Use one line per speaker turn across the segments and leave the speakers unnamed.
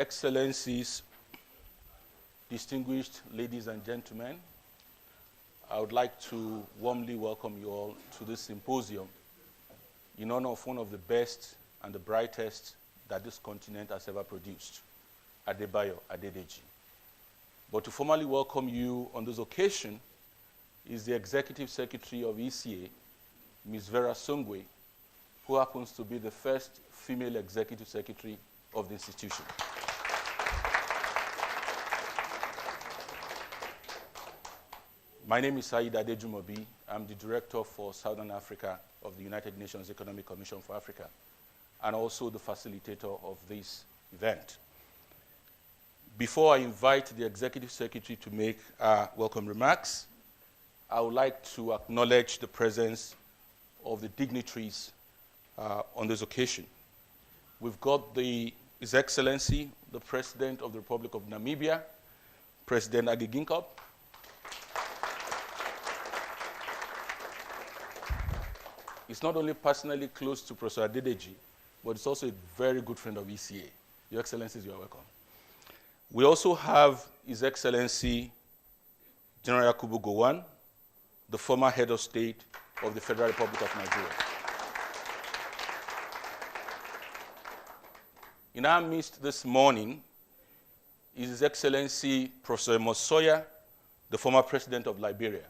Excellencies, distinguished ladies and gentlemen, I would like to warmly welcome you all to this symposium in honor of one of the best and the brightest that this continent has ever produced, Adebayo, Adedeji. But to formally welcome you on this occasion is the Executive Secretary of ECA, Ms. Vera Songwe, who happens to be the first female Executive Secretary of the institution. My name is Adedeji. I'm the Director for Southern Africa of the United Nations Economic Commission for Africa, and also the facilitator of this event. Before I invite the Executive Secretary to make welcome remarks, I would like to acknowledge the presence of the dignitaries on this occasion. We've got His Excellency, the President of the Republic of Namibia, President Adebayo. He's not only personally close to Professor Adedeji, but he's also a very good friend of ECA. Your Excellencies, you are welcome. We also have His Excellency General Yakubu Gowon, the former head of state of the Federal Republic of Nigeria. In our midst this morning is His Excellency Professor Mosoya, the former president of Liberia.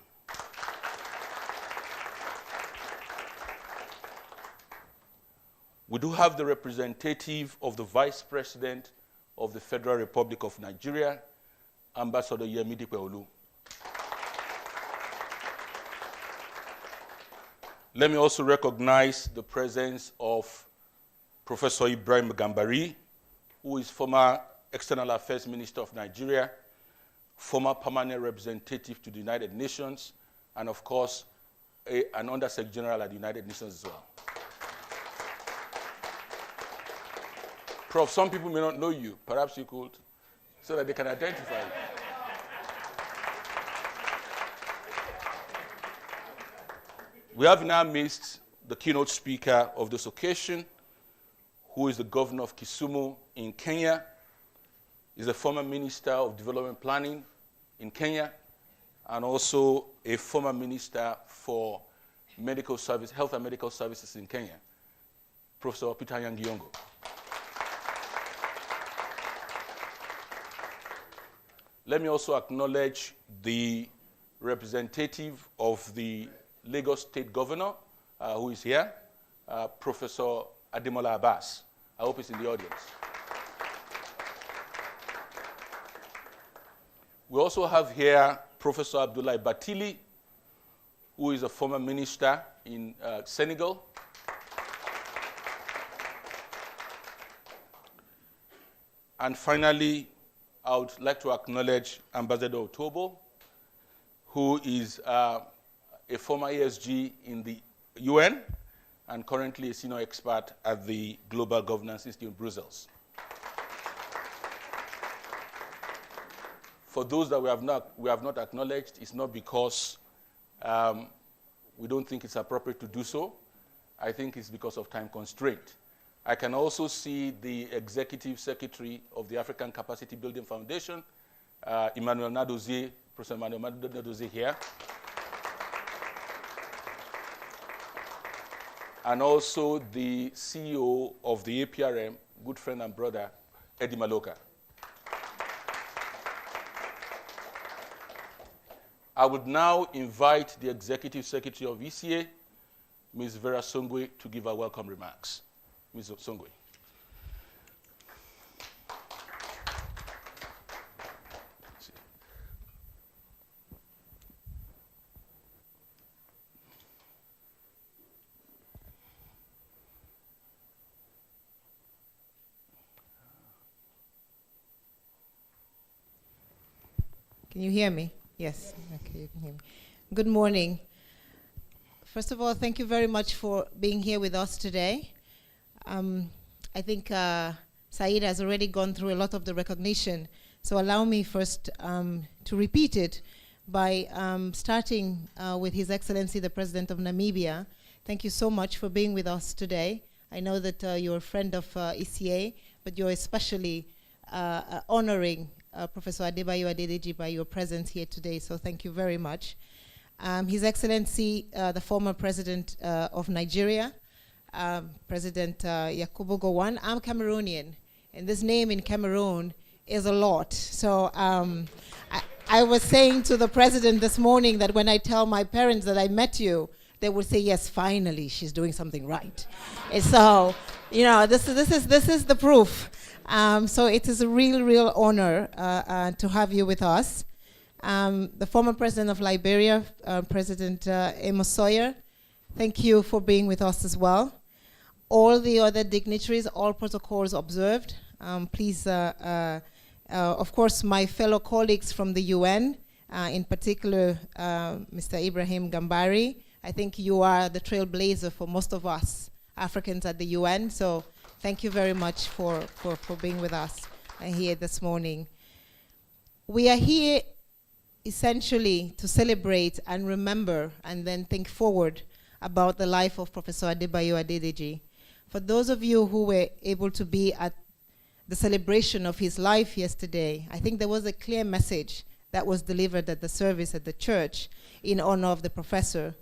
We do have the representative of the Vice President of the Federal Republic of Nigeria, Ambassador Yemi Dipeolu. Let me also recognize the presence of Professor Ibrahim Gambari, who is former External Affairs Minister of Nigeria, former permanent representative to the United Nations, and of course, an Under-Secretary General at the United Nations as well. Prof, some people may not know you. Perhaps you could, so that they can identify you. We have in our midst the keynote speaker of this occasion, who is the governor of Kisumu in Kenya. He's a former minister of development planning in Kenya, and also a former minister for medical service, health and medical services in Kenya, Professor Peter Yangiongo. Let me also acknowledge the representative of the Lagos State Governor, who is here, Professor Ademola Abbas. I hope he's in the audience. We also have here Professor Abdoulaye Batili, who is a former minister in Senegal. And finally, I would like to acknowledge Ambassador Otobo, who is a former ASG in the UN and currently a senior expert at the Global Governance Institute in Brussels. For those that we have not acknowledged, it's not because we don't think it's appropriate to do so. I think it's because of time constraint. I can also see the Executive Secretary of the African Capacity Building Foundation, Emmanuel Nadozie, Professor Emmanuel Nadozie here. And also the CEO of the APRM, good friend and brother, Eddie Maloka. I would now invite the Executive Secretary of ECA, Ms. Vera Songwe, to give her welcome remarks. Ms. Songwe.
Can you hear me? Yes. Okay, you can hear me. Good morning. First of all, thank you very much for being here with us today. I think Said has already gone through a lot of the recognition, so allow me first to repeat it by starting with His Excellency, the President of Namibia. Thank you so much for being with us today. I know that you're a friend of ECA, but you're especially honoring Professor Adebayo Adedeji by your presence here today, so thank you very much. His Excellency, the former President of Nigeria, President Yakubu Gowon. I'm Cameroonian, and this name in Cameroon is a lot. So I was saying to the President this morning that when I tell my parents that I met you, they would say, yes, finally, she's doing something right. And so, you know, this is the proof. So it is a real honor to have you with us. The former President of Liberia, President Amos Sawyer, thank you for being with us as well. All the other dignitaries, all protocols observed. Please, of course, my fellow colleagues from the UN, in particular, Mr. Ibrahim Gambari. I think you are the trailblazer for most of us Africans at the UN, so thank you very much for being with us here this morning. We are here essentially to celebrate and remember and then think forward about the life of Professor Adebayo Adedeji. For those of you who were able to be at the celebration of his life yesterday, I think there was a clear message that was delivered at the service at the church in honor of the professor,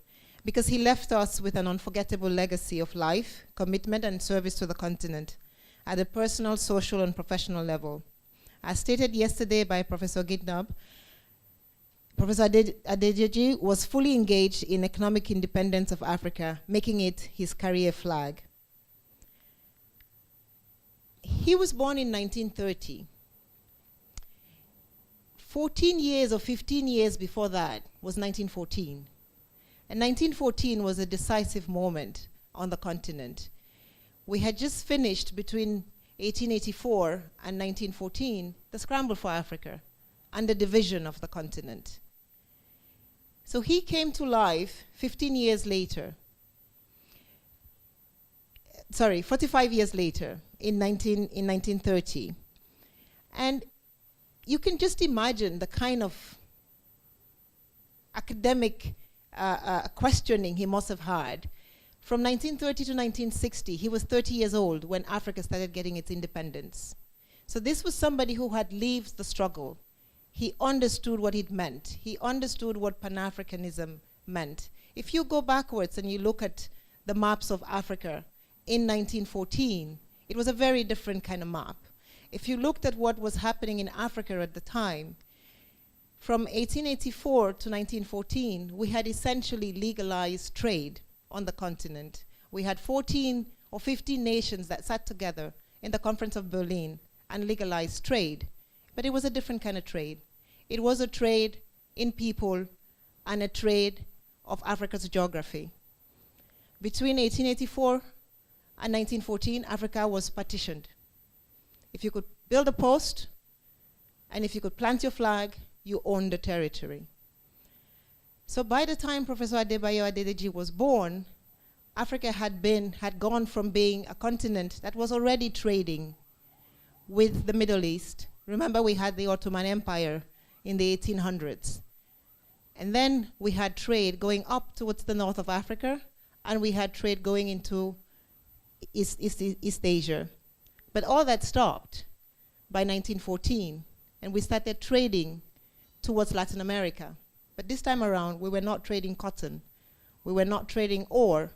because he left us with an unforgettable legacy of life, commitment, and service to the continent at a personal, social, and professional level. As stated yesterday by Professor Gidnab, Professor Adedeji was fully engaged in economic independence of Africa, making it his career flag. He was born in 1930. 14 years or 15 years before that was 1914. And 1914 was a decisive moment on the continent. We had just finished between 1884 and 1914 the scramble for Africa and the division of the continent. So he came to life 15 years later. Sorry, 45 years later in 1930. And you can just imagine the kind of academic questioning he must have had. From 1930 to 1960, he was 30 years old when Africa started getting its independence. So this was somebody who had lived the struggle. He understood what it meant. He understood what Pan-Africanism meant. If you go backwards and you look at the maps of Africa in 1914, it was a very different kind of map. If you looked at what was happening in Africa at the time, from 1884 to 1914, we had essentially legalized trade on the continent. We had 14 or 15 nations that sat together in the Conference of Berlin and legalized trade. But it was a different kind of trade. It was a trade in people and a trade of Africa's geography. Between 1884 and 1914, Africa was partitioned. If you could build a post, and if you could plant your flag, you owned the territory. So by the time Professor Adebayo Adedeji was born, Africa had gone from being a continent that was already trading with the Middle East. Remember, we had the Ottoman Empire in the 1800s. And then we had trade going up towards the north of Africa, and we had trade going into East Asia. But all that stopped by 1914, and we started trading towards Latin America. But this time around, we were not trading cotton. We were not trading ore.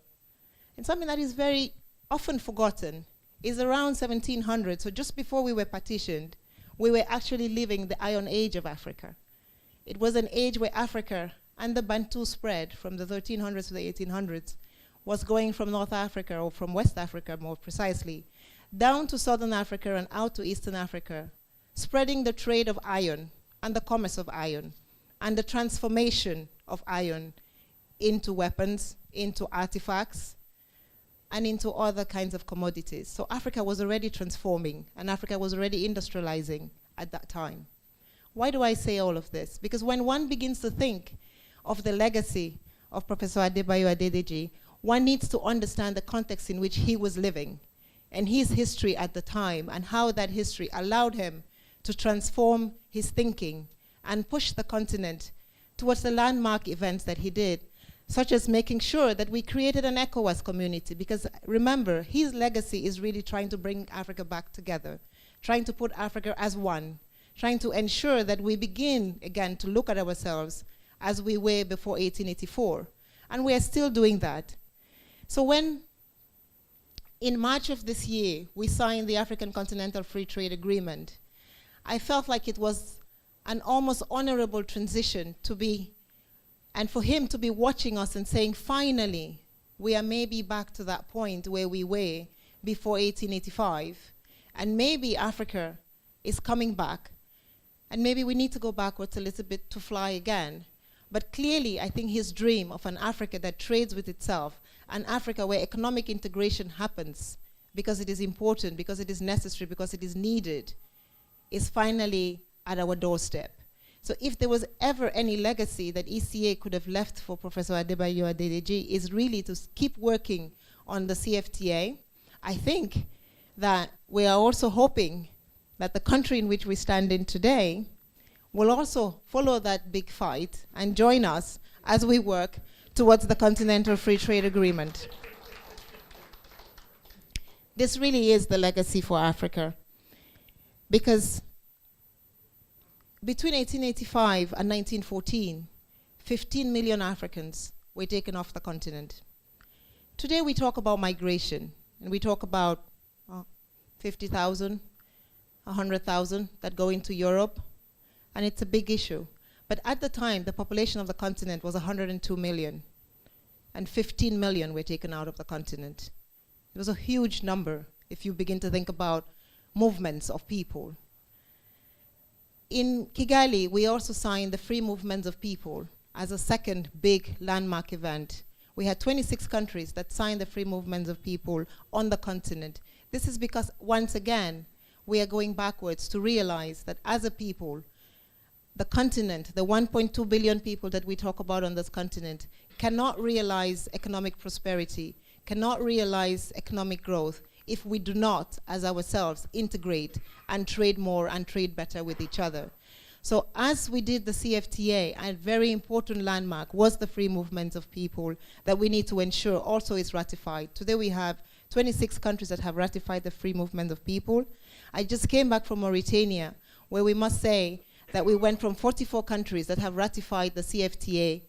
And something that is very often forgotten is around 1700, so just before we were partitioned, we were actually living the Iron Age of Africa. It was an age where Africa and the Bantu spread from the 1300s to the 1800s was going from North Africa, or from West Africa more precisely, down to Southern Africa and out to Eastern Africa, spreading the trade of iron and the commerce of iron and the transformation of iron into weapons, into artifacts, and into other kinds of commodities. So Africa was already transforming, and Africa was already industrializing at that time. Why do I say all of this? Because when one begins to think of the legacy of Professor Adebayo Adedeji, one needs to understand the context in which he was living and his history at the time, and how that history allowed him to transform his thinking and push the continent towards the landmark events that he did, such as making sure that we created an ECOWAS community, because remember, his legacy is really trying to bring Africa back together. trying to put Africa as one, trying to ensure that we begin again to look at ourselves as we were before 1884. And we are still doing that. So when, in March of this year, we signed the African Continental Free Trade Agreement, I felt like it was an almost honorable transition to be, and for him to be watching us and saying, finally, we are maybe back to that point where we were before 1885, and maybe Africa is coming back, and maybe we need to go backwards a little bit to fly again. But clearly, I think his dream of an Africa that trades with itself, an Africa where economic integration happens because it is important, because it is necessary, because it is needed, is finally at our doorstep. So if there was ever any legacy that ECA could have left for Professor Adebayo Adedeji, is really to keep working on the CFTA. I think that we are also hoping that the country in which we stand in today will also follow that big fight and join us as we work towards the Continental Free Trade Agreement. This really is the legacy for Africa, because between 1885 and 1914, 15 million Africans were taken off the continent. Today we talk about migration, and we talk about 50,000, 100,000 that go into Europe, and it's a big issue. But at the time, the population of the continent was 102 million, and 15 million were taken out of the continent. It was a huge number if you begin to think about movements of people. In Kigali, we also signed the Free Movements of People as a second big landmark event. We had 26 countries that signed the Free Movements of People on the continent. This is because, once again, we are going backwards to realize that as a people, the continent, the 1.2 billion people that we talk about on this continent, cannot realize economic prosperity, cannot realize economic growth if we do not, as ourselves, integrate and trade more and trade better with each other. So as we did the CFTA, a very important landmark was the Free Movement of People that we need to ensure also is ratified. Today we have 26 countries that have ratified the Free Movement of People. I just came back from Mauritania, where we must say that we went from 44 countries that have ratified the CFTA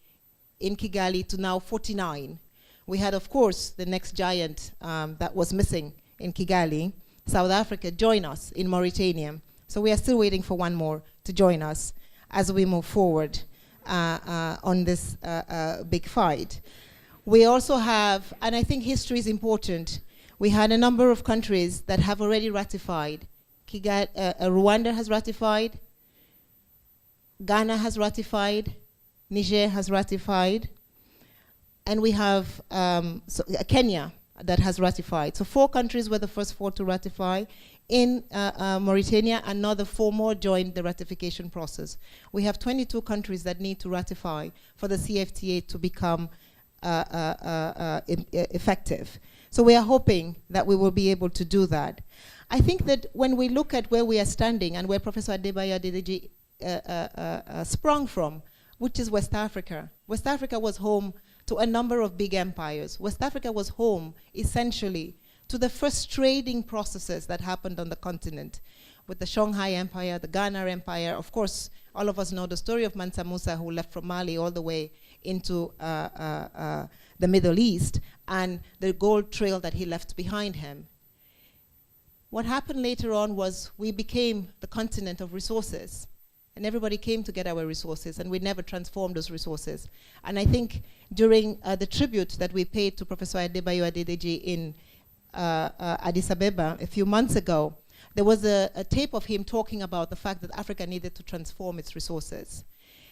in Kigali to now 49. We had, of course, the next giant that was missing in Kigali, South Africa, join us in Mauritania. So we are still waiting for one more to join us as we move forward on this big fight. We also have, and I think history is important, we had a number of countries that have already ratified. Rwanda has ratified, Ghana has ratified, Niger has ratified, and we have Kenya that has ratified. So 4 countries were the first 4 to ratify. In Mauritania, another 4 more joined the ratification process. We have 22 countries that need to ratify for the CFTA to become effective. So we are hoping that we will be able to do that. I think that when we look at where we are standing and where Professor Adebayo Adedeji sprung from, which is West Africa. West Africa was home to a number of big empires. West Africa was home, essentially, to the first trading processes that happened on the continent, with the Shanghai Empire, the Ghana Empire. Of course, all of us know the story of Mansa Musa, who left from Mali all the way into the Middle East, and the gold trail that he left behind him. What happened later on was we became the continent of resources, and everybody came to get our resources, and we never transformed those resources. And I think during the tribute that we paid to Professor Adebayo Adedeji in Addis Ababa a few months ago, there was a tape of him talking about the fact that Africa needed to transform its resources.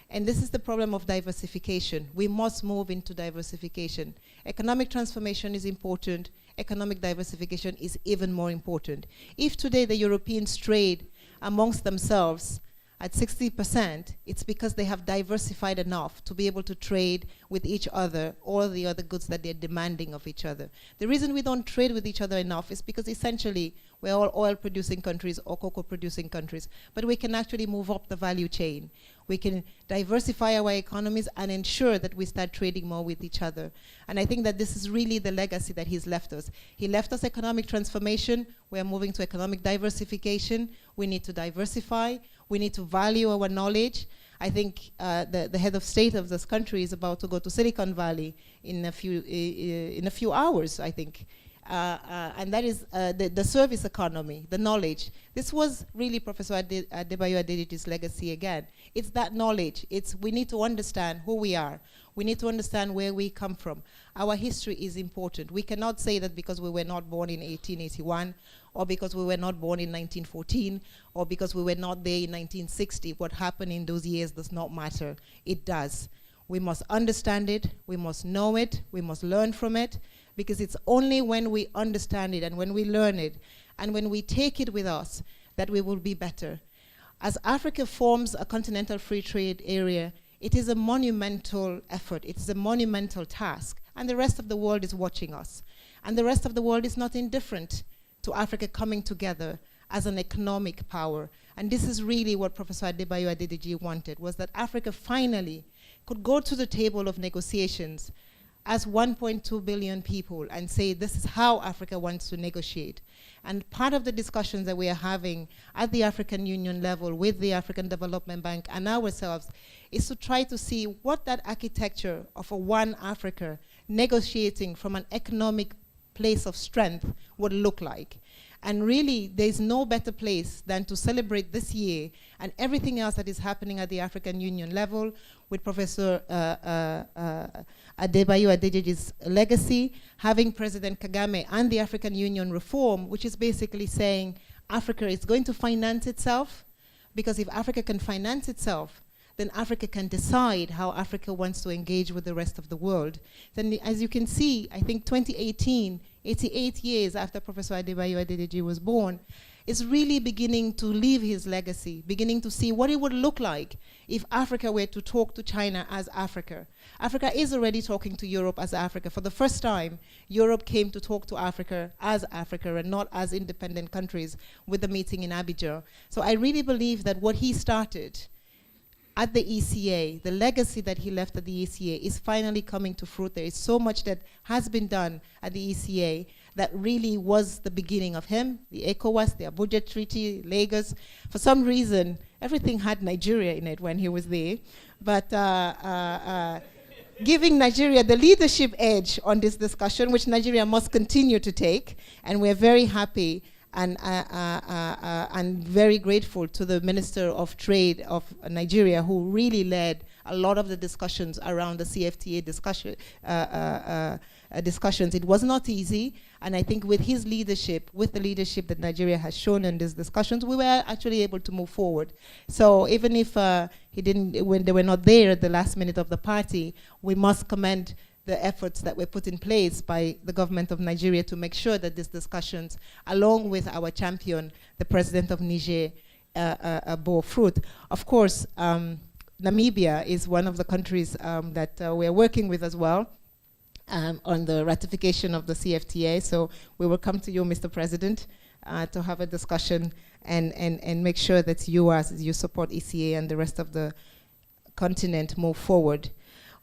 And this is the problem of diversification. We must move into diversification. Economic transformation is important. Economic diversification is even more important. If today the Europeans trade amongst themselves at 60%, it's because they have diversified enough to be able to trade with each other all the other goods that they're demanding of each other. The reason we don't trade with each other enough is because essentially we're all oil-producing countries or cocoa-producing countries, but we can actually move up the value chain. We can diversify our economies and ensure that we start trading more with each other. And I think that this is really the legacy that he's left us. He left us economic transformation. We're moving to economic diversification. We need to diversify. We need to value our knowledge. I think the head of state of this country is about to go to Silicon Valley in a few hours, I think. And that is the service economy, the knowledge. This was really Professor Adebayo Adedeji's legacy again. It's that knowledge. We need to understand who we are. We need to understand where we come from. Our history is important. We cannot say that because we were not born in 1881, or because we were not born in 1914, or because we were not there in 1960, what happened in those years does not matter. It does. We must understand it, we must know it, we must learn from it, because it's only when we understand it and when we learn it and when we take it with us that we will be better. As Africa forms a continental free trade area, it is a monumental effort, it's a monumental task, and the rest of the world is watching us. And the rest of the world is not indifferent to Africa coming together as an economic power. And this is really what Professor Adebayo Adedeji wanted, was that Africa finally could go to the table of negotiations as 1.2 billion people and say, this is how Africa wants to negotiate. And part of the discussions that we are having at the African Union level with the African Development Bank and ourselves is to try to see what that architecture of a one Africa negotiating from an economic place of strength would look like. And really, there's no better place than to celebrate this year and everything else that is happening at the African Union level with Professor Adebayo Adedeji's legacy, having President Kagame and the African Union reform, which is basically saying Africa is going to finance itself, because if Africa can finance itself, then Africa can decide how Africa wants to engage with the rest of the world. Then, as you can see, I think 2018, 88 years after Professor Adebayo Adedeji was born, is really beginning to leave his legacy, beginning to see what it would look like if Africa were to talk to China as Africa. Africa is already talking to Europe as Africa. For the first time, Europe came to talk to Africa and not as independent countries with the meeting in Abidjan. So I really believe that what he started at the ECA, the legacy that he left at the ECA is finally coming to fruit. There is so much that has been done at the ECA that really was the beginning of him, the ECOWAS, the Abuja Treaty, Lagos. For some reason, everything had Nigeria in it when he was there. But giving Nigeria the leadership edge on this discussion, which Nigeria must continue to take, and we're very happy and very grateful to the Minister of Trade of Nigeria, who really led a lot of the discussions around the CFTA discussions. It was not easy, and I think with his leadership, with the leadership that Nigeria has shown in these discussions, we were actually able to move forward. So even if when they were not there at the last minute of the party, we must commend the efforts that were put in place by the government of Nigeria to make sure that these discussions, along with our champion, the president of Niger, bore fruit. Of course, Namibia is one of the countries that we're working with as well on the ratification of the CFTA. So we will come to you, Mr. President, to have a discussion and make sure that you support ECA and the rest of the continent move forward.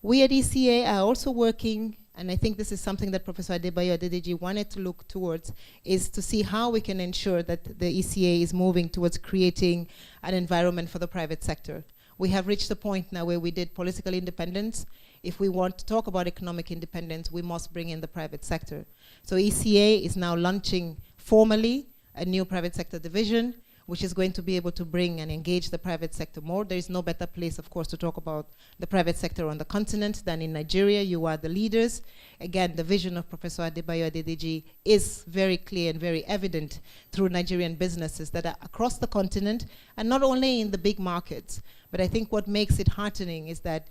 We at ECA are also working, and I think this is something that Professor Adebayo Adedeji wanted to look towards, is to see how we can ensure that the ECA is moving towards creating an environment for the private sector. We have reached a point now where we did political independence. If we want to talk about economic independence, we must bring in the private sector. So ECA is now launching formally a new private sector division, which is going to be able to bring and engage the private sector more. There is no better place, of course, to talk about the private sector on the continent than in Nigeria. You are the leaders. Again, the vision of Professor Adebayo Adedeji is very clear and very evident through Nigerian businesses that are across the continent, and not only in the big markets. But I think what makes it heartening is that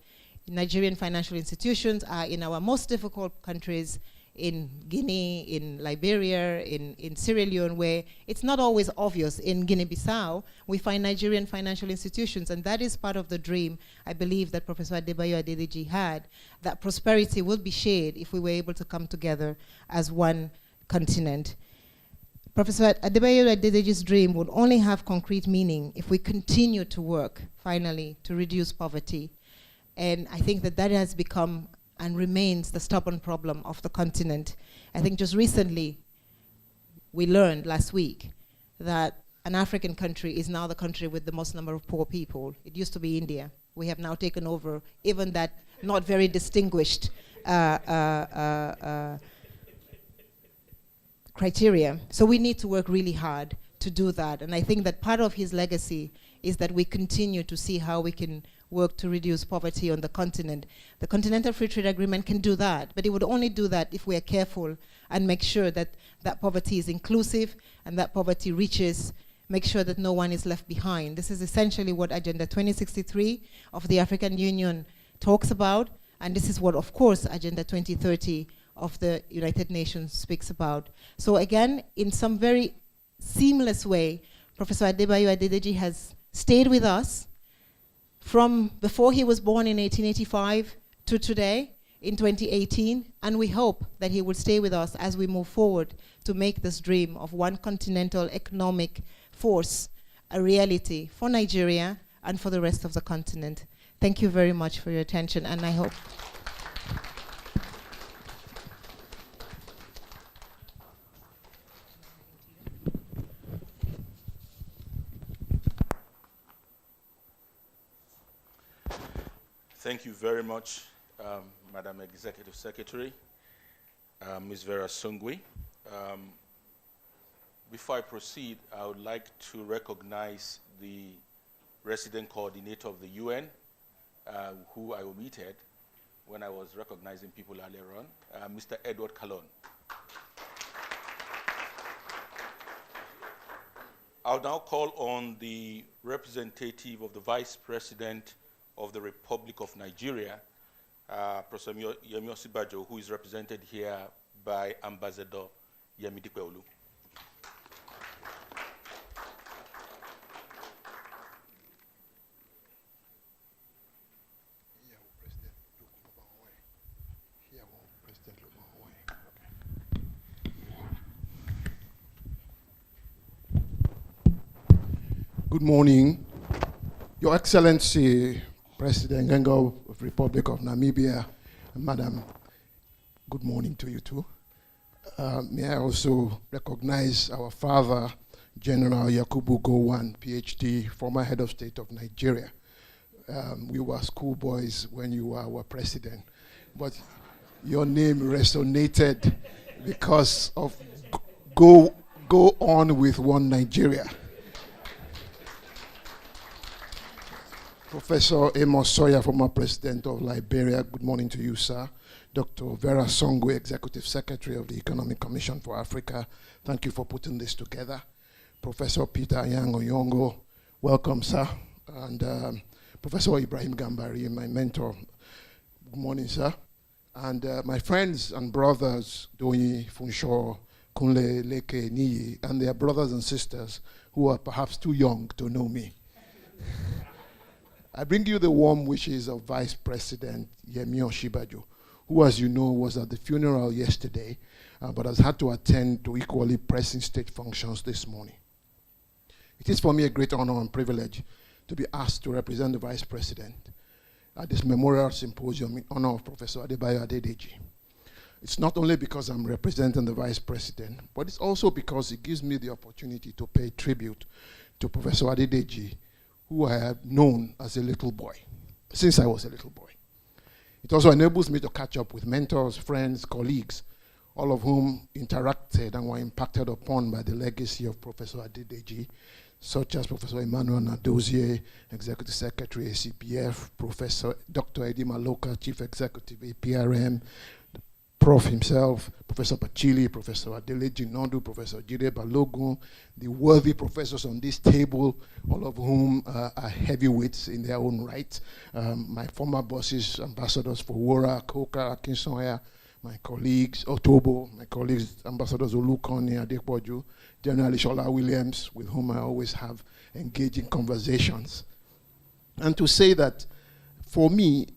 Nigerian financial institutions are in our most difficult countries, in Guinea, in Liberia, in Sierra Leone, where it's not always obvious. In Guinea-Bissau, we find Nigerian financial institutions, and that is part of the dream, I believe, that Professor Adebayo Adedeji had, that prosperity will be shared if we were able to come together as one continent. Professor Adebayo Adedeji's dream would only have concrete meaning if we continue to work, finally, to reduce poverty. And I think that that has become and remains the stubborn problem of the continent. I think just recently, we learned last week that an African country is now the country with the most number of poor people. It used to be India. We have now taken over even that not very distinguished criteria. So we need to work really hard to do that. And I think that part of his legacy is that we continue to see how we can work to reduce poverty on the continent. The Continental Free Trade Agreement can do that, but it would only do that if we are careful and make sure that that poverty is inclusive and that poverty reaches, make sure that no one is left behind. This is essentially what Agenda 2063 of the African Union talks about, and this is what, of course, Agenda 2030 of the United Nations speaks about. So again, in some very seamless way, Professor Adebayo Adedeji has stayed with us from before he was born in 1885 to today in 2018, and we hope that he will stay with us as we move forward to make this dream of one continental economic force a reality for Nigeria and for the rest of the continent. Thank you very much for your attention, and I hope.
Thank you very much, Madam Executive Secretary, Ms. Vera Sungui. Before I proceed, I would like to recognize the resident coordinator of the UN, who I omitted when I was recognizing people earlier on, Mr. Edward Calon. I'll now call on the representative of the Vice President of the Republic of Nigeria, Professor Yemi Osibajo, who is represented here by Ambassador Yemi Dikweolu.
Good morning, Your Excellency, President Gengo of Republic of Namibia, Madam, good morning to you too. May I also recognize our father, General Yakubu Gowon, PhD, former head of state of Nigeria. We were schoolboys when you were our president, but your name resonated because of go on with one Nigeria. Professor Amos Sawyer, former president of Liberia, good morning to you, sir. Dr. Vera Songwe, executive secretary of the Economic Commission for Africa, thank you for putting this together. Professor Peter Anyang-Oyongo, welcome, sir. And Professor Ibrahim Gambari, my mentor, good morning, sir. And my friends and brothers, Doni Funsho, Kunle Leke Niyi, and their brothers and sisters who are perhaps too young to know me. I bring you the warm wishes of Vice President Yemi Osibajo, who, as you know, was at the funeral yesterday, but has had to attend to equally pressing state functions this morning. It is for me a great honor and privilege to be asked to represent the Vice President at this memorial symposium in honor of Professor Adebayo Adedeji. It's not only because I'm representing the Vice President, but it's also because it gives me the opportunity to pay tribute to Professor Adedeji, who I have known as a little boy, since I was a little boy. It also enables me to catch up with mentors, friends, colleagues, all of whom interacted and were impacted upon by the legacy of Professor Adedeji, such as Professor Emmanuel Nadozie, Executive Secretary, ACPF, Professor Dr. Eddie Maloka, Chief Executive, APRM, Prof himself, Professor Pachili, Professor Adeleji Nodu, Professor Jide Balogun, the worthy professors on this table, all of whom are heavyweights in their own right. My former bosses, ambassadors for WORA, Koka, Akinsoya, my colleagues, Otobo, my colleagues, Ambassadors Olukoni, Adebayo, General Ishola Williams, with whom I always have engaging conversations. And to say that, for me,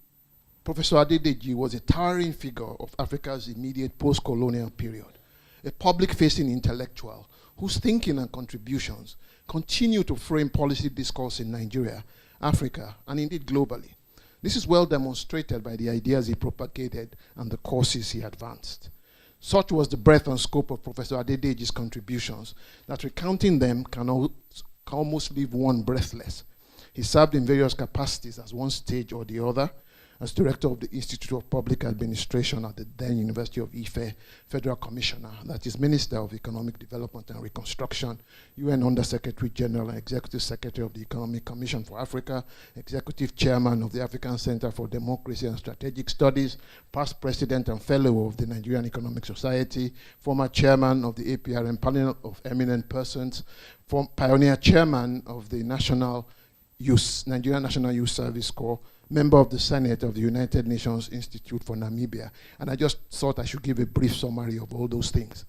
Professor Adedeji was a towering figure of Africa's immediate post-colonial period, a public-facing intellectual whose thinking and contributions continue to frame policy discourse in Nigeria, Africa, and indeed globally. This is well demonstrated by the ideas he propagated and the courses he advanced. Such was the breadth and scope of Professor Adedeji's contributions that recounting them can almost leave one breathless. He served in various capacities as one stage or the other, as director of the Institute of Public Administration at the then University of Ife, Federal Commissioner, that is Minister of Economic Development and Reconstruction, UN Under-Secretary General and Executive Secretary of the Economic Commission for Africa, Executive Chairman of the African Center for Democracy and Strategic Studies, past President and Fellow of the Nigerian Economic Society, former Chairman of the APRM Panel of Eminent Persons, pioneer Chairman of the Nigerian National Youth Service Corps, member of the Senate of the United Nations Institute for Namibia. And I just thought I should give a brief summary of all those things.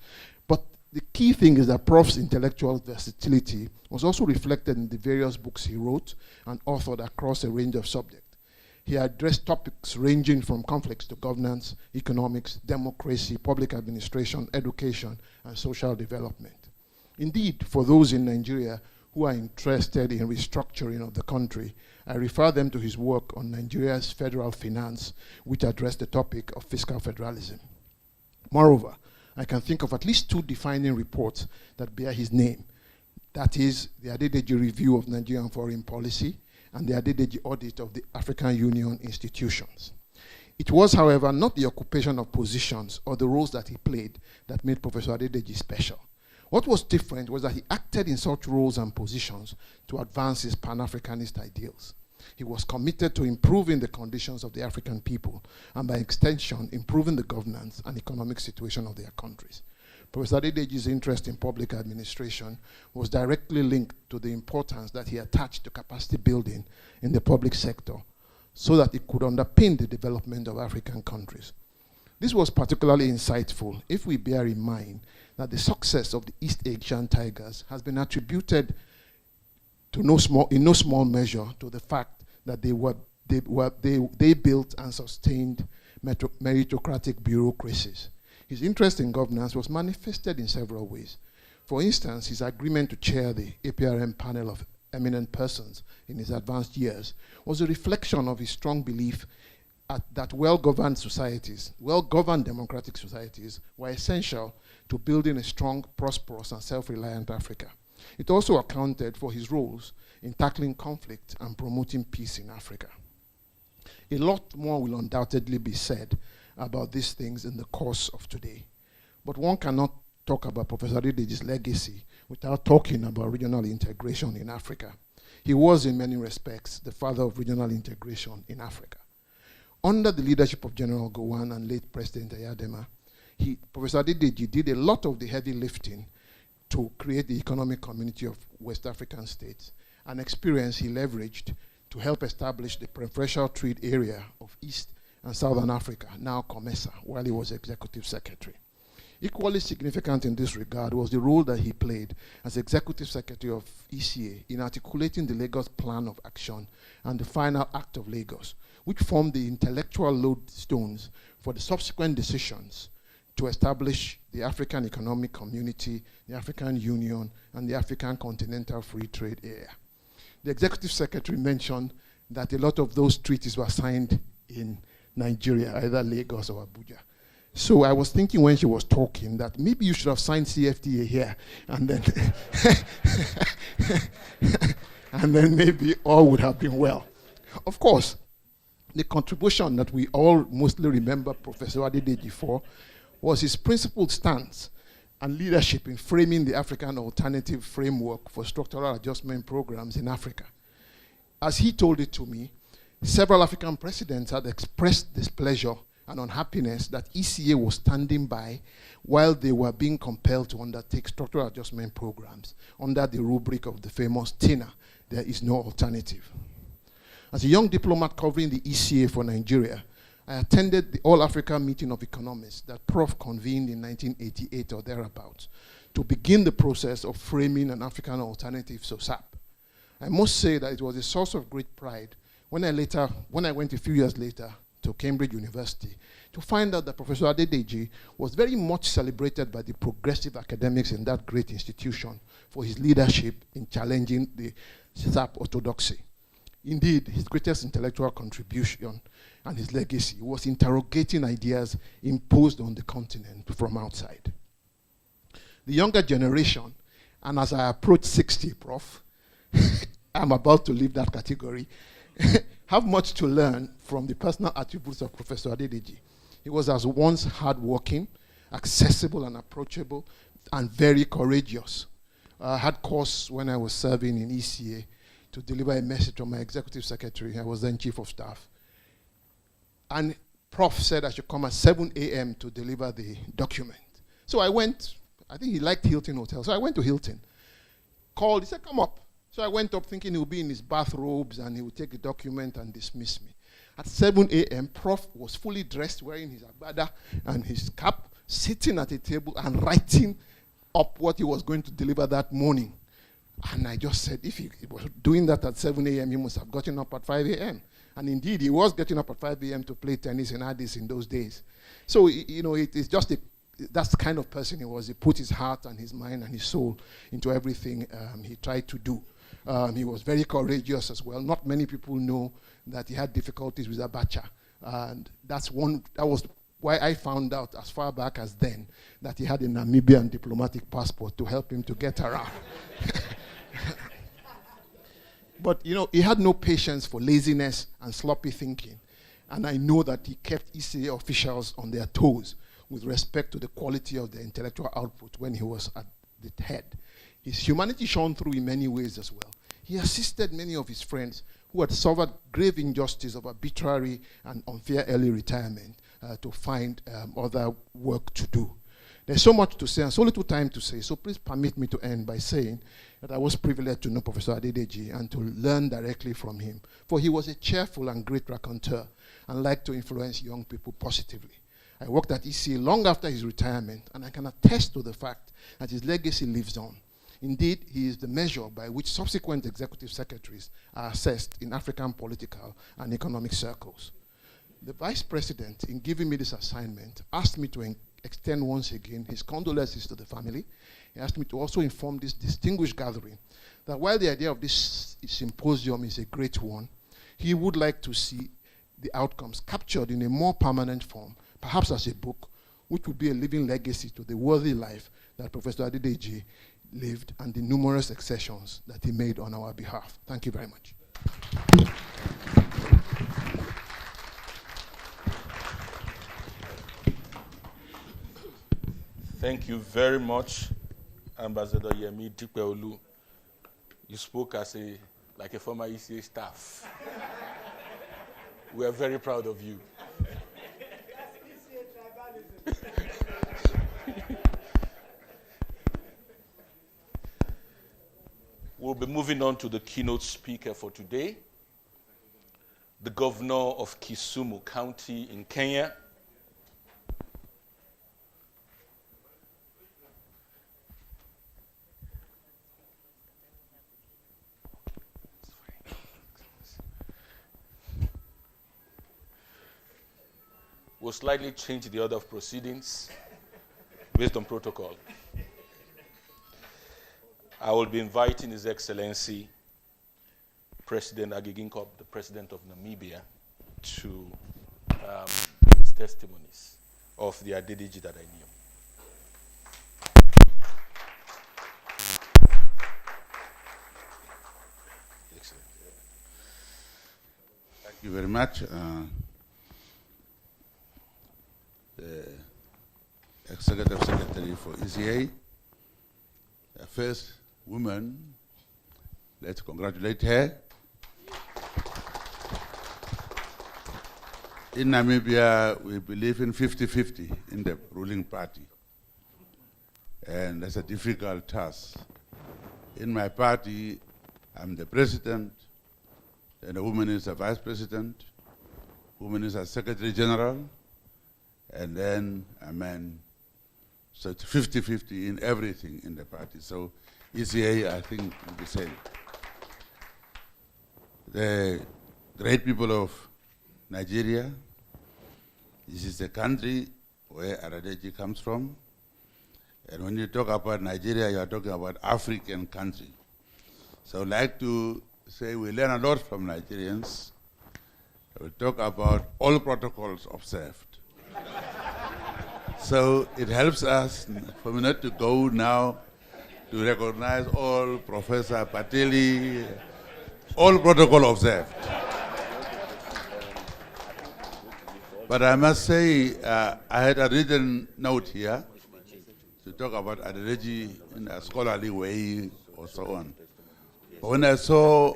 But the key thing is that Prof's intellectual versatility was also reflected in the various books he wrote and authored across a range of subjects. He addressed topics ranging from conflicts to governance, economics, democracy, public administration, education, and social development. Indeed, for those in Nigeria who are interested in restructuring of the country, I refer them to his work on Nigeria's federal finance, which addressed the topic of fiscal federalism. Moreover, I can think of at least two defining reports that bear his name. That is the Adedeji Review of Nigerian Foreign Policy and the Adedeji Audit of the African Union institutions. It was, however, not the occupation of positions or the roles that he played that made Professor Adedeji special. What was different was that he acted in such roles and positions to advance his Pan-Africanist ideals. He was committed to improving the conditions of the African people and, by extension, improving the governance and economic situation of their countries. Professor Adedeji's interest in public administration was directly linked to the importance that he attached to capacity building in the public sector so that it could underpin the development of African countries. This was particularly insightful if we bear in mind that the success of the East Asian Tigers has been attributed to in no small measure to the fact that they built and sustained meritocratic bureaucracies. His interest in governance was manifested in several ways. For instance, his agreement to chair the APRM panel of eminent persons in his advanced years was a reflection of his strong belief that well-governed societies, well-governed democratic societies, were essential to building a strong, prosperous, and self-reliant Africa. It also accounted for his roles in tackling conflict and promoting peace in Africa. A lot more will undoubtedly be said about these things in the course of today, but one cannot talk about Professor Adedeji's legacy without talking about regional integration in Africa. He was, in many respects, the father of regional integration in Africa. Under the leadership of General Gowon and late President Ayadema, Professor Adedeji did a lot of the heavy lifting to create the economic community of West African states, an experience he leveraged to help establish the preferential trade area of East and Southern Africa, now COMESA, while he was Executive Secretary. Equally significant in this regard was the role that he played as Executive Secretary of ECA in articulating the Lagos Plan of Action and the Final Act of Lagos, which formed the intellectual lodestones for the subsequent decisions to establish the African Economic Community, the African Union, and the African Continental Free Trade Area. The Executive Secretary mentioned that a lot of those treaties were signed in Nigeria, either Lagos or Abuja. So I was thinking when she was talking that maybe you should have signed CFTA here, and then and then maybe all would have been well. Of course, the contribution that we all mostly remember Professor Adedeji for was his principled stance and leadership in framing the African alternative framework for structural adjustment programs in Africa. As he told it to me, several African presidents had expressed displeasure and unhappiness that ECA was standing by while they were being compelled to undertake structural adjustment programs under the rubric of the famous TINA, there is no alternative. As a young diplomat covering the ECA for Nigeria, I attended the All-Africa Meeting of Economists that Prof convened in 1988 or thereabouts to begin the process of framing an African alternative to SAP. I must say that it was a source of great pride when I went a few years later to Cambridge University to find out that Professor Adedeji was very much celebrated by the progressive academics in that great institution for his leadership in challenging the SAP orthodoxy. Indeed, his greatest intellectual contribution and his legacy was interrogating ideas imposed on the continent from outside. The younger generation, and as I approach 60, Prof, I'm about to leave that category, have much to learn from the personal attributes of Professor Adedeji. He was as once hardworking, accessible and approachable, and very courageous. I had course when I was serving in ECA to deliver a message from my executive secretary. I was then chief of staff. And Prof said I should come at 7 a.m. to deliver the document. So I went. I think he liked Hilton Hotel. So I went to Hilton, called, he said, come up. So I went up thinking he would be in his bathrobes and he would take the document and dismiss me. At 7 a.m., Prof was fully dressed, wearing his agbada and his cap, sitting at a table and writing up what he was going to deliver that morning. And I just said, if he was doing that at 7 a.m., he must have gotten up at 5 a.m. And indeed, he was getting up at 5 a.m. to play tennis in Addis in those days. So, you know, it is just that's the kind of person he was. He put his heart and his mind and his soul into everything he tried to do. He was very courageous as well. Not many people know that he had difficulties with Abacha. And that was why I found out as far back as then that he had a Namibian diplomatic passport to help him to get around. But, you know, he had no patience for laziness and sloppy thinking. And I know that he kept ECA officials on their toes with respect to the quality of their intellectual output when he was at the head. His humanity shone through in many ways as well. He assisted many of his friends who had suffered grave injustice of arbitrary and unfair early retirement to find other work to do. There's so much to say and so little time to say, so please permit me to end by saying that I was privileged to know Professor Adedeji and to learn directly from him, for he was a cheerful and great raconteur and liked to influence young people positively. I worked at ECA long after his retirement, and I can attest to the fact that his legacy lives on. Indeed, he is the measure by which subsequent executive secretaries are assessed in African political and economic circles. The Vice President, in giving me this assignment, asked me to extend once again his condolences to the family. He asked me to also inform this distinguished gathering that while the idea of this symposium is a great one, he would like to see the outcomes captured in a more permanent form, perhaps as a book, which would be a living legacy to the worthy life that Professor Adedeji lived and the numerous accessions that he made on our behalf. Thank you very much.
Thank you very much, Ambassador Yemi Dipeolu. You spoke as like a former ECA staff. We are very proud of you. We'll be moving on to the keynote speaker for today, the governor of Kisumu County in Kenya. We'll slightly change the order of proceedings based on protocol. I will be inviting His Excellency President Agiginkop, the President of Namibia, to give his testimonies of the Adedeji that I knew. Excellent.
Thank you very much. The Executive Secretary for ECA, the first woman, let's congratulate her. In Namibia, we believe in 50-50 in the ruling party. And that's a difficult task. In my party, I'm the president, and a woman is the vice president, woman is a Secretary General, and then a man. So it's 50-50 in everything in the party. So ECA, I think, will be same. The great people of Nigeria, this is the country where Adedeji comes from. And when you talk about Nigeria, you are talking about African country. So I'd like to say we learn a lot from Nigerians. We'll talk about all protocols observed. So it helps us for me not to go now to recognize all Professor Pateli, all protocol observed. But I must say, I had a written note here to talk about Adedeji in a scholarly way or so on. But when I saw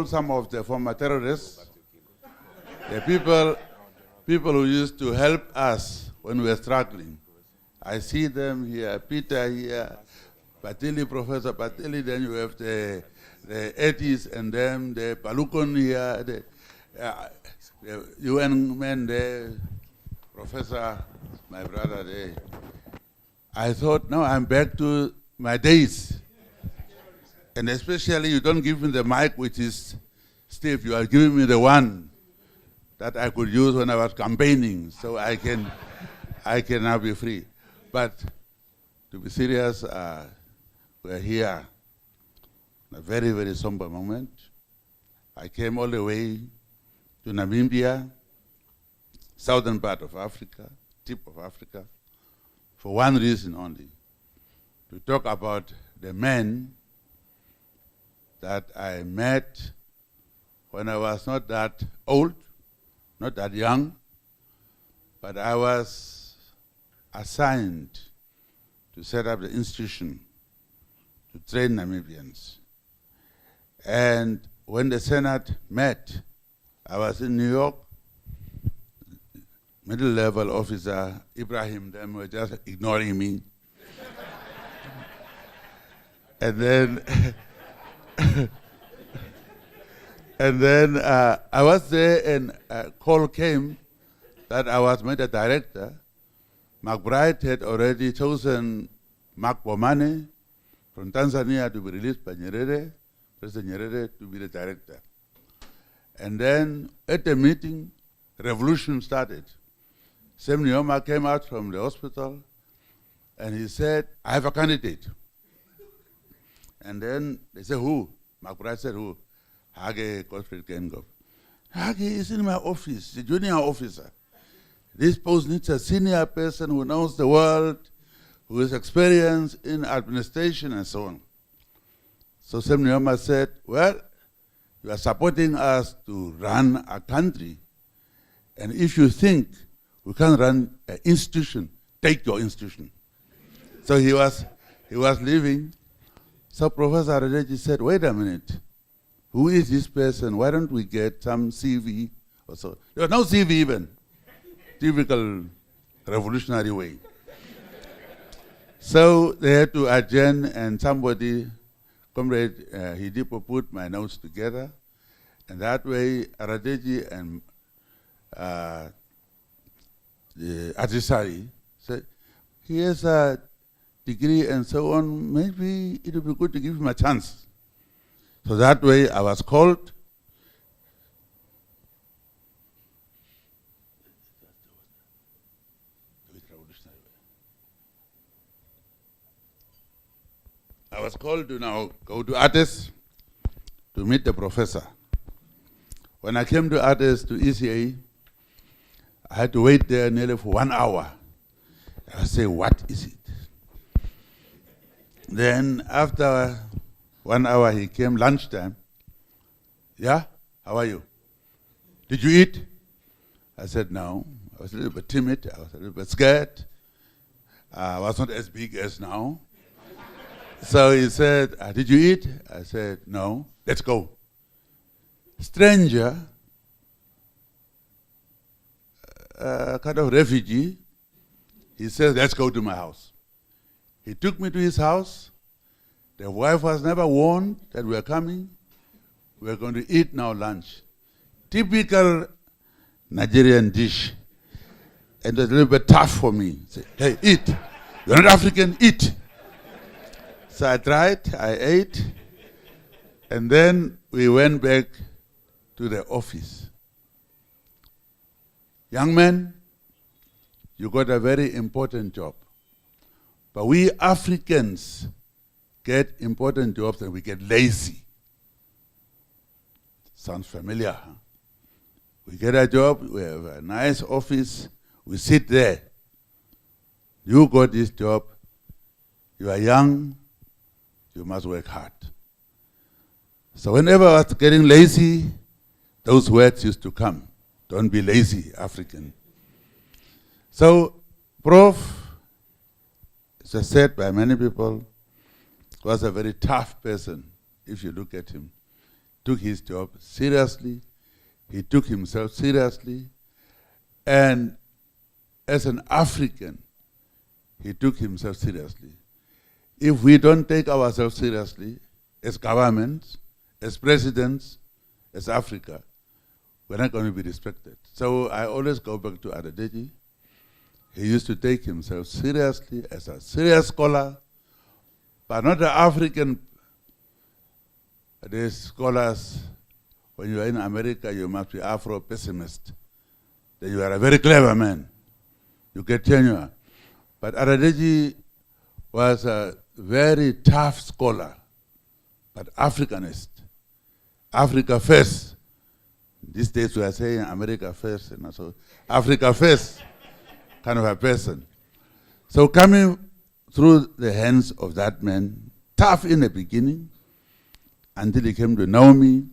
some of the former terrorists, the people who used to help us when we were struggling, I see them here, Peter here, Pateli, Professor Pateli, then you have the Etis and then the Palukon here, the UN men there, Professor, my brother there. I thought, no, I'm back to my days. And especially you don't give me the mic which is stiff, you are giving me the one that I could use when I was campaigning, so I can now be free. But to be serious, we're here in a very, very somber moment. I came all the way to Namibia, southern part of Africa, tip of Africa, for one reason only, to talk about the men that I met when I was not that old, not that young, but I was assigned to set up the institution to train Namibians. And when the Senate met, I was in New York, middle-level officer, Ibrahim, them were just ignoring me. And then, I was there and a call came that I was made a director. McBride had already chosen Mark Bomane from Tanzania to be released by Nyerere, President Nyerere to be the director. And then at the meeting, revolution started. Sam Nyoma came out from the hospital and he said, I have a candidate. And then they said, who? McBride said, who? Hage Gottfried Gengov. Hage is in my office, the junior officer. This post needs a senior person who knows the world, who is experienced in administration and so on. So Sam Nyoma said, well, you are supporting us to run a country, and if you think we can run an institution, take your institution. So he was leaving. So Professor Adedeji said, wait a minute, who is this person? Why don't we get some CV or so? There was no CV even. Typical revolutionary way. So they had to adjourn, and somebody, Comrade Hidipo, put my notes together, and that way Adedeji and the Adversary said, he has a degree and so on, maybe it would be good to give him a chance. So that way I was called. I was called to now go to Addis to meet the professor. When I came to Addis, to ECA, I had to wait there nearly for 1 hour. I say, what is it? Then after 1 hour he came, lunchtime. Yeah, how are you? Did you eat? I said, no. I was a little bit timid, I was a little bit scared. I was not as big as now. So he said, did you eat? I said, no. Let's go. Stranger, kind of refugee, he says, let's go to my house. He took me to his house. The wife was never warned that we were coming. We were going to eat now lunch. Typical Nigerian dish. And it was a little bit tough for me. Say, hey, eat. You're not African, eat. So I tried, I ate, and then we went back to the office. Young man, you got a very important job. But we Africans get important jobs and we get lazy. Sounds familiar, huh? We get a job, we have a nice office, we sit there. You got this job, you are young, you must work hard. So whenever I was getting lazy, those words used to come. Don't be lazy, African. So, Prof, as I said by many people, was a very tough person, if you look at him. Took his job seriously, he took himself seriously, and as an African, he took himself seriously. If we don't take ourselves seriously, as governments, as presidents, as Africa, we're not going to be respected. So I always go back to Adedeji. He used to take himself seriously as a serious scholar, but not the African. These scholars, when you are in America, you must be Afro-pessimist. Then you are a very clever man. You get tenure. But Adedeji was a very tough scholar, but Africanist. Africa first. These days we are saying America first, and so Africa first kind of a person. So coming through the hands of that man, tough in the beginning, until he came to know me.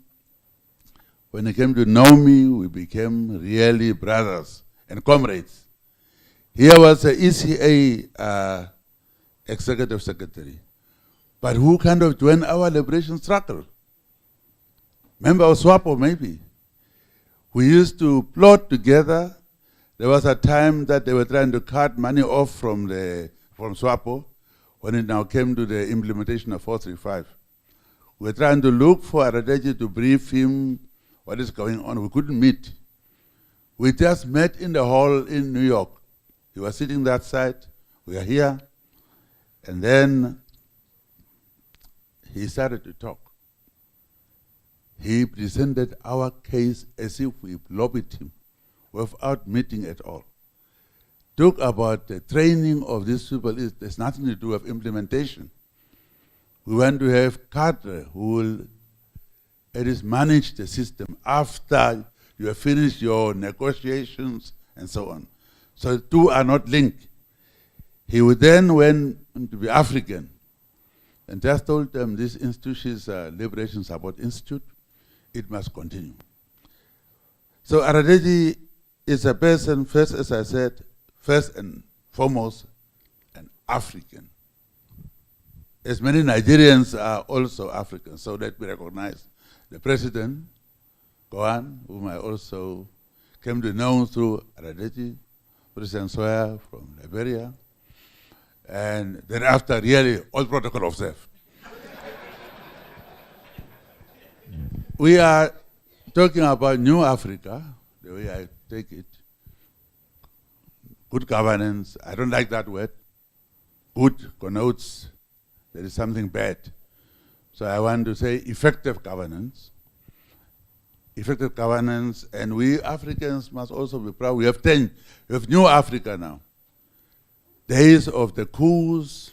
When he came to know me, we became really brothers and comrades. Here was the ECA executive secretary, but who kind of joined our liberation struggle? Member of SWAPO, maybe. We used to plot together. There was a time that they were trying to cut money off from SWAPO when it now came to the implementation of 435. We were trying to look for Adedeji to brief him what is going on. We couldn't meet. We just met in the hall in New York. He was sitting that side, we are here, and then he started to talk. He presented our case as if we lobbied him without meeting at all. Talk about the training of these people, there's nothing to do with implementation. We want to have cadre who will at least manage the system after you have finished your negotiations and so on. So the two are not linked. He would then went to be African and just told them this institution is a Liberation Support Institute. It must continue. So Adedeji is a person, first, as I said, first and foremost, an African. As many Nigerians are also Africans, so that we recognize the president, Gohan, whom I also came to know through Adedeji, President Soya from Liberia, and then after really all protocol observed. We are talking about new Africa, the way I take it. Good governance, I don't like that word. Good connotes there is something bad. So I want to say effective governance. Effective governance, and we Africans must also be proud. We have new Africa now. Days of the coups,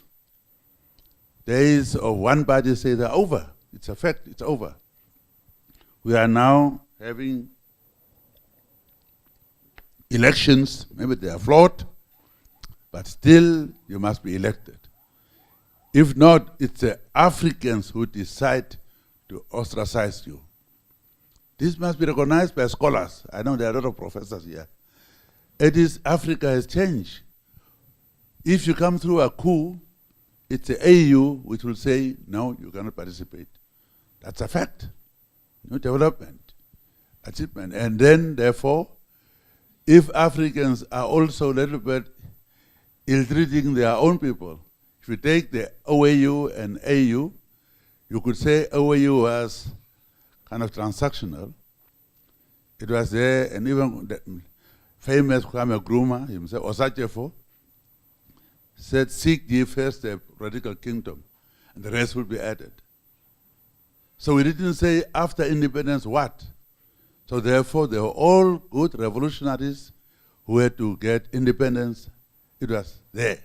days of one party say they're over. It's a fact, it's over. We are now having elections, maybe they are flawed, but still you must be elected. If not, it's the Africans who decide to ostracize you. This must be recognized by scholars. I know there are a lot of professors here. It is Africa has changed. If you come through a coup, it's the AU which will say, no, you cannot participate. That's a fact. No development, achievement. And then, therefore, if Africans are also a little bit ill-treating their own people, if you take the OAU and AU, you could say OAU was kind of transactional. It was there, and even the famous Kwame Nkrumah himself, Osachefo, said, seek ye first the radical kingdom, and the rest will be added. So we didn't say after independence what. So therefore, they were all good revolutionaries who had to get independence. It was there.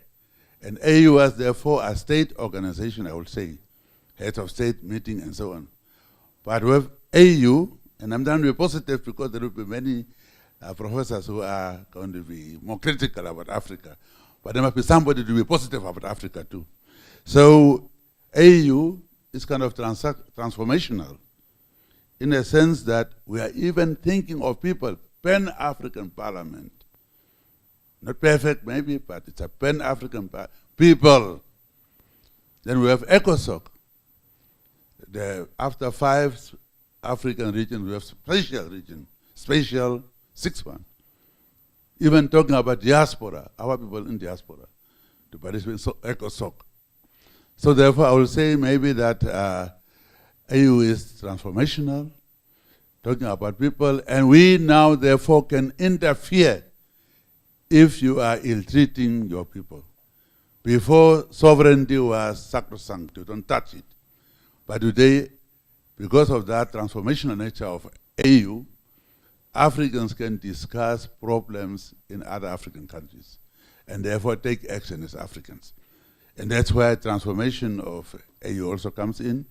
And AU was therefore a state organization, I would say, head of state meeting and so on. But with AU, and I'm trying to be positive because there will be many professors who are going to be more critical about Africa. But there must be somebody to be positive about Africa too. So AU is kind of transformational in a sense that we are even thinking of people, Pan-African Parliament. Not perfect maybe, but it's a Pan-African people. Then we have ECOSOC. After 5 African regions, we have special region, special 6th one. Even talking about diaspora, our people in diaspora, to participate in ECOSOC. So therefore, I will say maybe that AU is transformational, talking about people, and we now therefore can interfere if you are ill-treating your people. Before, sovereignty was sacrosanct, you don't touch it. But today, because of that transformational nature of AU, Africans can discuss problems in other African countries, and therefore take action as Africans. And that's why transformation of AU also comes in,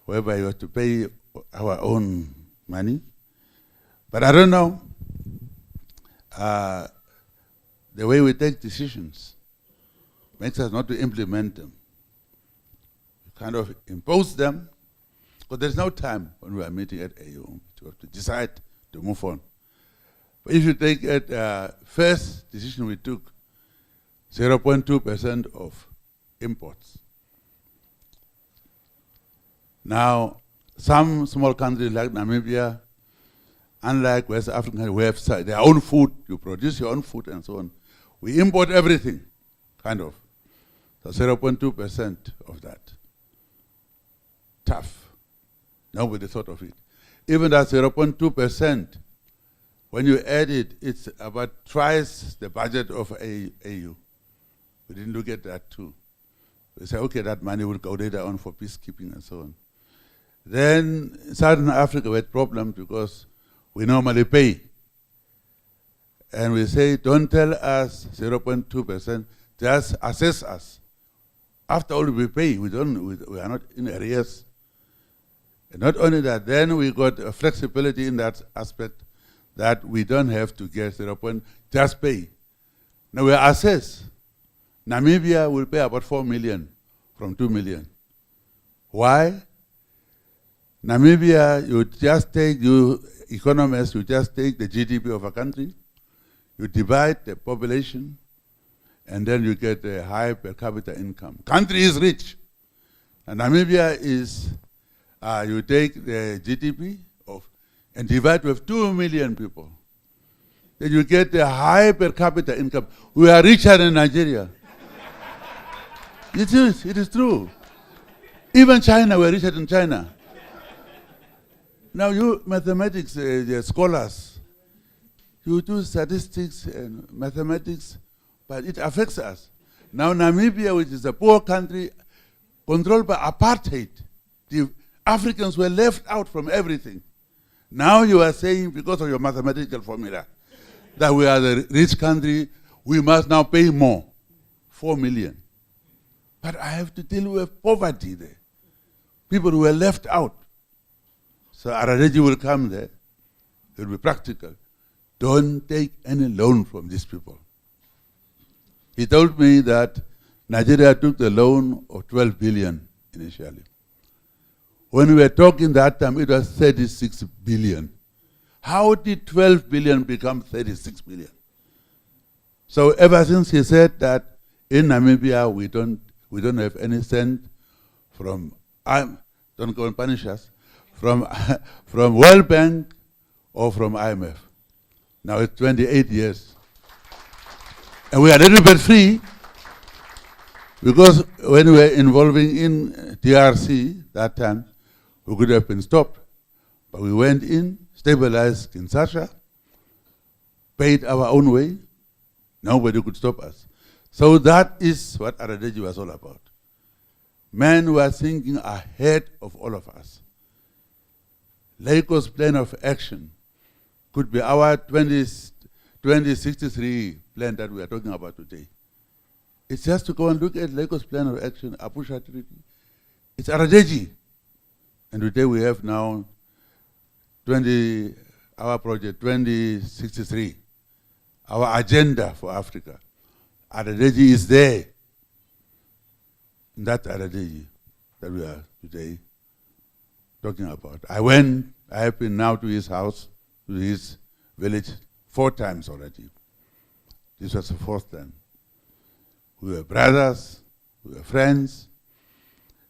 whereby you have to pay our own money. But I don't know, the way we take decisions makes us not to implement them. We kind of impose them, because there's no time when we are meeting at AU to have to decide to move on. But if you take it, first decision we took, 0.2% of imports. Now, some small countries like Namibia, unlike West Africa, we have their own food, you produce your own food and so on. We import everything, kind of. So 0.2% of that. Tough. Nobody thought of it. Even that 0.2%, when you add it, it's about twice the budget of AU. We didn't look at that too. We said, okay, that money will go later on for peacekeeping and so on. Then Southern Africa we had problems because we normally pay. And we say, don't tell us 0.2%, just assess us. After all, we pay, we are not in arrears. And not only that, then we got a flexibility in that aspect that we don't have to get 0. Just pay. Now we assess. Namibia will pay about 4 million from 2 million. Why? Namibia, you just take, you economists, you just take the GDP of a country, you divide the population, and then you get a high per capita income. Country is rich. And Namibia is, you take the GDP and divide with 2 million people. Then you get a high per capita income. We are richer than Nigeria. It is true. Even China, we're richer than China. Now you mathematics scholars, you do statistics and mathematics, but it affects us. Now Namibia, which is a poor country, controlled by apartheid, the Africans were left out from everything. Now you are saying, because of your mathematical formula, that we are the rich country, we must now pay more, 4 million. But I have to deal with poverty there. People who were left out. So Adedeji will come there, it will be practical. Don't take any loan from these people. He told me that Nigeria took the loan of 12 billion initially. When we were talking that time, it was 36 billion. How did 12 billion become 36 billion? So ever since he said that in Namibia we don't have any cent from, don't go and punish us, from World Bank or from IMF. Now it's 28 years. And we are a little bit free because when we were involving in DRC that time, we could have been stopped. But we went in stabilized Kinshasa, paid our own way. Nobody could stop us. So that is what Adedeji was all about. Men were thinking ahead of all of us. Lagos plan of action could be our 2063 plan that we are talking about today. It's just to go and look at Lagos plan of action, Arusha Treaty. It's Adedeji. And today we have now our project 2063, our agenda for Africa. Adedeji is there. That Adedeji that we are today talking about. I have been now to his house, to his village 4 times already. This was the 4th time. We were brothers, we were friends,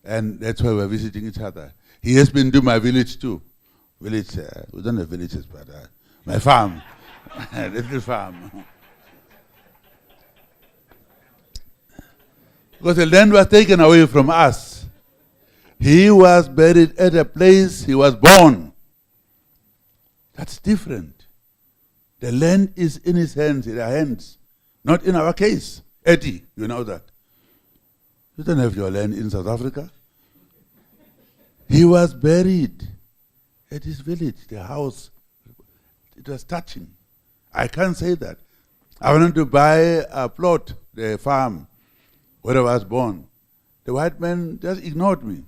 and that's why we're visiting each other. He has been to my village too. Village, we don't have villages, but my farm, little farm. Because the land was taken away from us. He was buried at a place he was born. That's different. The land is in his hands, in our hands, not in our case. Eddie, you know that. You don't have your land in South Africa. He was buried at his village, the house. It was touching. I can't say that. I wanted to buy a plot, the farm, where I was born. The white man just ignored me.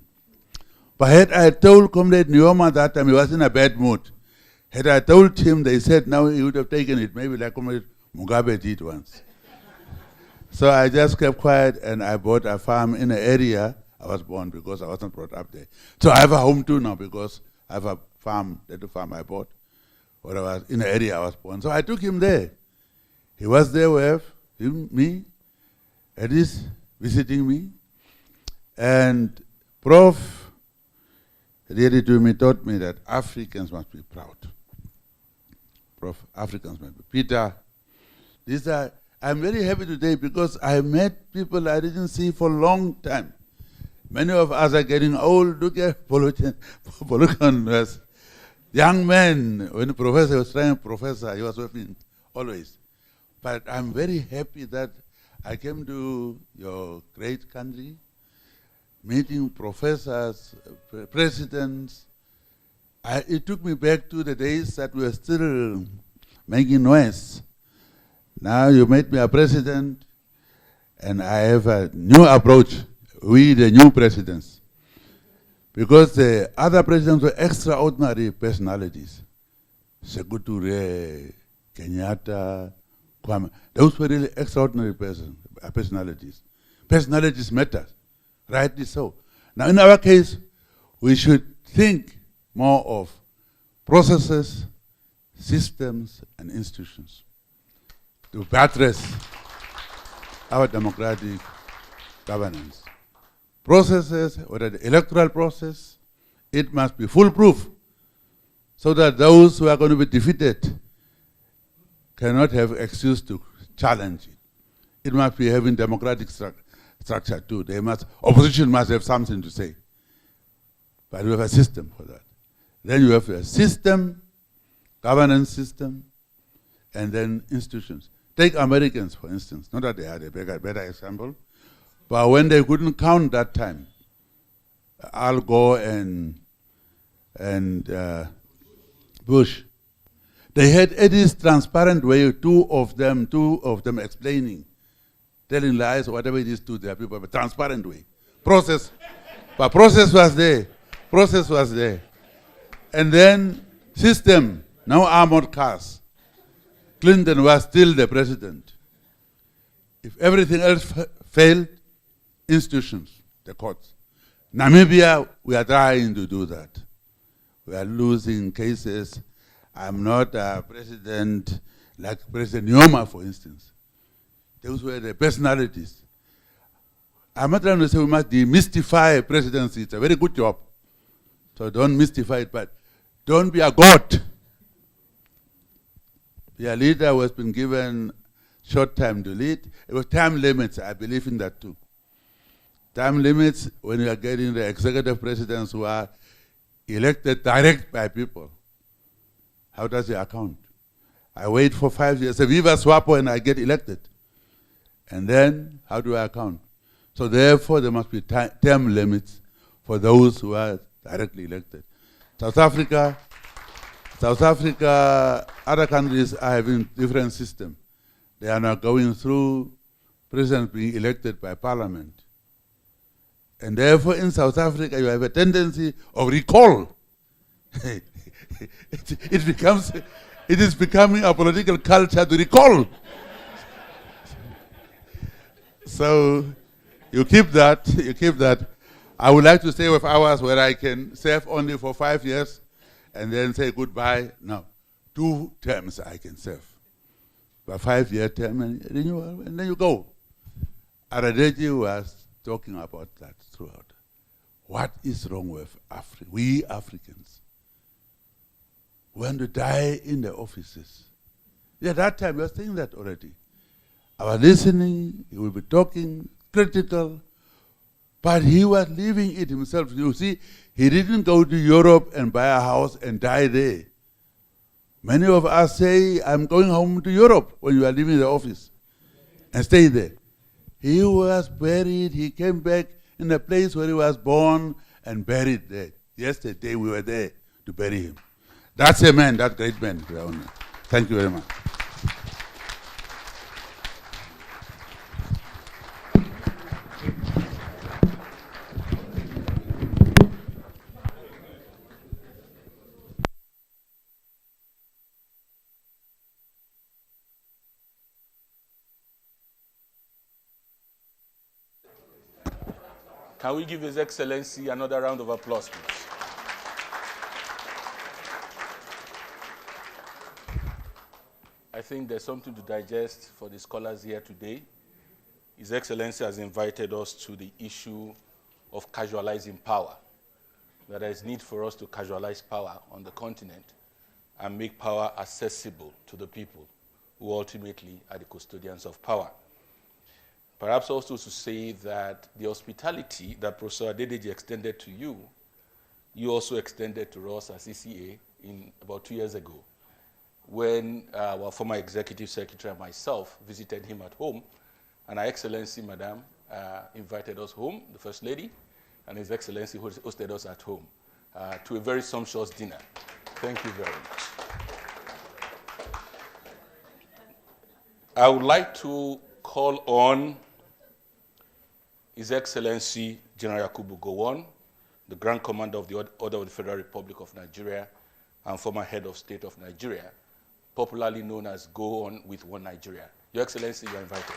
But had I told Comrade Nyoma that time, he was in a bad mood. Had I told him, they said, now he would have taken it, maybe like Comrade Mugabe did once. So I just kept quiet and I bought a farm in an area I was born because I wasn't brought up there. So I have a home too now because I have a farm, little farm I bought, where I was in the area I was born. So I took him there. He was there with him, me, Eddie's visiting me. And Prof really to me taught me that Africans must be proud. Prof, Africans must be. Peter, I'm very happy today because I met people I didn't see for a long time. Many of us are getting old. Look at Polukan was young man. When the professor was trying professor, he was with me always. But I'm very happy that I came to your great country, meeting professors, presidents. It took me back to the days that we were still making noise. Now you made me a president, and I have a new approach. We, the new presidents. Because the other presidents were extraordinary personalities. Sekuture, Kenyatta, Kwame. Those were really extraordinary personalities. Personalities matter, rightly so. Now in our case, we should think more of processes, systems, and institutions to buttress our democratic governance. Processes, whether the electoral process, it must be foolproof so that those who are going to be defeated cannot have excuse to challenge it. It must be having democratic structure too. Opposition must have something to say. But we have a system for that. Then you have a system, governance system, and then institutions. Take Americans, for instance. Not that they are the better example. But when they couldn't count that time, Al Gore and Bush, they had Eddie's transparent way, two of them explaining, telling lies or whatever it is to their people, but transparent way. Process, but process was there. Process was there. And then system, now armored cars. Clinton was still the president. If everything else failed, institutions, the courts. Namibia, we are trying to do that. We are losing cases. I'm not a president like President Nyoma, for instance. Those were the personalities. I'm not trying to say we must demystify presidency. It's a very good job. So don't mystify it, but don't be a god. Be a leader who has been given short time to lead. It was time limits. I believe in that too. Time limits when you are getting the executive presidents who are elected direct by people. How does he account? I wait for 5 years, a Viva Swapo, and I get elected. And then, how do I account? So therefore, there must be term limits for those who are directly elected. South Africa, other countries are having different system. They are now going through presidents being elected by parliament. And therefore, in South Africa, you have a tendency of recall. It is becoming a political culture to recall. So you keep that. I would like to stay with hours where I can serve only for 5 years and then say goodbye. No, 2 terms I can serve. A 5-year term and renewal, and then you go. Adedeji was talking about that throughout. What is wrong with we Africans? We want to die in the offices. Yeah, that time we were saying that already. I was listening, he will be talking, critical, but he was living it himself. You see, he didn't go to Europe and buy a house and die there. Many of us say, I'm going home to Europe when you are leaving the office and stay there. He was buried, he came back in the place where he was born and buried there. Yesterday we were there to bury him. That's a man, that great man. Thank you very much.
Can we give His Excellency another round of applause, please? I think there's something to digest for the scholars here today. His Excellency has invited us to the issue of casualizing power, that there is need for us to casualize power on the continent and make power accessible to the people who ultimately are the custodians of power. Perhaps also to say that the hospitality that Professor Adedeji extended to you, you also extended to us as ECA about 2 years ago, when our former executive secretary and myself visited him at home, and Her Excellency, Madam, invited us home, the First Lady, and His Excellency hosted us at home to a very sumptuous dinner. Thank you very much. I would like to call on His Excellency General Yakubu Gowon, the Grand Commander of the Order of the Federal Republic of Nigeria and former Head of State of Nigeria, popularly known as Go On with One Nigeria. Your Excellency, you are invited.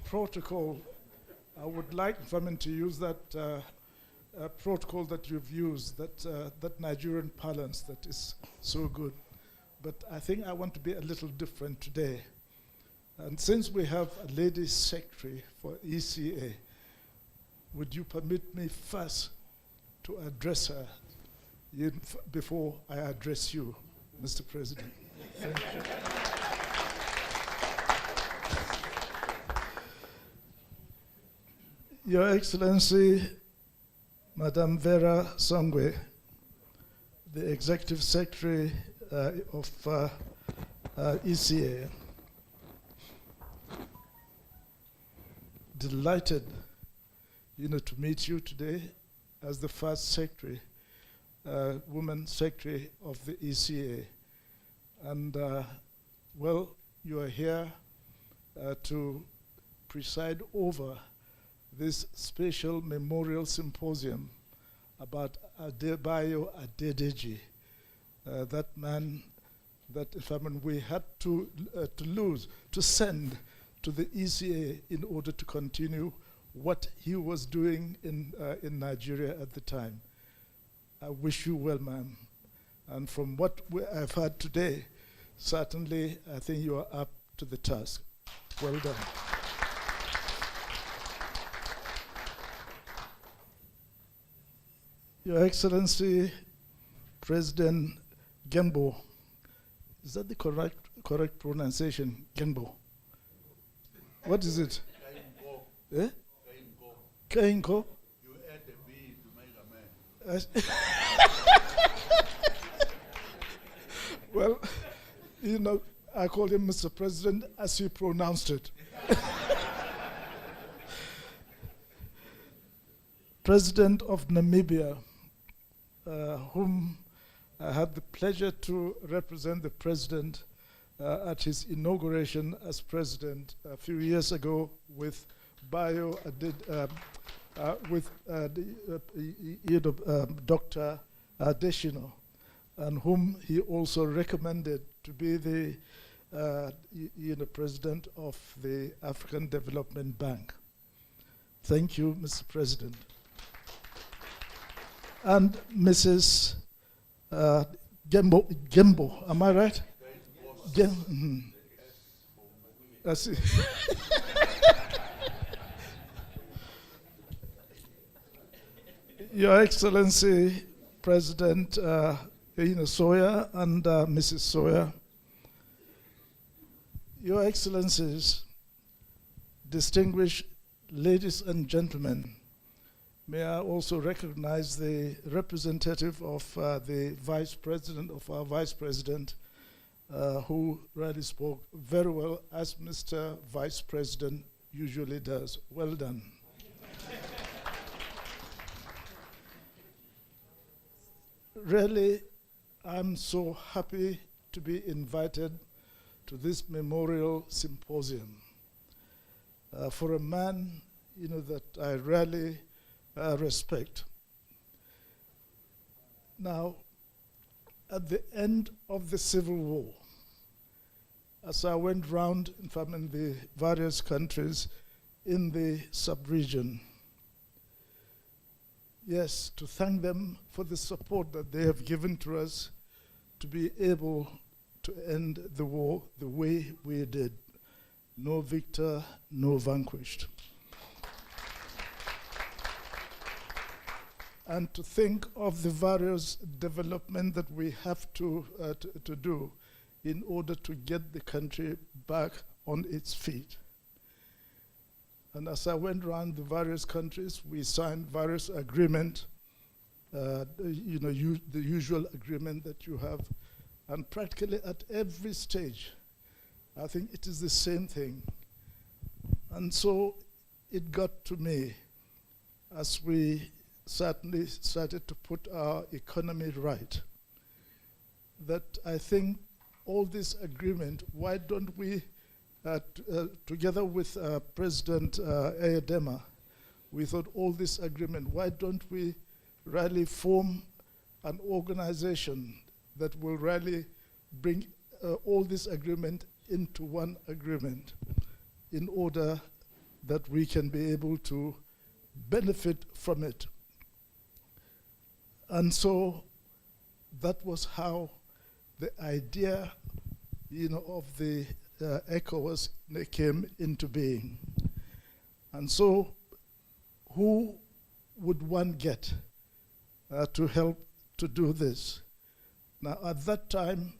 Protocol, I would like Famin to use that protocol that you've used, that Nigerian parlance that is so good. But I think I want to be a little different today. And since we have a lady secretary for ECA, would you permit me first to address her before I address you, Mr. President? Thank you. Your Excellency, Madam Vera Songwe, the Executive Secretary of ECA, delighted, to meet you today as the first secretary, woman secretary of the ECA, and well, you are here to preside over this special memorial symposium about Adebayo Adedeji, that man that we had to send to the ECA in order to continue what he was doing in Nigeria at the time. I wish you well, ma'am. And from what I've heard today, certainly I think you are up to the task. Well done. Your Excellency, President Gembo, is that the correct pronunciation? Gembo. What is it? Eh? Kainko.
You add the B to make a man.
Well, you know, I called him Mr. President as he pronounced it. President of Namibia, whom I had the pleasure to represent the president at his inauguration as president a few years ago with Dr. Adeshino, and whom he also recommended to be the president of the African Development Bank. Thank you, Mr. President. And Mrs. Gembo, am I right? That's it. Your Excellency, President Sawyer and Mrs. Sawyer, Your Excellencies, distinguished ladies and gentlemen, may I also recognize the representative of the Vice President of our Vice President, who really spoke very well, as Mr. Vice President usually does. Well done. Really, I'm so happy to be invited to this memorial symposium for a man, that I really respect. Now, at the end of the Civil War, as I went round in the various countries in the sub-region, yes, to thank them for the support that they have given to us to be able to end the war the way we did. No victor, no vanquished. And to think of the various development that we have to do in order to get the country back on its feet. And as I went around the various countries, we signed various agreements, the usual agreement that you have. And practically at every stage, I think it is the same thing. And so it got to me as we certainly started to put our economy right, that I think all this agreement, why don't we, together with President Adebayo, we thought all this agreement, why don't we really form an organization that will really bring all this agreement into one agreement in order that we can be able to benefit from it. And so that was how the idea, of the ECOWAS came into being. And so who would one get to help to do this? Now, at that time,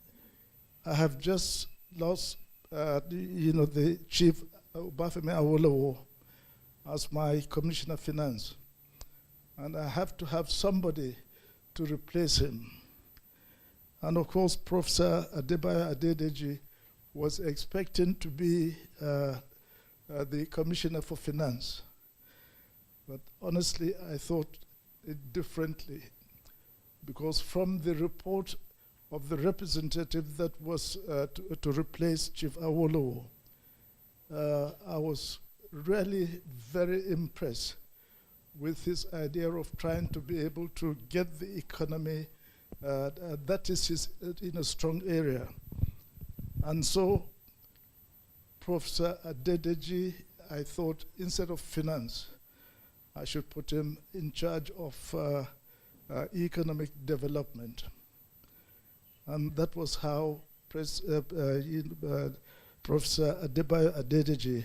I have just lost, the Chief Obafemi Awolowo as my Commissioner of Finance. And I have to have somebody to replace him. And of course, Professor Adebayo Adedeji was expecting to be the Commissioner for Finance. But honestly, I thought it differently, because from the report of the representative that was to replace Chief Awolowo, I was really very impressed with his idea of trying to be able to get the economy, that is his in a strong area. And so Professor Adedeji, I thought instead of finance, I should put him in charge of economic development. And that was how Professor Adebayo Adedeji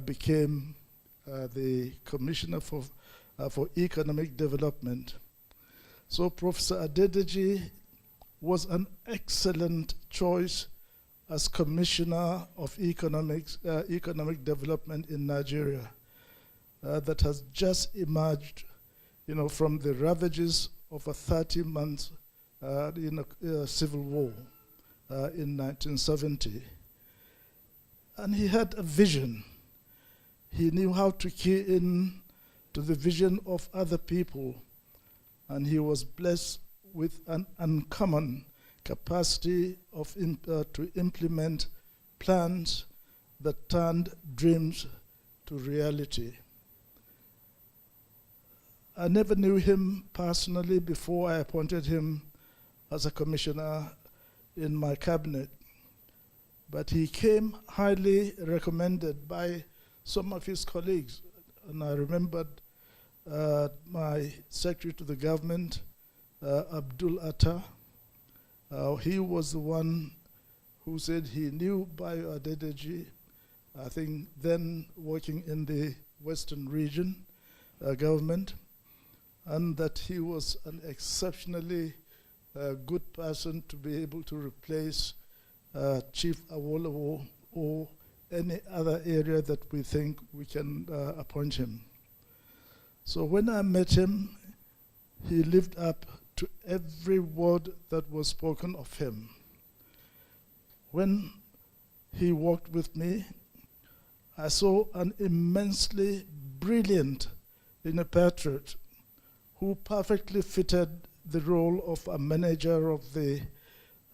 became the Commissioner for Economic Development. So Professor Adedeji was an excellent choice as Commissioner of Economic Development in Nigeria that has just emerged, from the ravages of a 30-month civil war in 1970. And he had a vision. He knew how to key in to the vision of other people, and he was blessed with an uncommon capacity to implement plans that turned dreams to reality. I never knew him personally before I appointed him as a commissioner in my cabinet, but he came highly recommended by some of his colleagues. And I remembered my secretary to the government, Abdul Atta. He was the one who said he knew Bayo Adedeji, I think then working in the Western region government, and that he was an exceptionally good person to be able to replace Chief Awolowo or any other area that we think we can appoint him. So when I met him, he lived up to every word that was spoken of him. When he walked with me, I saw an immensely brilliant patriot who perfectly fitted the role of a manager of the,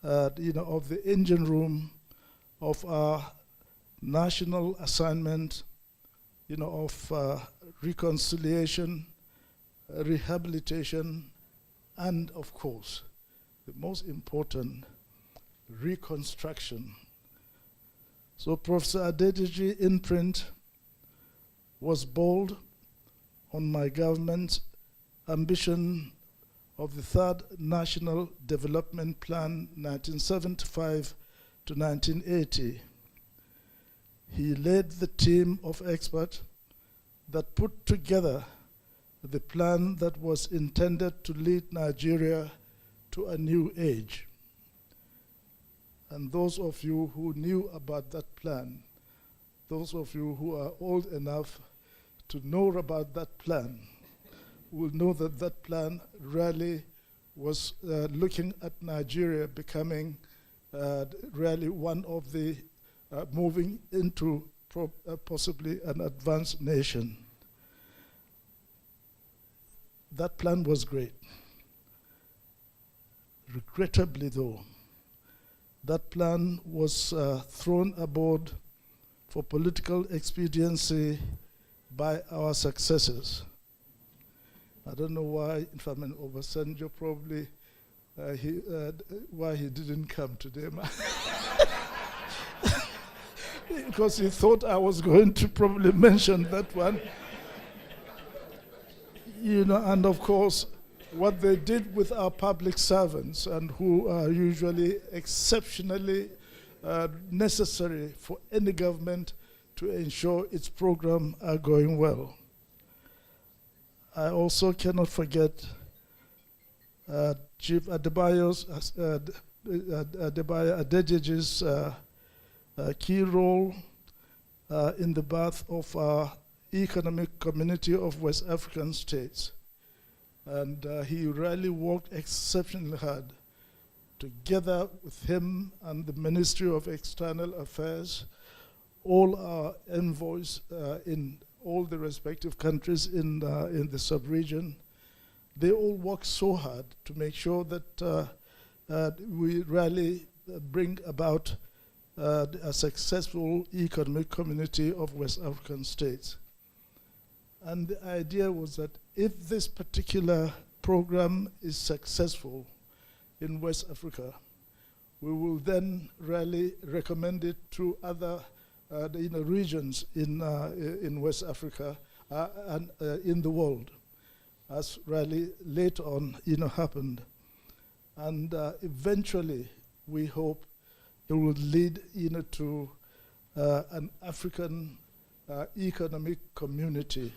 of the engine room of our national assignment, of reconciliation, rehabilitation, and of course, the most important, reconstruction. So Professor Adedeji imprint was bold on my government's ambition of the Third National Development Plan, 1975 to 1980. He led the team of experts that put together the plan that was intended to lead Nigeria to a new age. And those of you who knew about that plan, those of you who are old enough to know about that plan, will know that that plan really was looking at Nigeria becoming really one of the moving into possibly an advanced nation. That plan was great. Regrettably though, that plan was thrown aboard for political expediency by our successors. I don't know why, if I'm an Obasanjo, probably why he didn't come today. Because he thought I was going to probably mention that one. And of course, what they did with our public servants, and who are usually exceptionally necessary for any government to ensure its program are going well. I also cannot forget Chief Adebayo Adedeji's key role in the birth of our economic community of West African states. And he really worked exceptionally hard together with him and the Ministry of External Affairs, all our envoys in all the respective countries in the sub-region. They all worked so hard to make sure that we really bring about a successful economic community of West African states. And the idea was that if this particular program is successful in West Africa, we will then really recommend it to other regions in West Africa and in the world, as really later on happened. And eventually, we hope it will lead to an African economic community,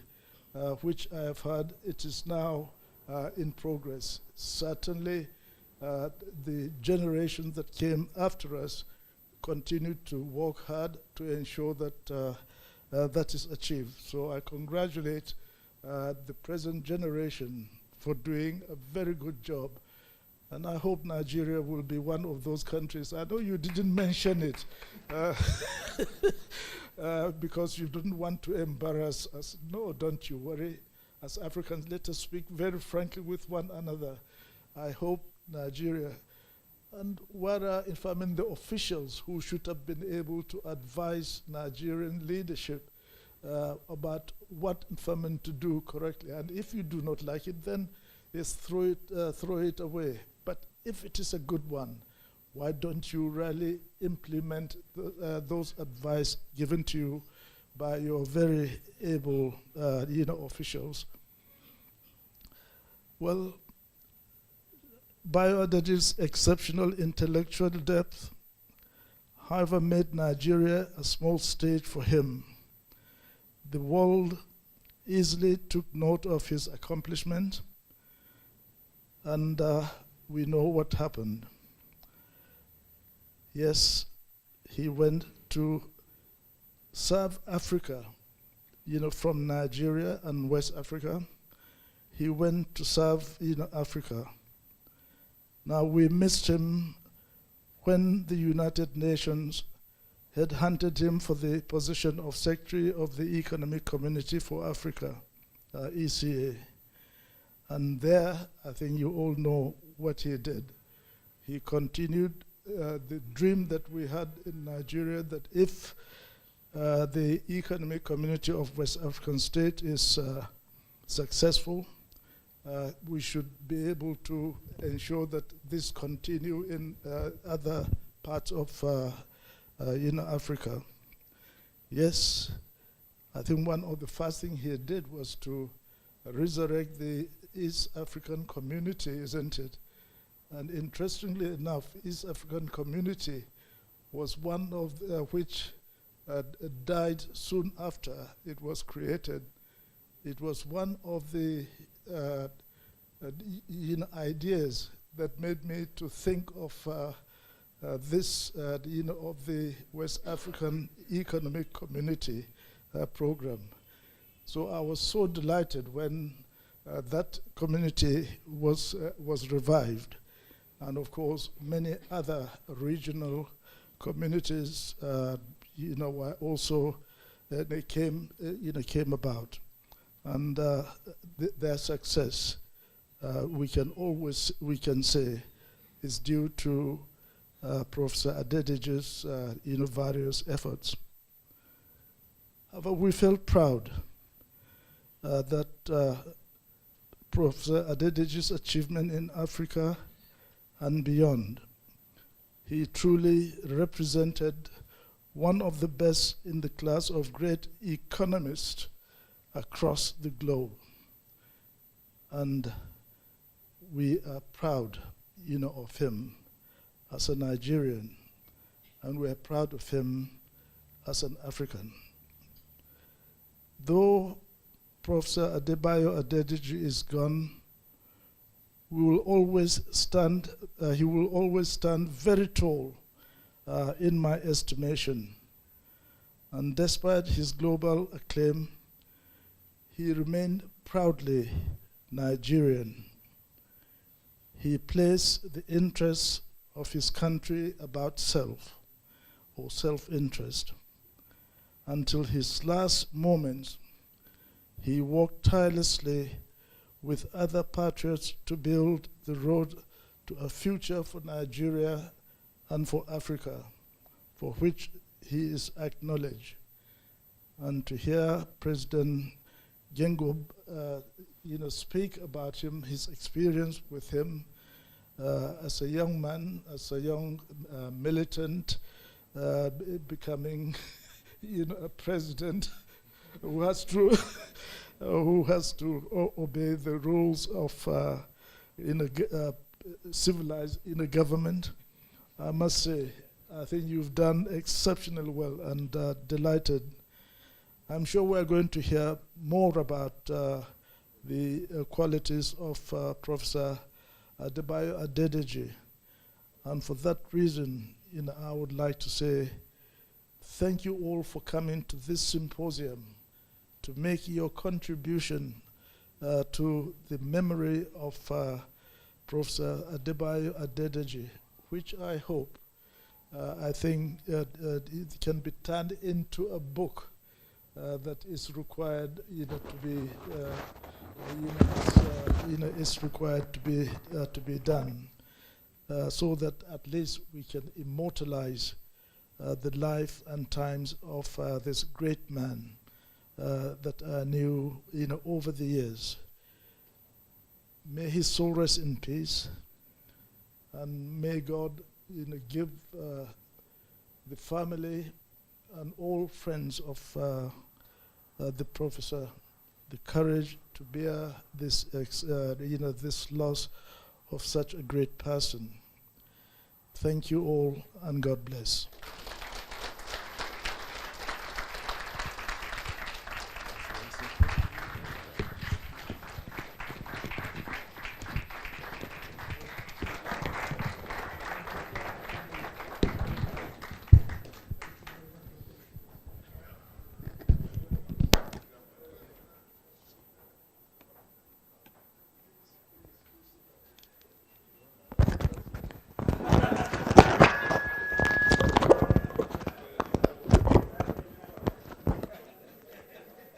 which I have heard it is now in progress. Certainly, the generations that came after us continued to work hard to ensure that that is achieved. So I congratulate the present generation for doing a very good job. And I hope Nigeria will be one of those countries. I know you didn't mention it because you didn't want to embarrass us. No, don't you worry. As Africans, let us speak very frankly with one another. I hope Nigeria, and what are, if I mean, the officials who should have been able to advise Nigerian leadership about what, if I mean, to do correctly. And if you do not like it, then just throw it away. But if it is a good one, why don't you really implement those advice given to you by your very able, officials? Well, Adedeji's exceptional intellectual depth, however, made Nigeria a small stage for him. The world easily took note of his accomplishment, and we know what happened. Yes, he went to serve Africa, from Nigeria and West Africa. He went to serve, Africa. Now, we missed him when the United Nations had hunted him for the position of Secretary of the Economic Community for Africa, ECA. And there, I think you all know what he did. He continued the dream that we had in Nigeria, that if the Economic Community of West African State is successful, we should be able to ensure that this continue in other parts of Africa. Yes, I think one of the first things he did was to resurrect the East African community, isn't it? And interestingly enough, East African community was one of which died soon after it was created. It was one of the ideas that made me to think of this, of the West African Economic Community program. So I was so delighted when that community was revived, and of course many other regional communities, were also they came about, and their success we can say is due to Professor Adedeji's various efforts. However, we felt proud that Professor Adedeji's achievement in Africa and beyond, he truly represented one of the best in the class of great economists across the globe. And we are proud, of him as a Nigerian, and we are proud of him as an African. Though Professor Adebayo Adedeji is gone, we will always stand, he will always stand very tall in my estimation. And despite his global acclaim, he remained proudly Nigerian. He placed the interests of his country above self, or self-interest. Until his last moments, he worked tirelessly with other patriots to build the road to a future for Nigeria and for Africa, for which he is acknowledged. And to hear President Gengo speak about him, his experience with him as a young man, as a young militant, becoming a president who has to obey the rules of civilized in a government. I must say, I think you've done exceptionally well, and delighted. I'm sure we're going to hear more about the qualities of Professor Adebayo Adedeji. And for that reason, I would like to say thank you all for coming to this symposium to make your contribution to the memory of Professor Adebayo Adedeji, which I hope, I think it can be turned into a book that is required, to be, is required to be done, so that at least we can immortalize the life and times of this great man that I knew, over the years. May his soul rest in peace, and may God, give the family and all friends of the professor the courage to bear this, this loss of such a great person. Thank you all, and God bless.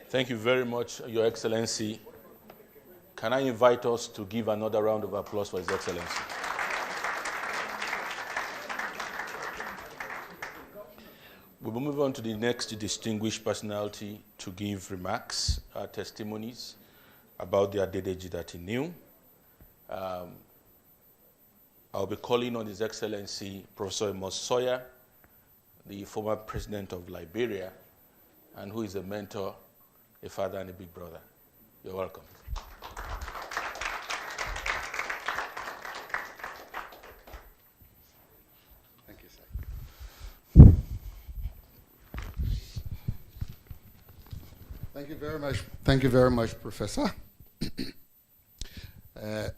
Thank you very much, Your Excellency. Can I invite us to give another round of applause for His Excellency? We will move on to the next distinguished personality to give remarks, testimonies about the Adedeji that he knew. I'll be calling on His Excellency Professor Amos Sawyer, the former president of Liberia, and who is a mentor, a father, and a big brother. You're welcome.
Thank you, sir. Thank you very much. Thank you very much, Professor.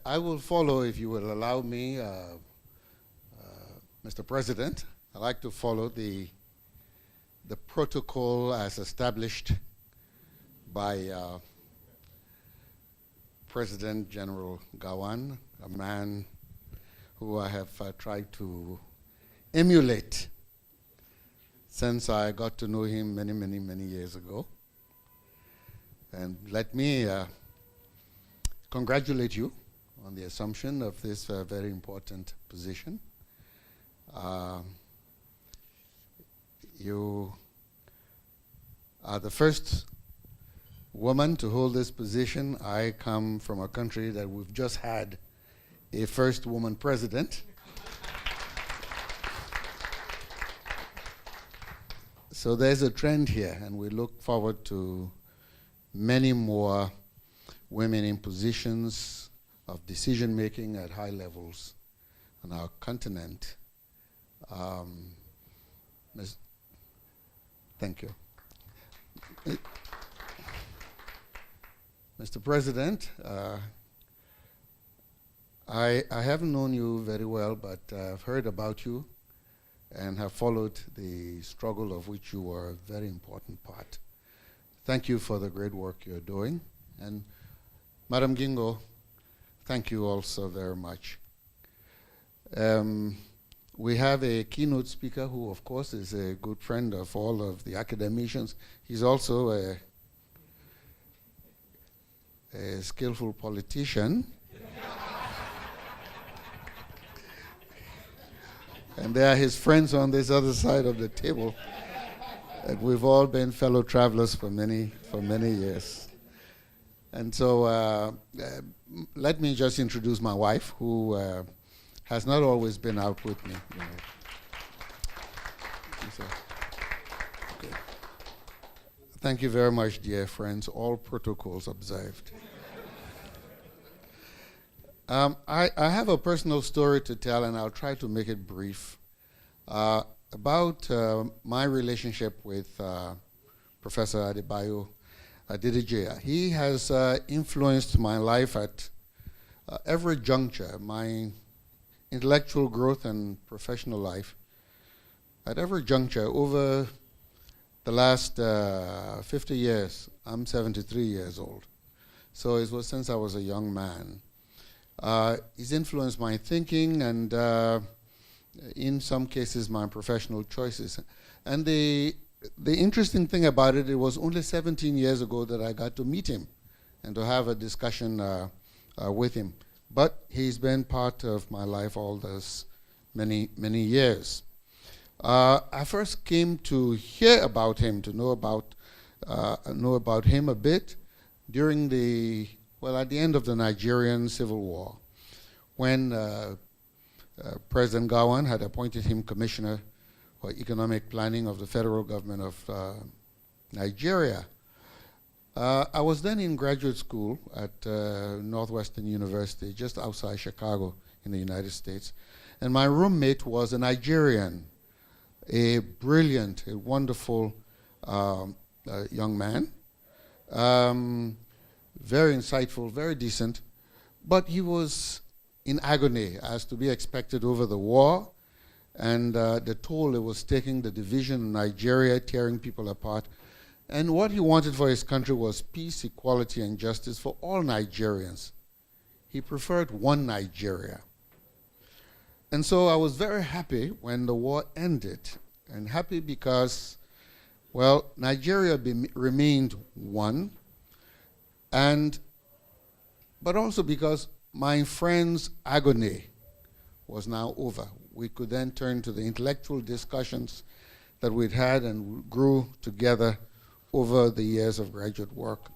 I will follow, if you will allow me, Mr. President. I'd like to follow the protocol as established by President General Gawan, a man who I have tried to emulate since I got to know him many, many, many years ago. And let me congratulate you on the assumption of this very important position. You are the first woman to hold this position. I come from a country that we've just had a first woman president. So there's a trend here, and we look forward to many more women in positions of decision-making at high levels on our continent. Thank you. Mr. President, I haven't known you very well, but I've heard about you and have followed the struggle of which you were a very important part. Thank you for the great work you're doing. And Madam Gingo, thank you also very much. We have a keynote speaker who, of course, is a good friend of all of the academicians. He's also a skillful politician. And there are his friends on this other side of the table. And we've all been fellow travelers for many years. And so let me just introduce my wife, who has not always been out with me. You know. So, okay. Thank you very much, dear friends. All protocols observed. I have a personal story to tell, and I'll try to make it brief, about my relationship with Professor Adebayo Adedeji. He has influenced my life at every juncture, my intellectual growth and professional life. At every juncture, over the last 50 years, I'm 73 years old. So it was since I was a young man. He's influenced my thinking and in some cases my professional choices. And the interesting thing about it, it was only 17 years ago that I got to meet him and to have a discussion with him. But he's been part of my life all those many, many years. I first came to hear about him, to know about him a bit during at the end of the Nigerian Civil War, when President Gawan had appointed him Commissioner for Economic Planning of the federal government of Nigeria. I was then in graduate school at Northwestern University, just outside Chicago in the United States, and my roommate was a Nigerian, a brilliant, a wonderful young man, very insightful, very decent, but he was in agony, as to be expected, over the war and the toll it was taking, the division in Nigeria, tearing people apart. And what he wanted for his country was peace, equality, and justice for all Nigerians. He preferred one Nigeria. And so I was very happy when the war ended, and happy because, well, Nigeria remained one, but also because my friend's agony was now over. We could then turn to the intellectual discussions that we'd had and grew together over the years of graduate work.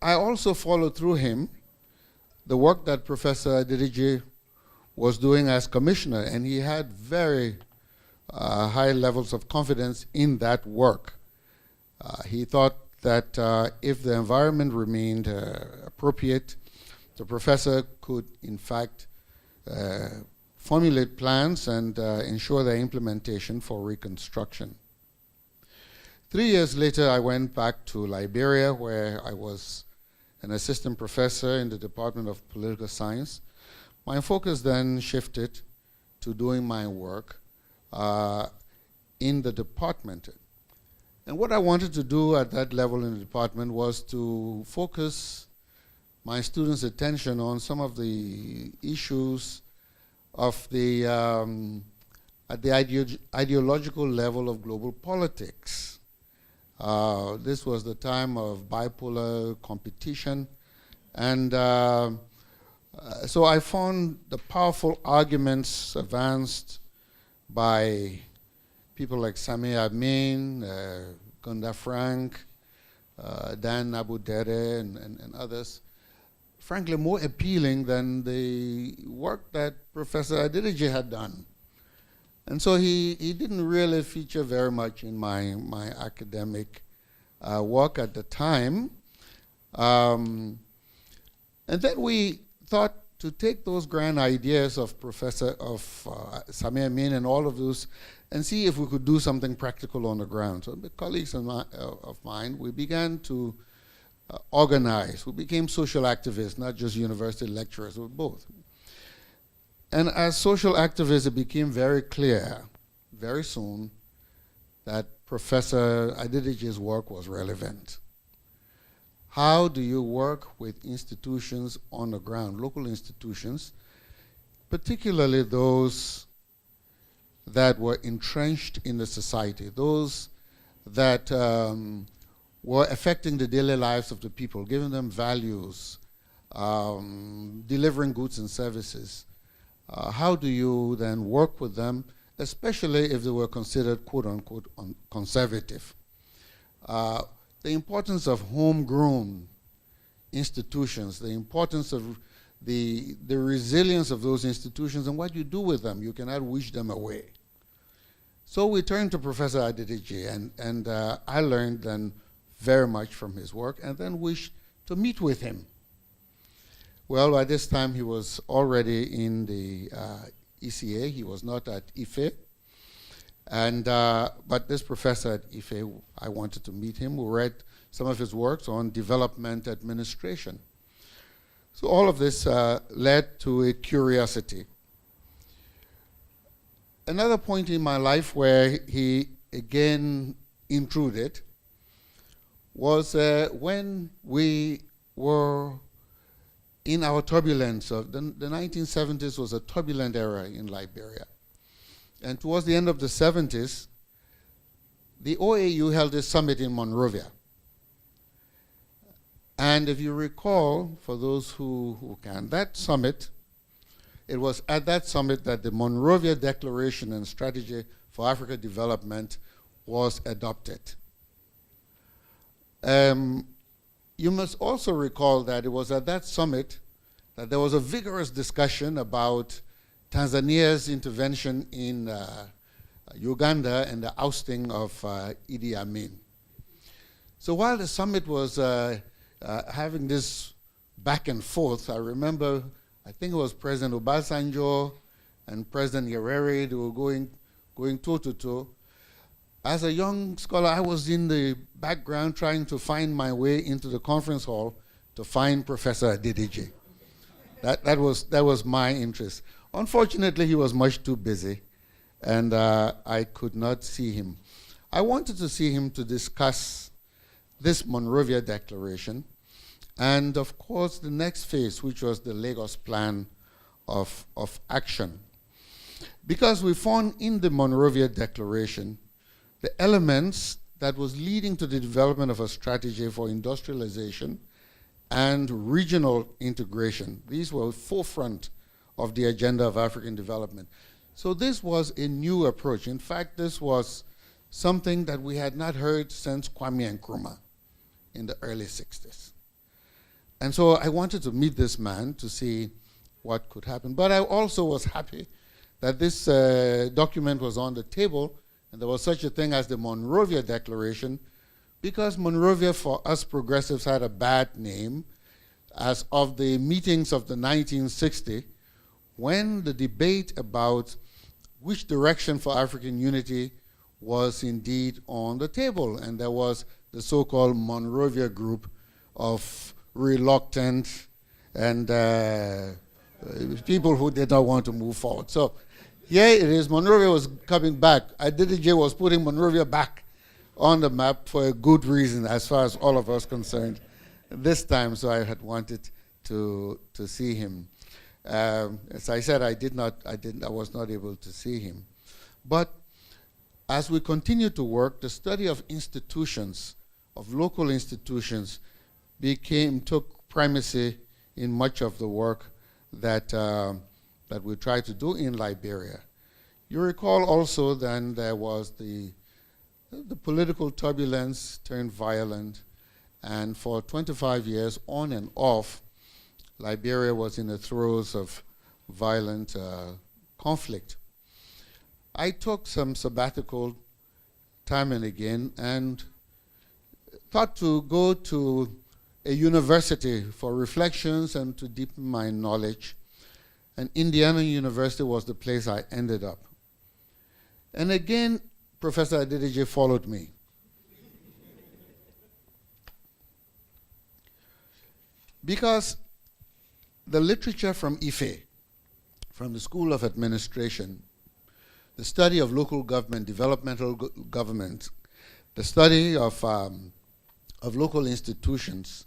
I also followed through him the work that Professor Adedeji was doing as commissioner, and he had very high levels of confidence in that work. He thought that if the environment remained appropriate, the professor could, in fact, formulate plans and ensure their implementation for reconstruction. 3 years later, I went back to Liberia, where I was an assistant professor in the Department of Political Science. My focus then shifted to doing my work in the department. And what I wanted to do at that level in the department was to focus my students' attention on some of the issues of the at the ideological level of global politics. This was the time of bipolar competition, and so I found the powerful arguments advanced by people like Sami Amin, Gunda Frank, Dan Abudere, and others, frankly more appealing than the work that Professor Adedeji had done. And so he didn't really feature very much in my academic work at the time. And then we thought to take those grand ideas of Sami Amin and all of those and see if we could do something practical on the ground. So the colleagues of mine, we began to organize. We became social activists, not just university lecturers, but both. And as social activists, it became very clear, very soon, that Professor Adedeji's work was relevant. How do you work with institutions on the ground, local institutions, particularly those that were entrenched in the society, those that were affecting the daily lives of the people, giving them values, delivering goods and services? How do you then work with them, especially if they were considered quote-unquote conservative? The importance of homegrown institutions, the importance of the resilience of those institutions and what you do with them. You cannot wish them away. So we turned to Professor Adedeji, and I learned then very much from his work and then wished to meet with him. Well, by this time he was already in the ECA. He was not at IFE. And, but this professor at IFE, I wanted to meet him. We read some of his works on development administration. So all of this led to a curiosity. Another point in my life where he again intruded was when we were in our turbulence. The 1970s was a turbulent era in Liberia. And towards the end of the 70s, the OAU held a summit in Monrovia. And if you recall, for those who can, that summit, it was at that summit that the Monrovia Declaration and Strategy for Africa Development was adopted. You must also recall that it was at that summit that there was a vigorous discussion about Tanzania's intervention in Uganda and the ousting of Idi Amin. So while the summit was having this back and forth, I remember, I think it was President Obasanjo and President Nyerere, they were going toe to toe. As a young scholar, I was in the background trying to find my way into the conference hall to find Professor Adedeji. That was my interest. Unfortunately, he was much too busy, and I could not see him. I wanted to see him to discuss this Monrovia Declaration, and of course the next phase, which was the Lagos Plan of Action. Because we found in the Monrovia Declaration the elements that was leading to the development of a strategy for industrialization and regional integration. These were forefront of the agenda of African development. So this was a new approach. In fact, this was something that we had not heard since Kwame Nkrumah in the early 60s. And so I wanted to meet this man to see what could happen. But I also was happy that this document was on the table, and there was such a thing as the Monrovia Declaration, because Monrovia for us progressives had a bad name as of the meetings of the 1960s, when the debate about which direction for African unity was indeed on the table. And there was the so-called Monrovia group of reluctant and people who did not want to move forward. So here it is, Monrovia was coming back. Adedeji was putting Monrovia back on the map for a good reason, as far as all of us concerned. This time, so I had wanted to see him. As I said, I was not able to see him. But as we continue to work, the study of institutions, of local institutions, took primacy in much of the work that we tried to do in Liberia. You recall also then there was the political turbulence turned violent, and for 25 years, on and off, Liberia was in the throes of violent conflict. I took some sabbatical time and again and thought to go to a university for reflections and to deepen my knowledge. And Indiana University was the place I ended up. And again, Professor Adedeji followed me. Because the literature from IFE, from the School of Administration, the study of local government, developmental government, the study of local institutions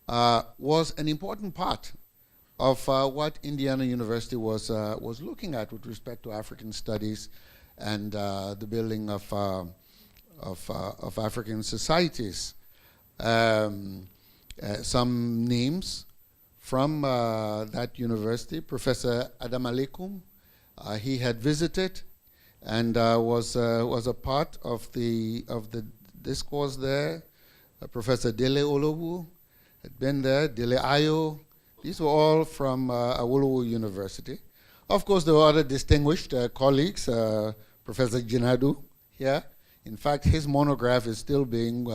was an important part of what Indiana University was looking at with respect to African studies and the building of African societies. Some names from that university: Professor Adam Alekum. He had visited and was a part of the discourse there. Professor Dele Olowu had been there. Dele Ayo. These were all from Awolowo University. Of course, there were other distinguished colleagues. Professor Jinadu here. In fact, his monograph is still being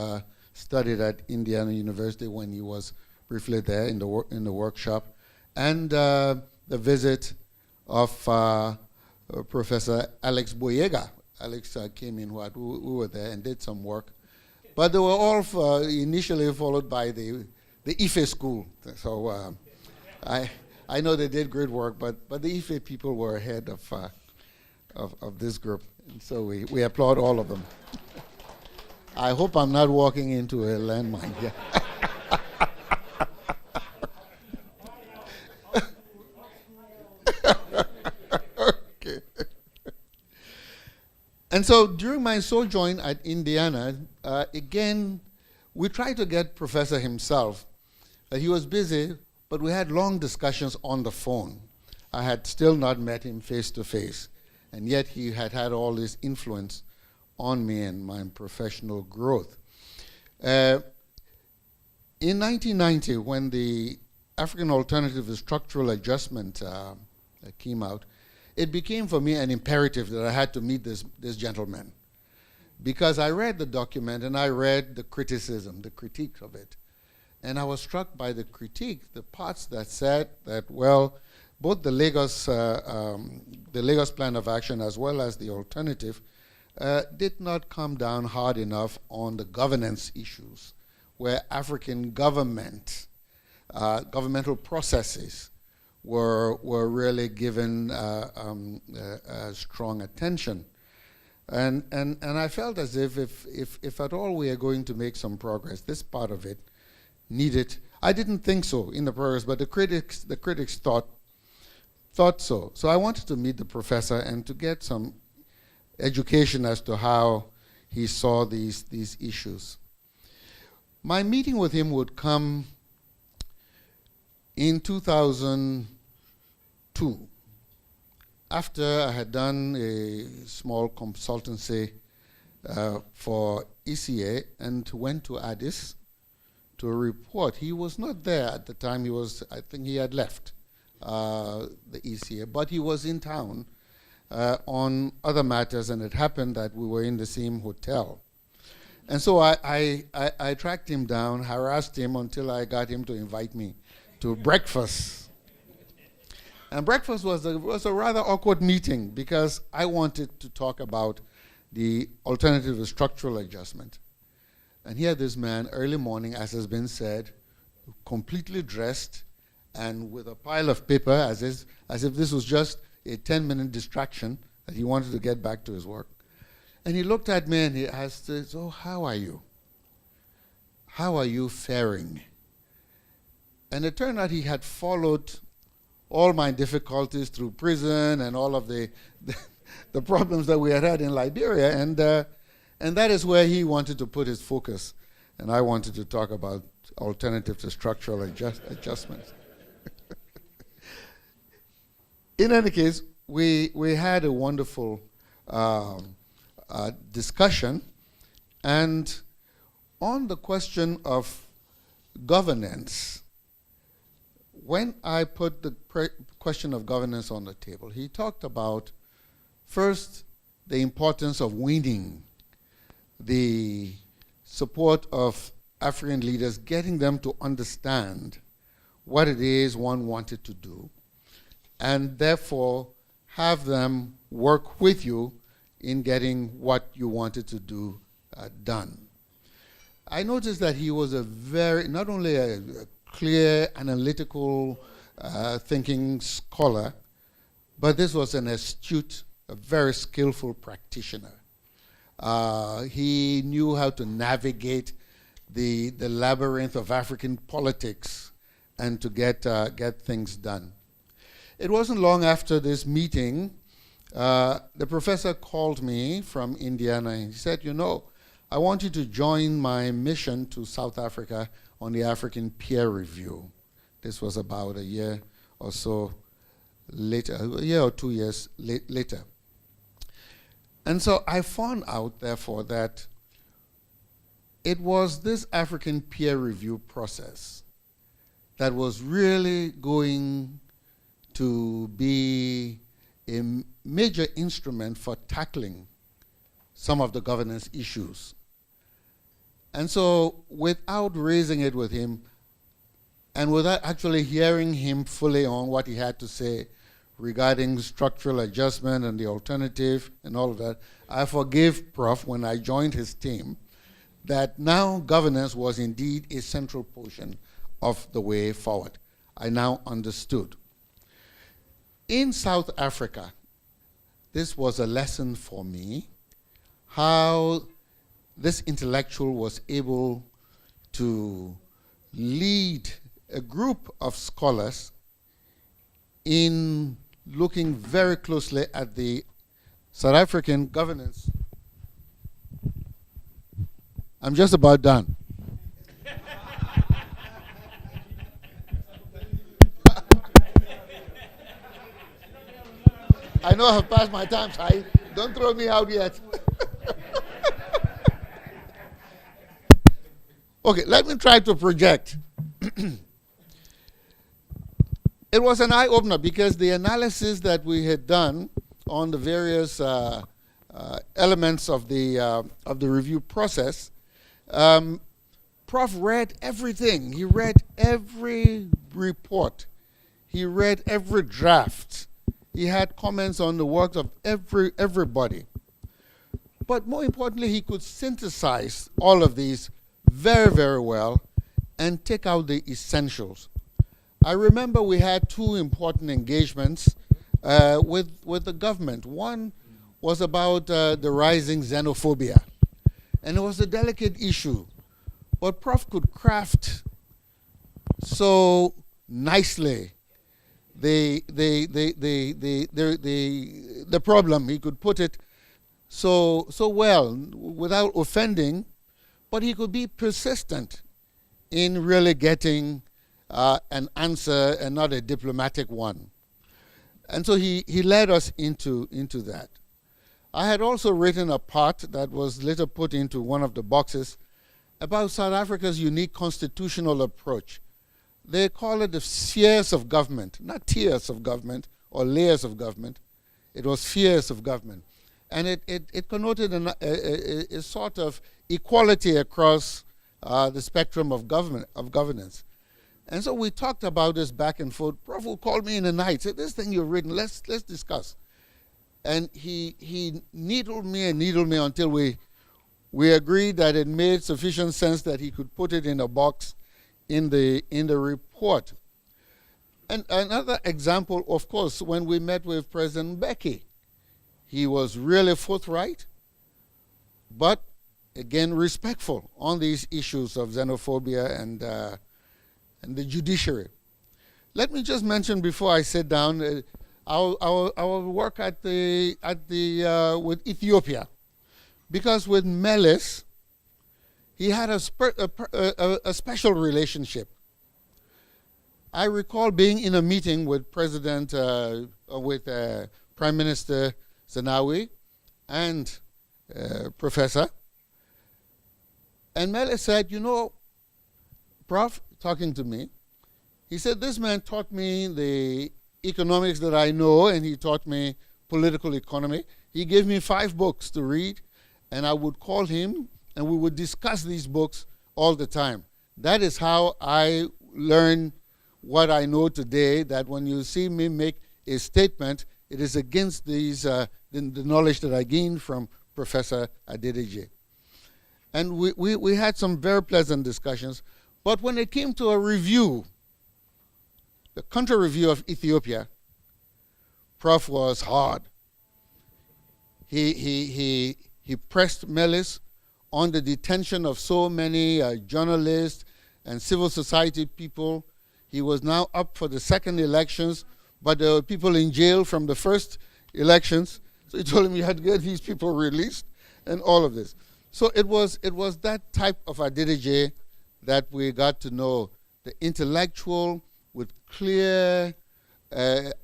studied at Indiana University when he was briefly there in the workshop, and the visit of Professor Alex Boyega. Alex came in, we were there and did some work. But they were all initially followed by the IFE school. So I know they did great work, but the IFE people were ahead of this group. And so we applaud all of them. I hope I'm not walking into a landmine here. Okay. And so during my sojourn at Indiana, again, we tried to get Professor himself. He was busy, but we had long discussions on the phone. I had still not met him face to face, and yet he had had all this influence on me and my professional growth. In 1990, when the African Alternative to Structural Adjustment came out, it became for me an imperative that I had to meet this gentleman, because I read the document and I read the criticism, the critique of it. And I was struck by the critique, the parts that said that, well, both the Lagos Plan of Action as well as the alternative did not come down hard enough on the governance issues, where African governmental processes were really given strong attention. And I felt as if at all we are going to make some progress, this part of it needed. I didn't think so in the progress, but the critics thought so. So I wanted to meet the professor and to get some education as to how he saw these issues. My meeting with him would come in 2002, after I had done a small consultancy for ECA and went to Addis to report. He was not there at the time. I think he had left the ECA, but he was in town on other matters, and it happened that we were in the same hotel. And so I tracked him down, harassed him until I got him to invite me to breakfast. And breakfast was a rather awkward meeting because I wanted to talk about the alternative to structural adjustment. And here this man, early morning, as has been said, completely dressed and with a pile of paper as if this was just a 10-minute distraction that he wanted to get back to his work. And he looked at me and he asked, so how are you? How are you faring? And it turned out he had followed all my difficulties through prison and all of the problems that we had in Liberia, and that is where he wanted to put his focus, and I wanted to talk about alternative to structural adjustments. In any case, we had a wonderful discussion, and on the question of governance, when I put the question of governance on the table, he talked about, first, the importance of winning the support of African leaders, getting them to understand what it is one wanted to do, and therefore have them work with you in getting what you wanted to do done. I noticed that he was not only a clear, analytical thinking scholar, but this was an astute, a very skillful practitioner. He knew how to navigate the labyrinth of African politics and to get things done. It wasn't long after this meeting, the professor called me from Indiana and he said, I want you to join my mission to South Africa on the African Peer Review. This was about a year or so later, a year or 2 years later. And so I found out, therefore, that it was this African peer review process that was really going to be a major instrument for tackling some of the governance issues. And so without raising it with him, and without actually hearing him fully on what he had to say regarding structural adjustment and the alternative and all of that, I forgave Prof when I joined his team that now governance was indeed a central portion of the way forward. I now understood. In South Africa, this was a lesson for me, how this intellectual was able to lead a group of scholars in looking very closely at the South African governance. I'm just about done. I know I've passed my time, Sai. Don't throw me out yet. Okay, let me try to project. It was an eye-opener because the analysis that we had done on the various elements of the review process, Prof read everything. He read every report. He read every draft. He had comments on the works of everybody. But more importantly, he could synthesize all of these very, very well and take out the essentials. I remember we had two important engagements with the government. One was about the rising xenophobia, and it was a delicate issue. But Prof could craft so nicely the problem. He could put it so well without offending, but he could be persistent in really getting an answer and not a diplomatic one. And so he led us into that. I had also written a part that was later put into one of the boxes about South Africa's unique constitutional approach. They call it the spheres of government, not tiers of government or layers of government. It was spheres of government. And it connoted a sort of equality across the spectrum of governance. And so we talked about this back and forth. Prof will call me in the night, say, this thing you've written, let's discuss. And he needled me until we agreed that it made sufficient sense that he could put it in a box in the report. And another example, of course, when we met with President Mbeki, he was really forthright, but again respectful on these issues of xenophobia and the judiciary. Let me just mention before I sit down our work with Ethiopia, because with Melis, he had a special relationship. I recall being in a meeting with Prime Minister Zenawi and Professor, and Melis said, you know, Prof, talking to me, he said, this man taught me the economics that I know, and he taught me political economy. He gave me 5 books to read, and I would call him, and we would discuss these books all the time. That is how I learned what I know today, that when you see me make a statement, it is against these the knowledge that I gained from Professor Adedeji. And we had some very pleasant discussions. But when it came to a review, the country review of Ethiopia, Prof was hard. He pressed Melis on the detention of so many journalists and civil society people. He was now up for the second elections, but there were people in jail from the first elections. So he told him you had to get these people released and all of this. So it was that type of Adedeji that we got to know, the intellectual with clear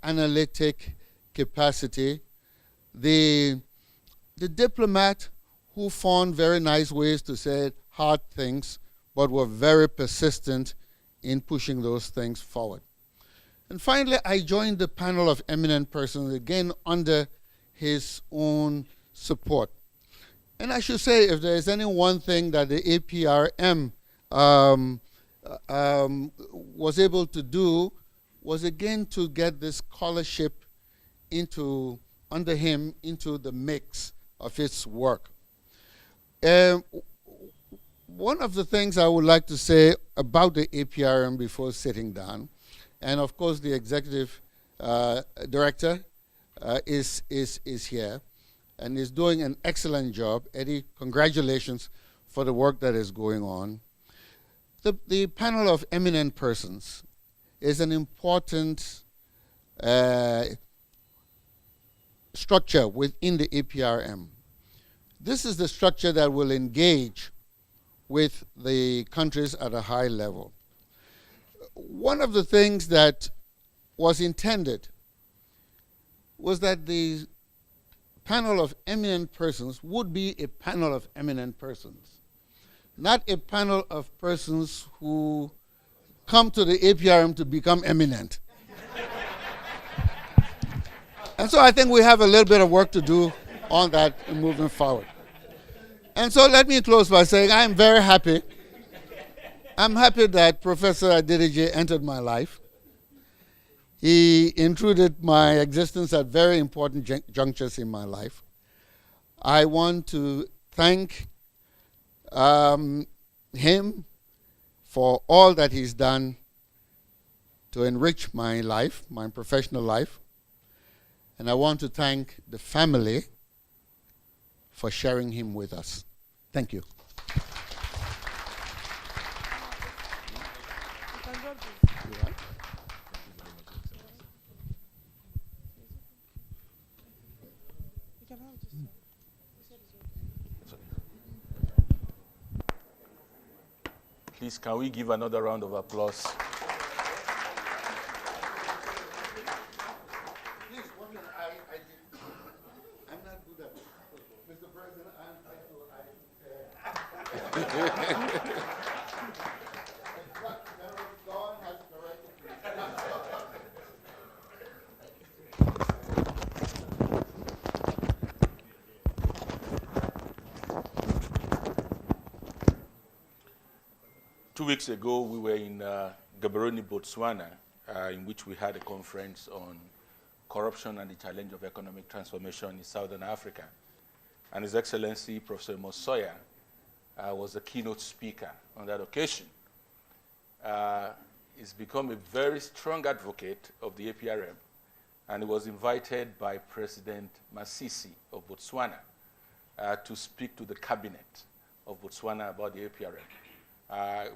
analytic capacity, the diplomat who found very nice ways to say hard things, but were very persistent in pushing those things forward. And finally, I joined the panel of eminent persons, again under his own support. And I should say, if there is any one thing that the APRM was able to do, was again to get this scholarship under him into the mix of its work. One of the things I would like to say about the APRM before sitting down, and of course the executive director is here and is doing an excellent job. Eddie, congratulations for the work that is going on. The panel of eminent persons is an important structure within the APRM. This is the structure that will engage with the countries at a high level. One of the things that was intended was that the panel of eminent persons would be a panel of eminent persons, not a panel of persons who come to the APRM to become eminent. And so I think we have a little bit of work to do on that moving forward. And so let me close by saying I'm very happy. I'm happy that Professor Adedeji entered my life. He intruded my existence at very important junctures in my life. I want to thank him for all that he's done to enrich my life, my professional life. And I want to thank the family for sharing him with us. Thank you.
Please, can we give another round of applause?
I'm not good at Mr. President, God has corrected me.
2 weeks ago, we were in Gaborone, Botswana, in which we had a conference on corruption and the challenge of economic transformation in Southern Africa. And His Excellency, Professor Mosoya, was the keynote speaker on that occasion. He's become a very strong advocate of the APRM, and he was invited by President Masisi of Botswana to speak to the cabinet of Botswana about the APRM.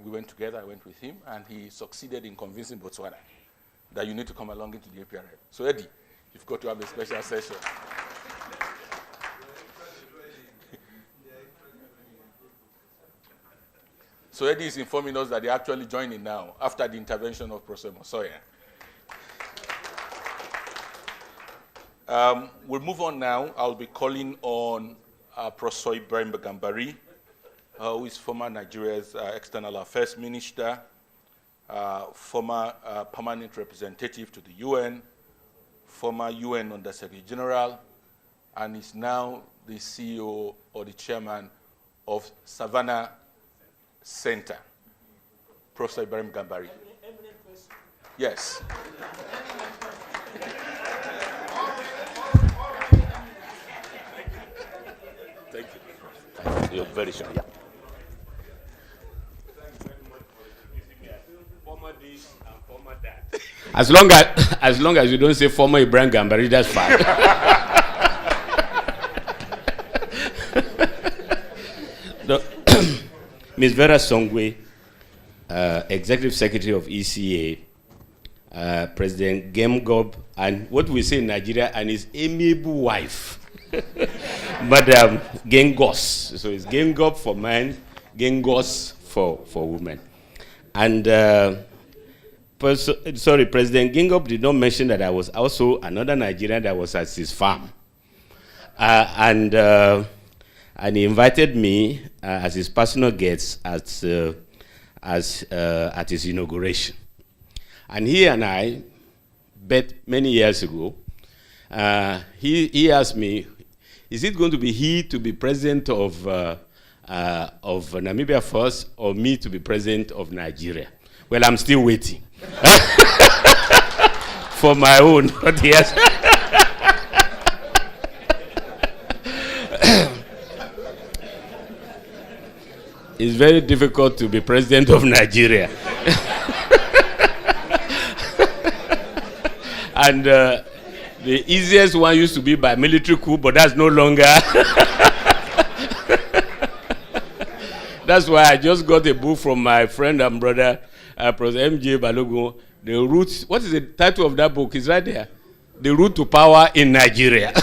We went together, I went with him, and he succeeded in convincing Botswana that you need to come along into the APRM. So Eddie, you've got to have a special session. So Eddie is informing us that they're actually joining now after the intervention of Professor Mosoya. We'll move on now. I'll be calling on Professor Ibrahim Bagambari, who is former Nigeria's External Affairs Minister, former permanent representative to the UN, former UN Under-Secretary General, and is now the CEO or the chairman of Savannah Center. Professor Ibrahim Gambari. Yes. Thank you. You're very sure. Yeah.
As long as you don't say former Ibrahim Gambari, that's fine. Ms. Vera Songwe, Executive Secretary of ECA, President Gemgob, and what we say in Nigeria, and his amiable wife, Madam Gengos. So it's Gengob for men, Gengos for women. And President Gengob did not mention that I was also another Nigerian that was at his farm. And he invited me as his personal guest at his inauguration. And he and I met many years ago. He asked me, is it going to be he to be president of Namibia first, or me to be president of Nigeria? Well, I'm still waiting for my own. But yes. It's very difficult to be president of Nigeria. And the easiest one used to be by military coup, but that's no longer. That's why I just got a book from my friend and brother, Professor M.J. Balogun. The route, what is the title of that book? It's right there. The Route to Power in Nigeria,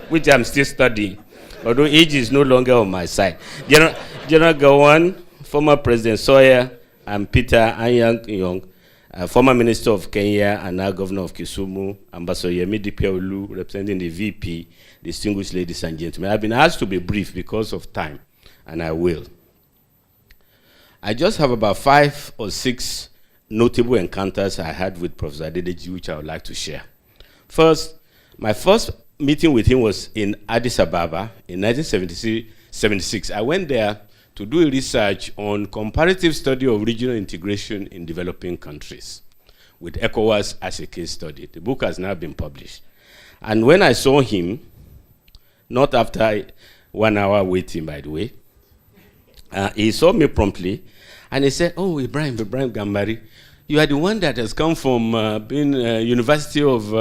which I'm still studying. Although age is no longer on my side. General Gawan, former President Sawyer, and Peter Anyang-Nyong'o, former Minister of Kenya and now Governor of Kisumu, Ambassador Yemi Dipiaolu, representing the VP, distinguished ladies and gentlemen. I've been asked to be brief because of time, and I will. I just have about 5 or 6 notable encounters I had with Professor Adedeji, which I would like to share. First, my first meeting with him was in Addis Ababa in 1976. I went there to do a research on comparative study of regional integration in developing countries, with ECOWAS as a case study. The book has now been published. And when I saw him, not after 1 hour waiting, by the way, he saw me promptly, and he said, "Oh, Ibrahim Gambari, you are the one that has come from being University of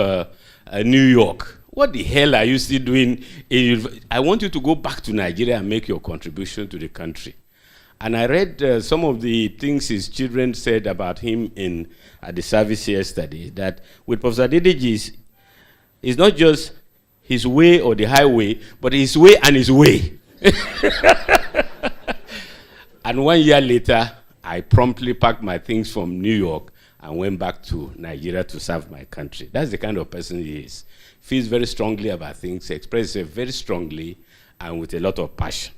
New York. What the hell are you still doing? I want you to go back to Nigeria and make your contribution to the country." And I read some of the things his children said about him at the service yesterday, that with Professor Adedeji, it's not just his way or the highway, but his way and his way. And 1 year later, I promptly packed my things from New York and went back to Nigeria to serve my country. That's the kind of person he is. Feels very strongly about things, expresses it very strongly and with a lot of passion.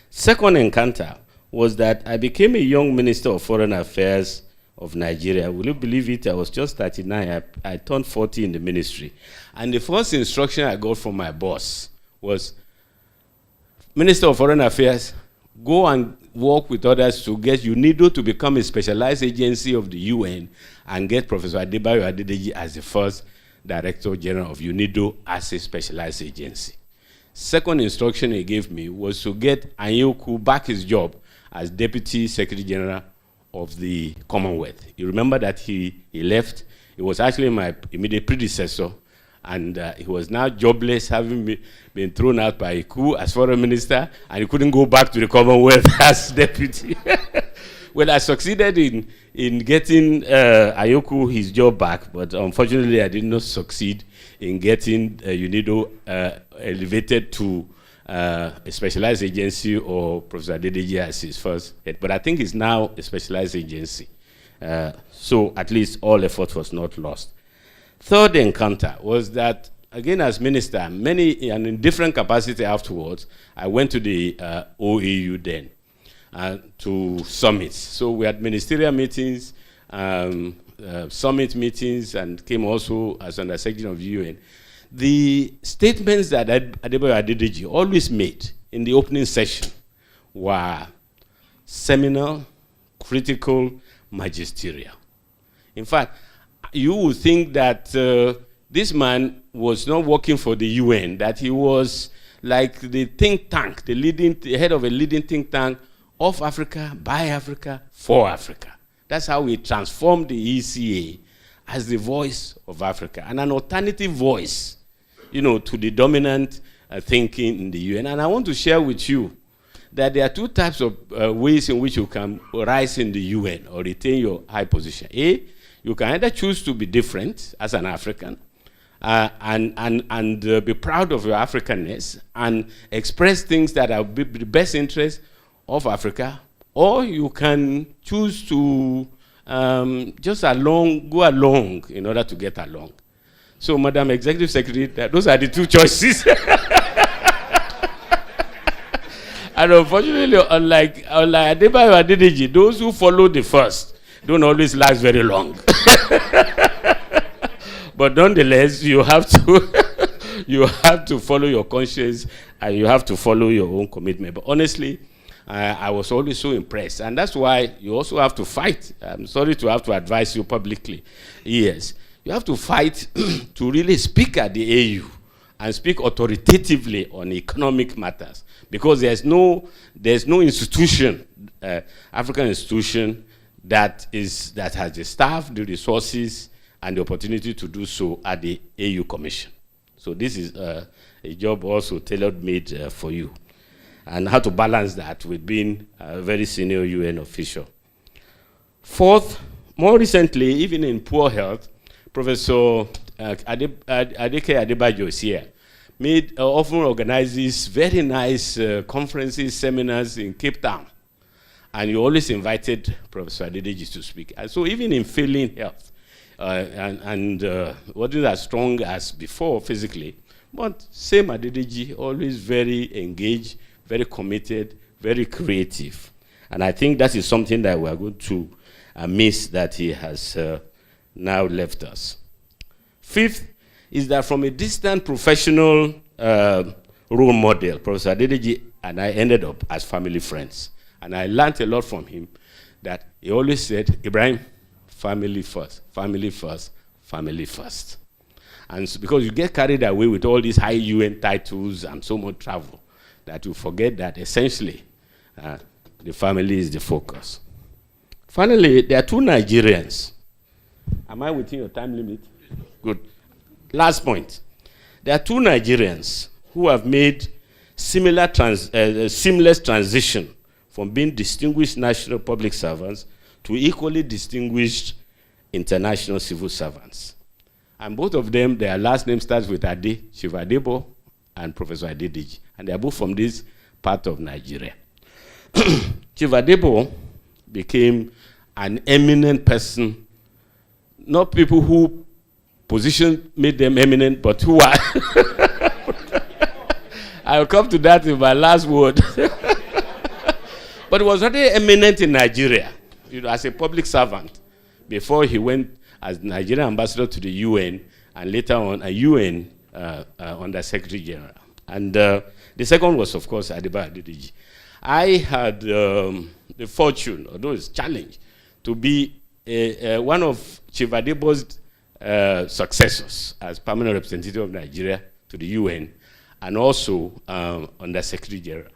Second encounter was that I became a young Minister of Foreign Affairs of Nigeria. Will you believe it? I was just 39. I turned 40 in the ministry. And the first instruction I got from my boss was, Minister of Foreign Affairs, go and work with others to get UNIDO to become a specialized agency of the UN and get Professor Adebayo Adedeji as the first Director General of UNIDO as a specialized agency. Second instruction he gave me was to get Anyoku back his job as Deputy Secretary General of the Commonwealth. You remember that he left. He was actually my immediate predecessor, and he was now jobless, having been thrown out by a coup as foreign minister, and he couldn't go back to the Commonwealth as deputy. Well, I succeeded in getting Ayoku his job back, but unfortunately I did not succeed in getting UNIDO elevated to a specialized agency or Professor Adedeji as his first head. But I think it's now a specialized agency. So at least all effort was not lost. Third encounter was that, again as minister, and in different capacity afterwards, I went to the OAU then to summits. So we had ministerial meetings, summit meetings, and came also as under section of the UN. The statements that Adebayo Adedeji always made in the opening session were seminal, critical, magisterial. In fact, you would think that this man was not working for the UN, that he was like the think tank, the head of a leading think tank of Africa, by Africa, for Africa. That's how we transformed the ECA as the voice of Africa, and an alternative voice, to the dominant thinking in the UN. And I want to share with you that there are 2 types of ways in which you can rise in the UN or retain your high position. A, you can either choose to be different as an African and be proud of your Africanness and express things that are the best interest of Africa, or you can choose to just go along in order to get along. So, Madam Executive Secretary, those are the 2 choices. And unfortunately, unlike Adebayo Adedeji, those who follow the first don't always last very long. But nonetheless, you have you have to follow your conscience and you have to follow your own commitment. But honestly, I was always so impressed. And that's why you also have to fight. I'm sorry to have to advise you publicly. Yes. You have to fight to really speak at the AU and speak authoritatively on economic matters. Because there's no institution, African institution, that has the staff, the resources, and the opportunity to do so at the AU Commission. So this is a job also tailor-made for you. And how to balance that with being a very senior UN official. Fourth, more recently, even in poor health, Professor Adebayo is here. Often organizes very nice conferences, seminars in Cape Town. And you always invited Professor Adedeji to speak. And so even in failing health, wasn't as strong as before physically, but same Adedeji, always very engaged, very committed, very creative. And I think that is something that we are going to miss, that he has now left us. Fifth is that from a distant professional role model, Professor Adedeji and I ended up as family friends. And I learned a lot from him, that he always said, Ibrahim, family first, family first, family first. And so, because you get carried away with all these high UN titles and so much travel, that you forget that essentially the family is the focus. Finally, there are two Nigerians. Am I within your time limit? Good. Last point. There are two Nigerians who have made seamless transition from being distinguished national public servants to equally distinguished international civil servants. And both of them, their last name starts with Ade, Chief Adebayo, and Professor Adedeji. And they are both from this part of Nigeria. Chief Adebayo became an eminent person, not people who position made them eminent, but who are. I'll come to that in my last word. But he was already eminent in Nigeria, as a public servant, before he went as Nigerian ambassador to the UN, and later on a UN under Secretary General. And the second was, of course, Adebayo Adedeji. I had the fortune, although it's a challenge, to be one of Chief Adebayo's successors as permanent representative of Nigeria to the UN, and also under Secretary General.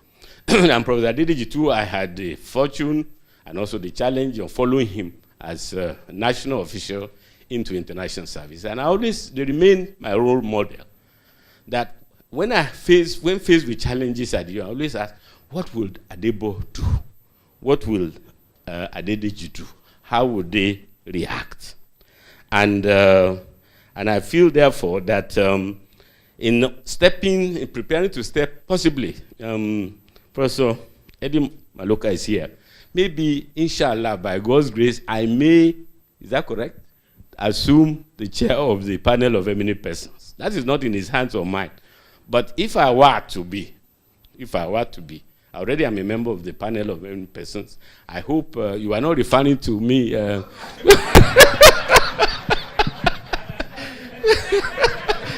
And Professor Adedeji too, I had the fortune and also the challenge of following him as a national official into international service. And they remain my role model. That when faced with challenges at the UN, I always ask, what will Adebayo do? What will Adedeji do? How would they react? And I feel, therefore, that in preparing to step, possibly, Professor Eddie Maloka is here. Maybe, inshallah, by God's grace, I may, is that correct, assume the chair of the panel of eminent persons. That is not in his hands or mine. But if I were to be, already I'm a member of the panel of eminent persons. I hope you are not referring to me.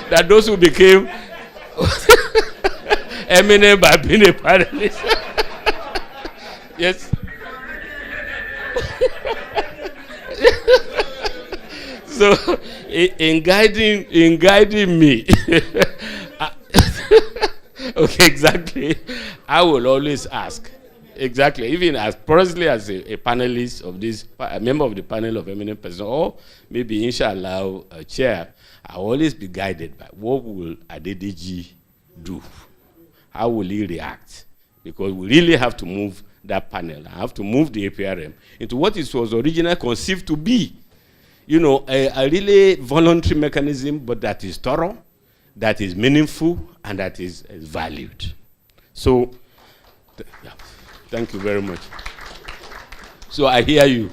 That those who became eminent by being a panelist. Yes. So, in guiding me, okay, exactly, I will always ask, exactly, even as personally as a panelist of this, a member of the panel of eminent persons, or maybe inshallah a chair, I'll always be guided by what will Adedeji do? How will he react? Because we really have to move that panel. I have to move the APRM into what it was originally conceived to be. You know, a really voluntary mechanism, but that is thorough, that is meaningful, and that is valued. So, yeah, thank you very much. So I hear you.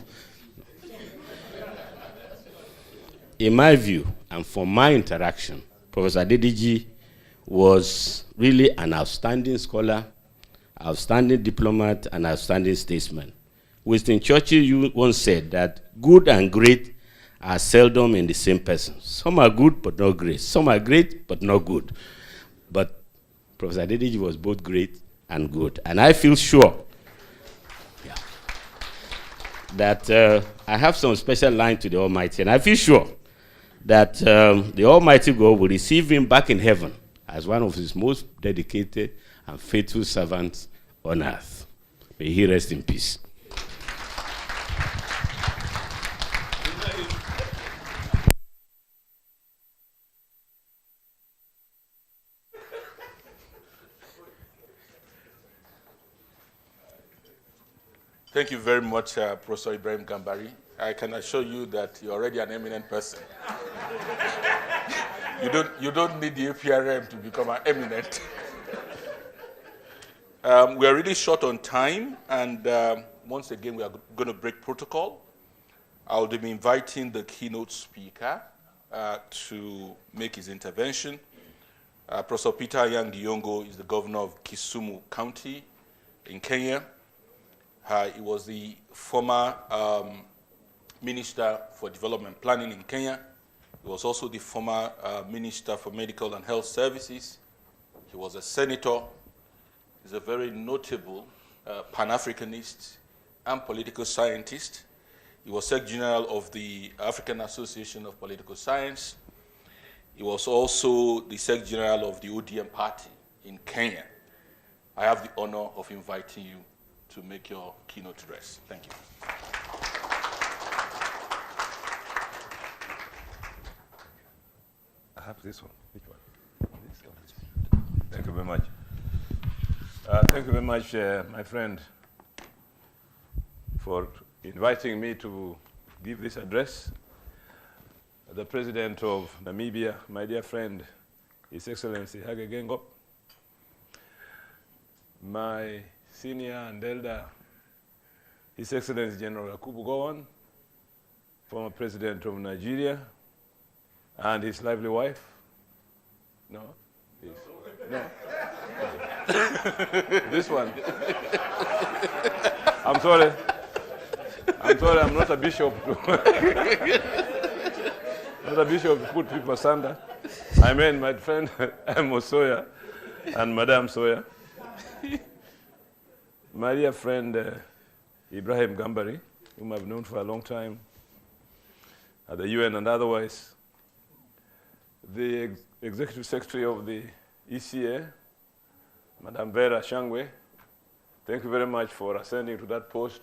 In my view, and from my interaction, Professor Adedeji was really an outstanding scholar, outstanding diplomat, and outstanding statesman. Winston Churchill once said that good and great are seldom in the same person. Some are good but not great. Some are great but not good. But Professor Adedeji was both great and good. And I feel sure that I have some special line to the Almighty, and I feel sure that the Almighty God will receive him back in heaven as one of his most dedicated and faithful servants on earth. May he rest in peace.
Thank you very much, Professor Ibrahim Gambari. I can assure you that you're already an eminent person. You don't need the APRM to become an eminent. We are really short on time, and once again, we are going to break protocol. I'll be inviting the keynote speaker to make his intervention. Professor Peter Yang Diongo is the governor of Kisumu County in Kenya. He was the former Minister for Development Planning in Kenya. He was also the former Minister for Medical and Health Services. He was a senator. He's a very notable Pan-Africanist and political scientist. He was Secretary General of the African Association of Political Science. He was also the Secretary General of the ODM party in Kenya. I have the honor of inviting you to make your keynote address. Thank you.
I have this one. Which one? This one. Thank you very much. Thank you very much, my friend, for inviting me to give this address. The President of Namibia, my dear friend, His Excellency Hage Geingob, my senior and elder, His Excellency General Yakubu Gowon, former President of Nigeria, and his lovely wife. No? Yes. No. This one. I'm sorry. I'm not a bishop. Not a bishop to put people asunder. I mean, my friend Amos Sawyer and Madame Sawyer. My dear friend Ibrahim Gambari, whom I've known for a long time at the UN and otherwise, the Executive Secretary of the ECA, Madame Vera Shangwe, thank you very much for ascending to that post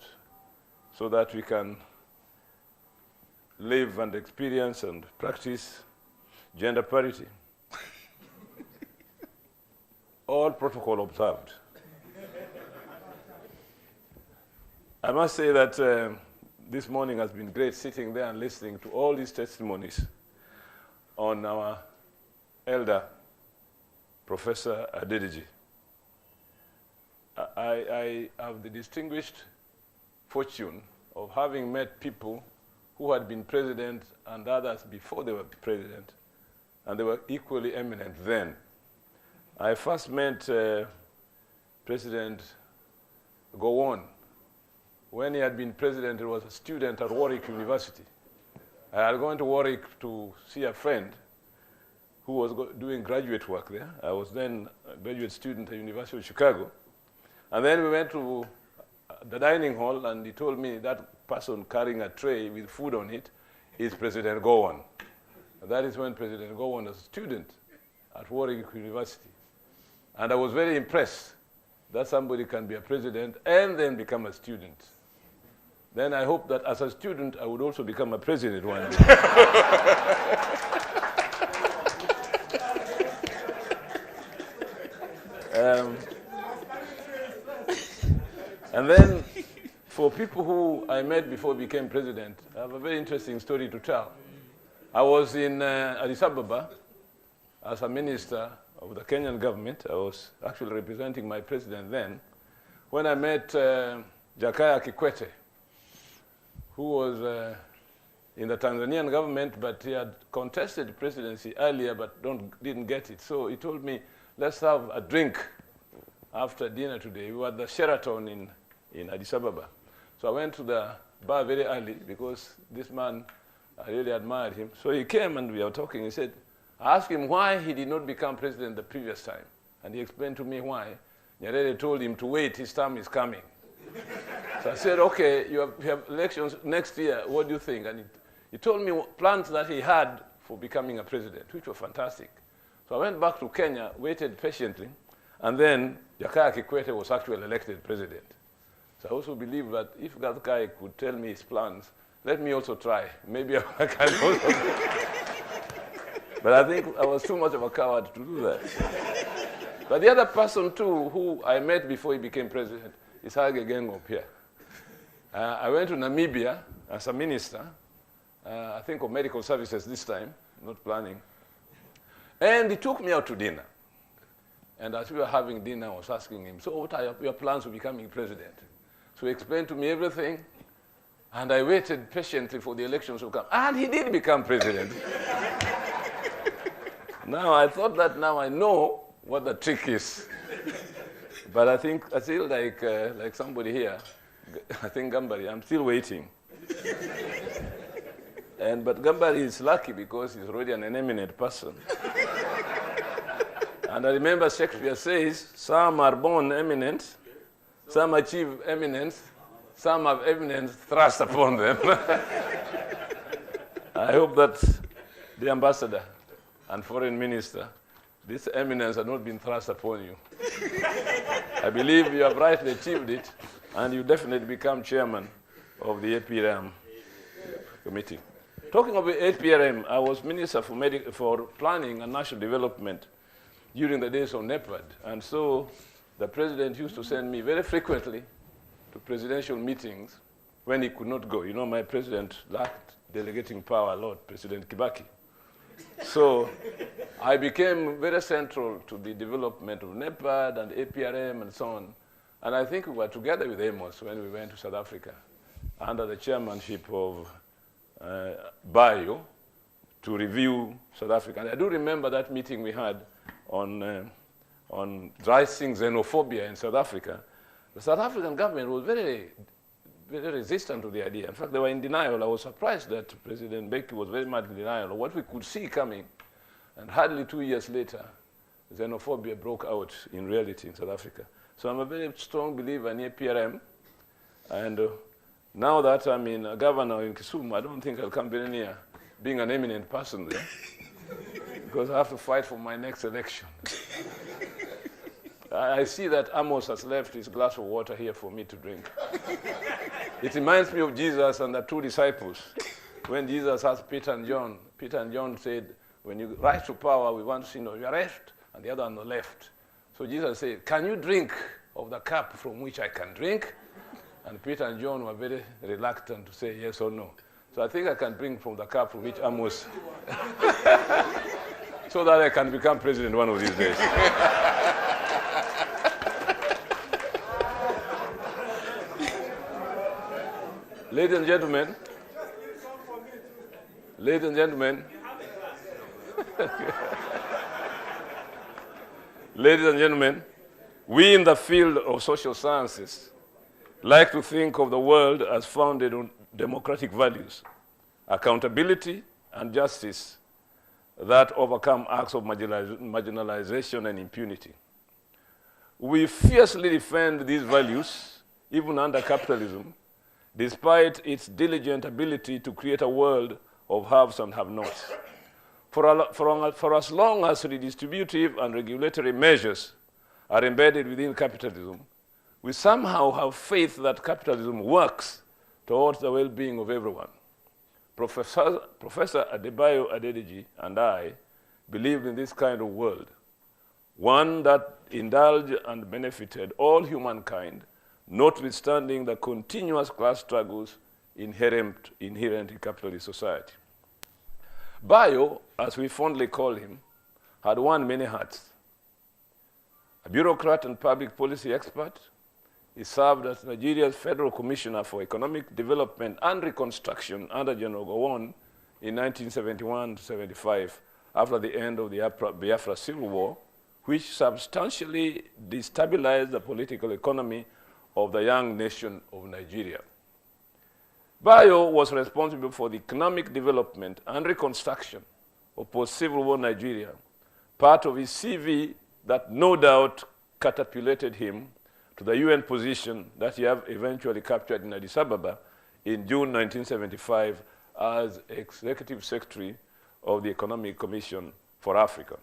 so that we can live and experience and practice gender parity. All protocol observed. I must say that this morning has been great sitting there and listening to all these testimonies on our elder, Professor Adedeji. I have the distinguished fortune of having met people who had been president and others before they were president, and they were equally eminent then. I first met President Gowon. When he had been president, he was a student at Warwick University. I had gone to Warwick to see a friend who was doing graduate work there. I was then a graduate student at the University of Chicago. And then we went to the dining hall, and he told me that person carrying a tray with food on it is President Gowon. And that is when President Gowon was a student at Warwick University. And I was very impressed that somebody can be a president and then become a student. Then I hope that as a student, I would also become a president one day. And then, for people who I met before I became president, I have a very interesting story to tell. I was in Addis Ababa as a minister of the Kenyan government. I was actually representing my president then, when I met Jakaya Kikwete, who was in the Tanzanian government, but he had contested the presidency earlier, but didn't get it. So he told me, let's have a drink after dinner today. We were at the Sheraton in Addis Ababa. So I went to the bar very early because this man I really admired him. So he came and we were talking. He said, I asked him why he did not become president the previous time. And he explained to me why. Nyerere told him to wait, his term is coming. So I said, okay, you have elections next year, what do you think? And he told me plans that he had for becoming a president, which were fantastic. So I went back to Kenya, waited patiently, and then Jakaya Kikwete was actually elected president. So I also believe that if that guy could tell me his plans, let me also try. Maybe I can also. But I think I was too much of a coward to do that. But the other person, too, who I met before he became president, is Hage Geingob here. I went to Namibia as a minister, I think of medical services this time, not planning. And he took me out to dinner. And as we were having dinner, I was asking him, so what are your plans for becoming president? So he explained to me everything, and I waited patiently for the elections to come. And he did become president. Now, I thought that now I know what the trick is. But I think, I feel like somebody here, I think Gambari, I'm still waiting. But Gambari is lucky because he's already an eminent person. And I remember Shakespeare says, some are born eminent, some achieve eminence, some have eminence thrust upon them. I hope that the ambassador and foreign minister, this eminence has not been thrust upon you. I believe you have rightly achieved it, and you definitely become chairman of the APRM committee. Talking of the APRM, I was minister for planning and national development during the days of NEPAD, and so the president used to send me very frequently to presidential meetings when he could not go. You know, my president lacked delegating power a lot, President Kibaki. So I became very central to the development of NEPAD and APRM and so on. And I think we were together with Amos when we went to South Africa under the chairmanship of Bayo to review South Africa. And I do remember that meeting we had on rising xenophobia in South Africa. The South African government was very, very resistant to the idea. In fact, they were in denial. I was surprised that President Mbeki was very much in denial of what we could see coming. And hardly 2 years later, xenophobia broke out in reality in South Africa. So I'm a very strong believer in APRM. And now that I'm a governor in Kisumu, I don't think I'll come very near being an eminent person there. Because I have to fight for my next election. I see that Amos has left his glass of water here for me to drink. It reminds me of Jesus and the two disciples. When Jesus asked Peter and John said, when you rise to power, we want to see on your left and the other on the left. So Jesus said, can you drink of the cup from which I can drink? And Peter and John were very reluctant to say yes or no. So I think I can drink from the cup from which Amos, so that I can become president one of these days. Ladies and gentlemen, ladies and gentlemen, ladies and gentlemen, we in the field of social sciences like to think of the world as founded on democratic values, accountability and justice that overcome acts of marginalization and impunity. We fiercely defend these values, even under capitalism, despite its diligent ability to create a world of haves and have-nots. For as long as redistributive and regulatory measures are embedded within capitalism, we somehow have faith that capitalism works towards the well-being of everyone. Professor Adebayo Adedeji and I believed in this kind of world, one that indulged and benefited all humankind, notwithstanding the continuous class struggles inherent in capitalist society. Bayo, as we fondly call him, had worn many hats. A bureaucrat and public policy expert, he served as Nigeria's Federal Commissioner for Economic Development and Reconstruction under General Gowon in 1971-75, after the end of the Biafra Civil War, which substantially destabilized the political economy of the young nation of Nigeria. Bayo was responsible for the economic development and reconstruction of post-Civil War Nigeria, part of his CV that no doubt catapulted him to the UN position that he have eventually captured in Addis Ababa in June 1975 as Executive Secretary of the Economic Commission for Africa.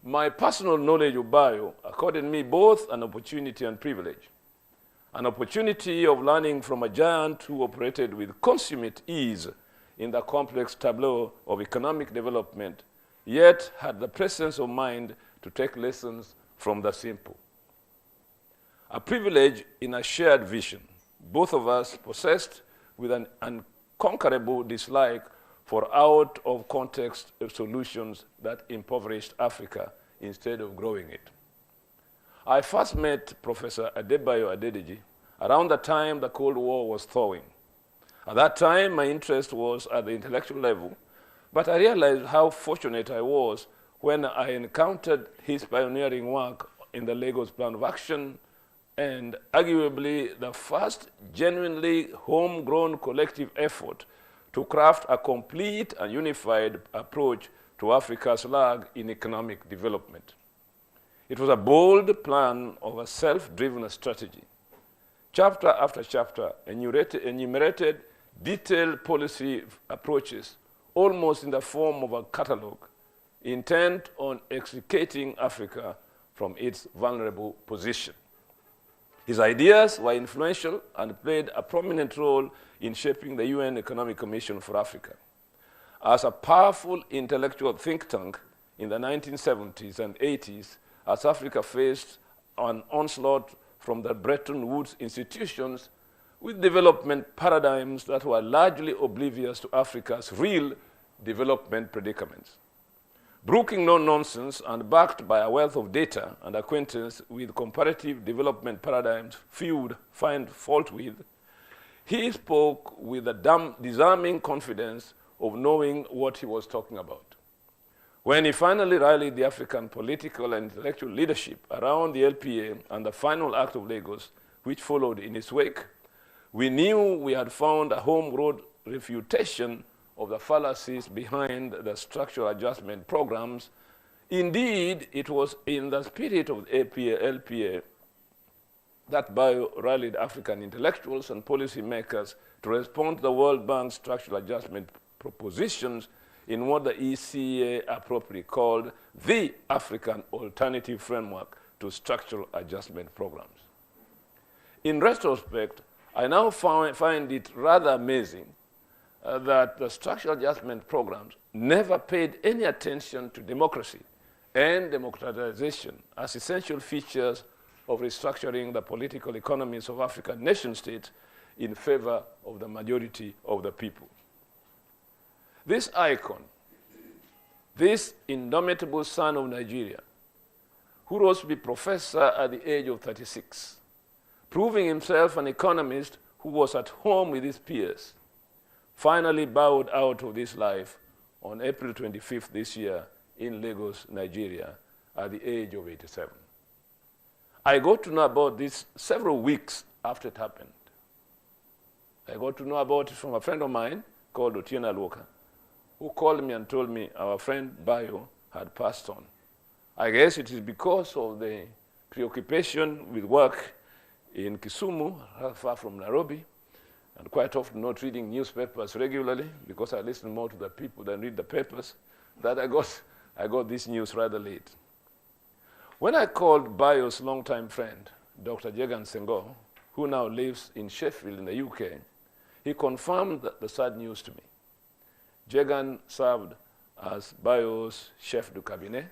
My personal knowledge of Bayo accorded me both an opportunity and privilege. An opportunity of learning from a giant who operated with consummate ease in the complex tableau of economic development, yet had the presence of mind to take lessons from the simple. A privilege in a shared vision, both of us possessed with an unconquerable dislike for out-of-context solutions that impoverished Africa instead of growing it. I first met Professor Adebayo Adedeji around the time the Cold War was thawing. At that time, my interest was at the intellectual level, but I realized how fortunate I was when I encountered his pioneering work in the Lagos Plan of Action and arguably the first genuinely homegrown collective effort to craft a complete and unified approach to Africa's lag in economic development. It was a bold plan of a self-driven strategy. Chapter after chapter enumerated detailed policy approaches, almost in the form of a catalog, intent on extricating Africa from its vulnerable position. His ideas were influential and played a prominent role in shaping the UN Economic Commission for Africa. As a powerful intellectual think tank in the 1970s and 80s, as Africa faced an onslaught from the Bretton Woods institutions with development paradigms that were largely oblivious to Africa's real development predicaments. Brooking no nonsense and backed by a wealth of data and acquaintance with comparative development paradigms few find fault with, he spoke with a disarming confidence of knowing what he was talking about. When he finally rallied the African political and intellectual leadership around the LPA and the final act of Lagos, which followed in its wake, we knew we had found a homegrown refutation of the fallacies behind the structural adjustment programs. Indeed, it was in the spirit of the LPA that Bayo rallied African intellectuals and policymakers to respond to the World Bank's structural adjustment propositions in what the ECA appropriately called the African Alternative Framework to Structural Adjustment Programs. In retrospect, I now find it rather amazing that the structural adjustment programs never paid any attention to democracy and democratization as essential features of restructuring the political economies of African nation-states in favor of the majority of the people. This icon, this indomitable son of Nigeria, who rose to be professor at the age of 36, proving himself an economist who was at home with his peers, finally bowed out of this life on April 25th this year in Lagos, Nigeria, at the age of 87. I got to know about this several weeks after it happened. I got to know about it from a friend of mine called Otieno Alwoka, who called me and told me our friend Bayo had passed on. I guess it is because of the preoccupation with work in Kisumu, far from Nairobi, and quite often not reading newspapers regularly because I listen more to the people than read the papers, that I got this news rather late. When I called Bayo's longtime friend, Dr. Jegan Sengo, who now lives in Sheffield in the UK, he confirmed the sad news to me. Jegan served as Bayo's chef de cabinet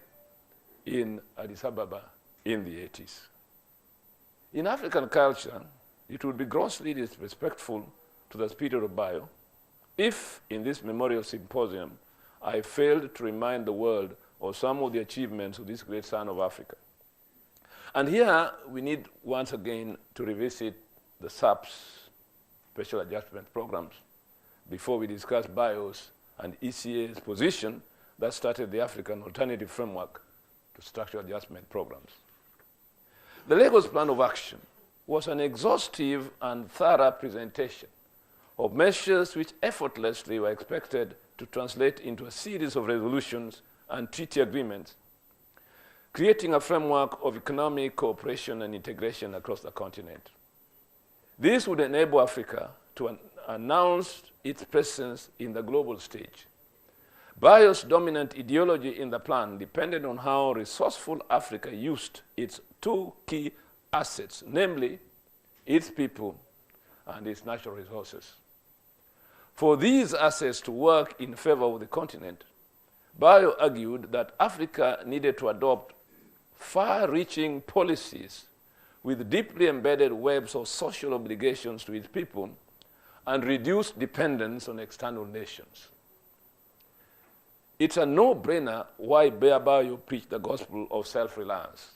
in Addis Ababa in the 80s. In African culture, it would be grossly disrespectful to the spirit of Bayo if, in this memorial symposium, I failed to remind the world of some of the achievements of this great son of Africa. And here, we need once again to revisit the SAP's special adjustment programs before we discuss Bayo's and ECA's position that started the African Alternative Framework to Structural Adjustment Programs. The Lagos Plan of Action was an exhaustive and thorough presentation of measures which effortlessly were expected to translate into a series of resolutions and treaty agreements, creating a framework of economic cooperation and integration across the continent. This would enable Africa to announce its presence in the global stage. Bayo's dominant ideology in the plan depended on how resourceful Africa used its two key assets, namely its people and its natural resources. For these assets to work in favor of the continent, Bayo argued that Africa needed to adopt far-reaching policies with deeply embedded webs of social obligations to its people and reduce dependence on external nations. It's a no-brainer why Bayo preached the gospel of self-reliance.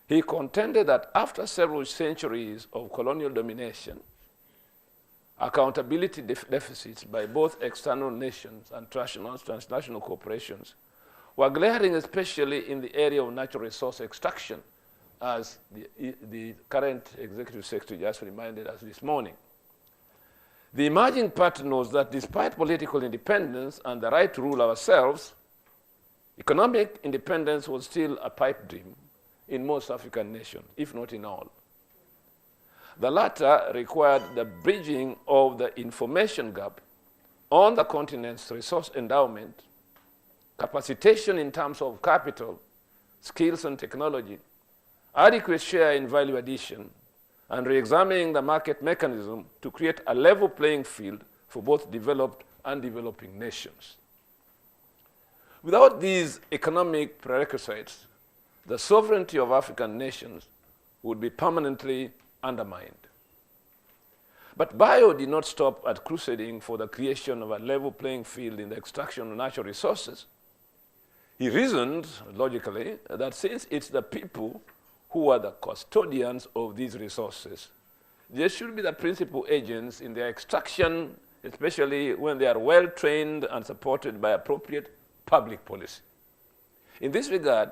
He contended that after several centuries of colonial domination, accountability deficits by both external nations and transnational corporations were glaring, especially in the area of natural resource extraction, as the current executive secretary just reminded us this morning. The emerging pattern was that despite political independence and the right to rule ourselves, economic independence was still a pipe dream in most African nations, if not in all. The latter required the bridging of the information gap on the continent's resource endowment, capacitation in terms of capital, skills and technology, adequate share in value addition, and re-examining the market mechanism to create a level playing field for both developed and developing nations. Without these economic prerequisites, the sovereignty of African nations would be permanently undermined. But Bayo did not stop at crusading for the creation of a level playing field in the extraction of natural resources. He reasoned, logically, that since it's the people who are the custodians of these resources, they should be the principal agents in their extraction, especially when they are well-trained and supported by appropriate public policy. In this regard,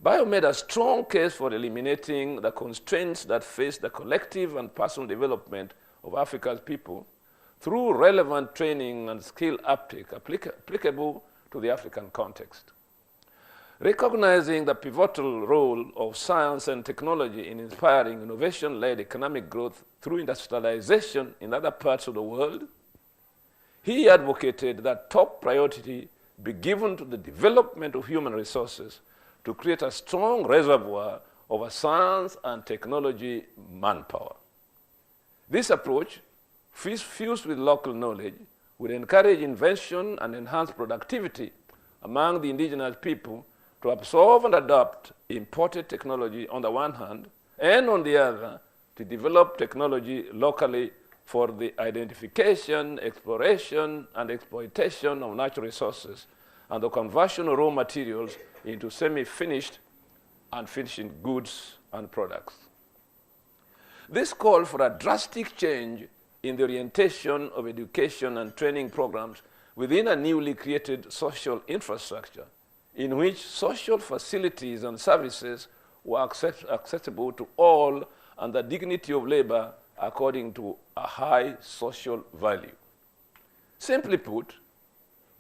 Bayo made a strong case for eliminating the constraints that face the collective and personal development of Africa's people through relevant training and skill uptake applicable to the African context. Recognizing the pivotal role of science and technology in inspiring innovation-led economic growth through industrialization in other parts of the world, he advocated that top priority be given to the development of human resources to create a strong reservoir of a science and technology manpower. This approach, fused with local knowledge, would encourage invention and enhance productivity among the indigenous people to absorb and adopt imported technology on the one hand, and on the other, to develop technology locally for the identification, exploration, and exploitation of natural resources and the conversion of raw materials into semi-finished and finishing goods and products. This called for a drastic change in the orientation of education and training programs within a newly created social infrastructure in which social facilities and services were accessible to all and the dignity of labor according to a high social value. Simply put,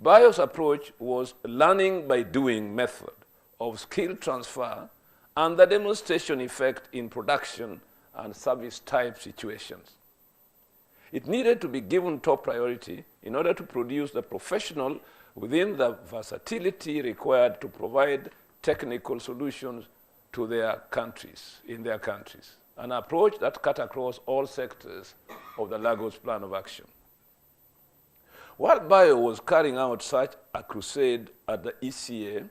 Bayo's approach was learning by doing method of skill transfer and the demonstration effect in production and service type situations. It needed to be given top priority in order to produce the professional within the versatility required to provide technical solutions to their countries, in their countries, an approach that cut across all sectors of the Lagos Plan of Action. While Bayo was carrying out such a crusade at the ECA,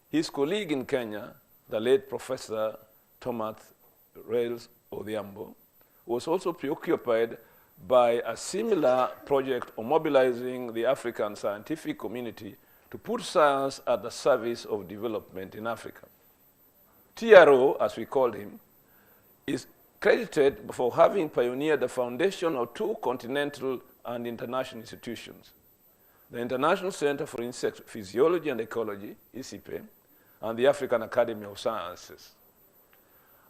his colleague in Kenya, the late Professor Thomas Rails Odhiambo, was also preoccupied by a similar project of mobilizing the African scientific community to put science at the service of development in Africa. TRO, as we called him, is credited for having pioneered the foundation of two continental and international institutions, the International Center for Insect Physiology and Ecology, ICIPE, and the African Academy of Sciences.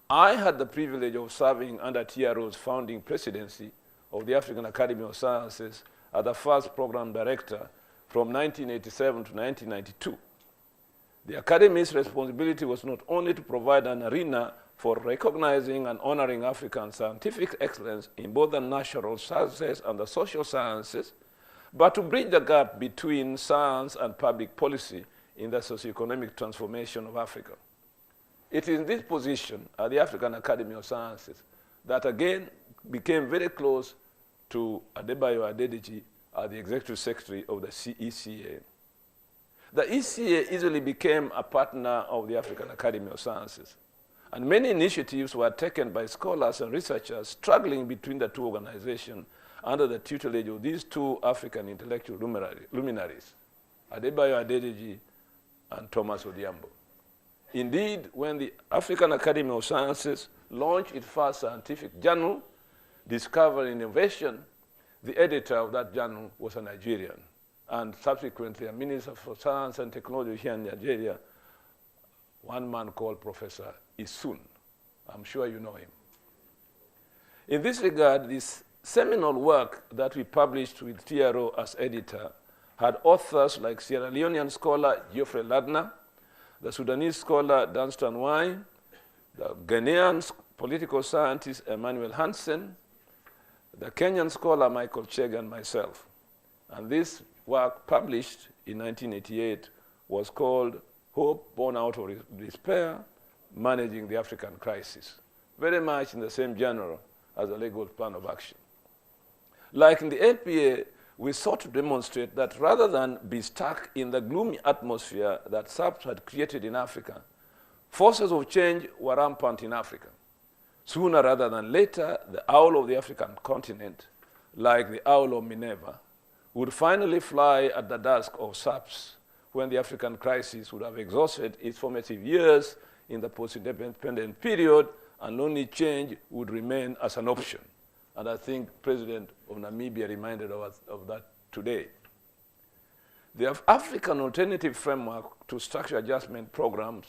I had the privilege of serving under TRO's founding presidency of the African Academy of Sciences as the first program director from 1987 to 1992. The Academy's responsibility was not only to provide an arena for recognizing and honoring African scientific excellence in both the natural sciences and the social sciences, but to bridge the gap between science and public policy in the socioeconomic transformation of Africa. It is in this position at the African Academy of Sciences that again became very close to Adebayo Adedeji as the Executive Secretary of the ECA. The ECA easily became a partner of the African Academy of Sciences, and many initiatives were taken by scholars and researchers struggling between the two organizations under the tutelage of these two African intellectual luminaries, Adebayo Adedeji and Thomas Odiambo. Indeed, when the African Academy of Sciences launched its first scientific journal, Discovery and Innovation, the editor of that journal was a Nigerian, and subsequently a Minister for Science and Technology here in Nigeria, one man called Professor Isun. I'm sure you know him. In this regard, this seminal work that we published with TRO as editor had authors like Sierra Leonean scholar Geoffrey Ladner, the Sudanese scholar Dunstan Wine, the Ghanaian political scientist Emmanuel Hansen, the Kenyan scholar Michael Chege, and myself. And this work, published in 1988, was called Hope Born Out of Despair, Managing the African Crisis, very much in the same genre as the Lagos Plan of Action. Like in the APA, we sought to demonstrate that rather than be stuck in the gloomy atmosphere that SAPS had created in Africa, forces of change were rampant in Africa. Sooner rather than later, the owl of the African continent, like the owl of Minerva, would finally fly at the dusk of SAPS when the African crisis would have exhausted its formative years in the post-independent period, and only change would remain as an option. And I think President of Namibia reminded us of that today. The African Alternative Framework to Structural Adjustment Programs,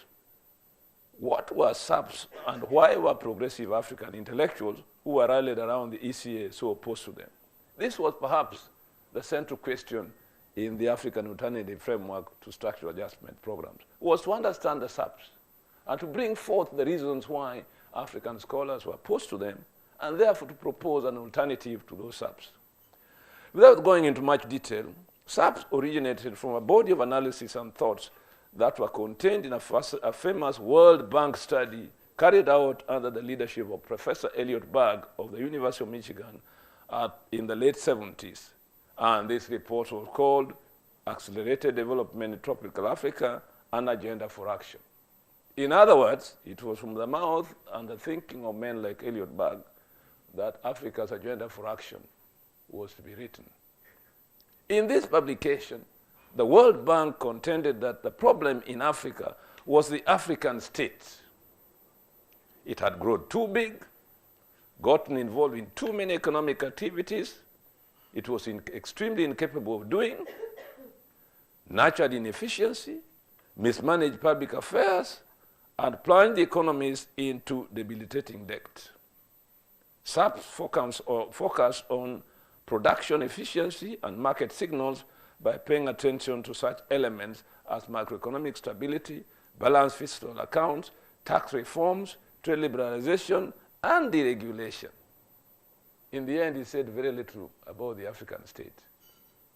what were SAPS and why were progressive African intellectuals who were rallied around the ECA so opposed to them? This was perhaps the central question in the African Alternative Framework to Structural Adjustment Programs, was to understand the SAPS and to bring forth the reasons why African scholars were opposed to them, and therefore to propose an alternative to those SAPS. Without going into much detail, SAPS originated from a body of analysis and thoughts that were contained in a famous World Bank study carried out under the leadership of Professor Elliot Berg of the University of Michigan in the late 70s. And this report was called Accelerated Development in Tropical Africa, an Agenda for Action. In other words, it was from the mouth and the thinking of men like Elliot Berg that Africa's agenda for action was to be written. In this publication, the World Bank contended that the problem in Africa was the African state. It had grown too big, gotten involved in too many economic activities, it was extremely incapable of doing, nurtured inefficiency, mismanaged public affairs, and plunged the economies into debilitating debt. SAPS focused on production efficiency and market signals by paying attention to such elements as macroeconomic stability, balanced fiscal accounts, tax reforms, trade liberalization, and deregulation. In the end, he said very little about the African state.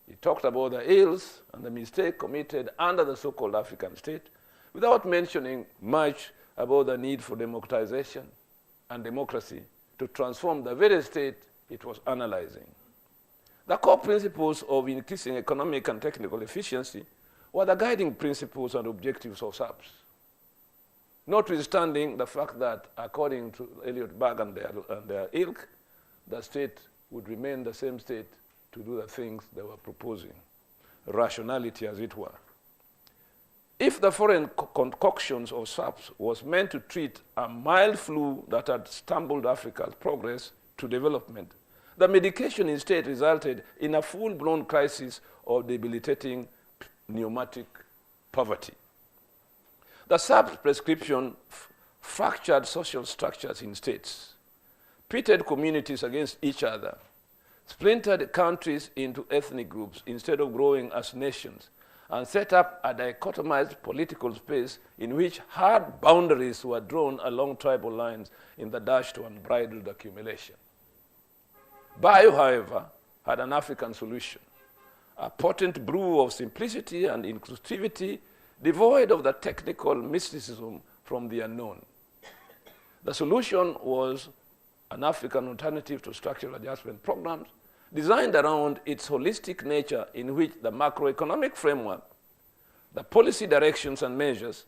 He talked about the ills and the mistake committed under the so-called African state, without mentioning much about the need for democratization and democracy to transform the very state it was analyzing. The core principles of increasing economic and technical efficiency were the guiding principles and objectives of SAPS, notwithstanding the fact that, according to Elliot Berg and their ilk, the state would remain the same state to do the things they were proposing, rationality as it were. If the foreign concoctions of SAPS was meant to treat a mild flu that had stumbled Africa's progress to development, the medication instead resulted in a full-blown crisis of debilitating pneumatic poverty. The SAPS prescription fractured social structures in states, pitted communities against each other, splintered countries into ethnic groups instead of growing as nations, and set up a dichotomized political space in which hard boundaries were drawn along tribal lines in the dash to unbridled accumulation. Bayo, however, had an African solution, a potent brew of simplicity and inclusivity, devoid of the technical mysticism from the unknown. The solution was an African alternative to structural adjustment programs designed around its holistic nature, in which the macroeconomic framework, the policy directions and measures,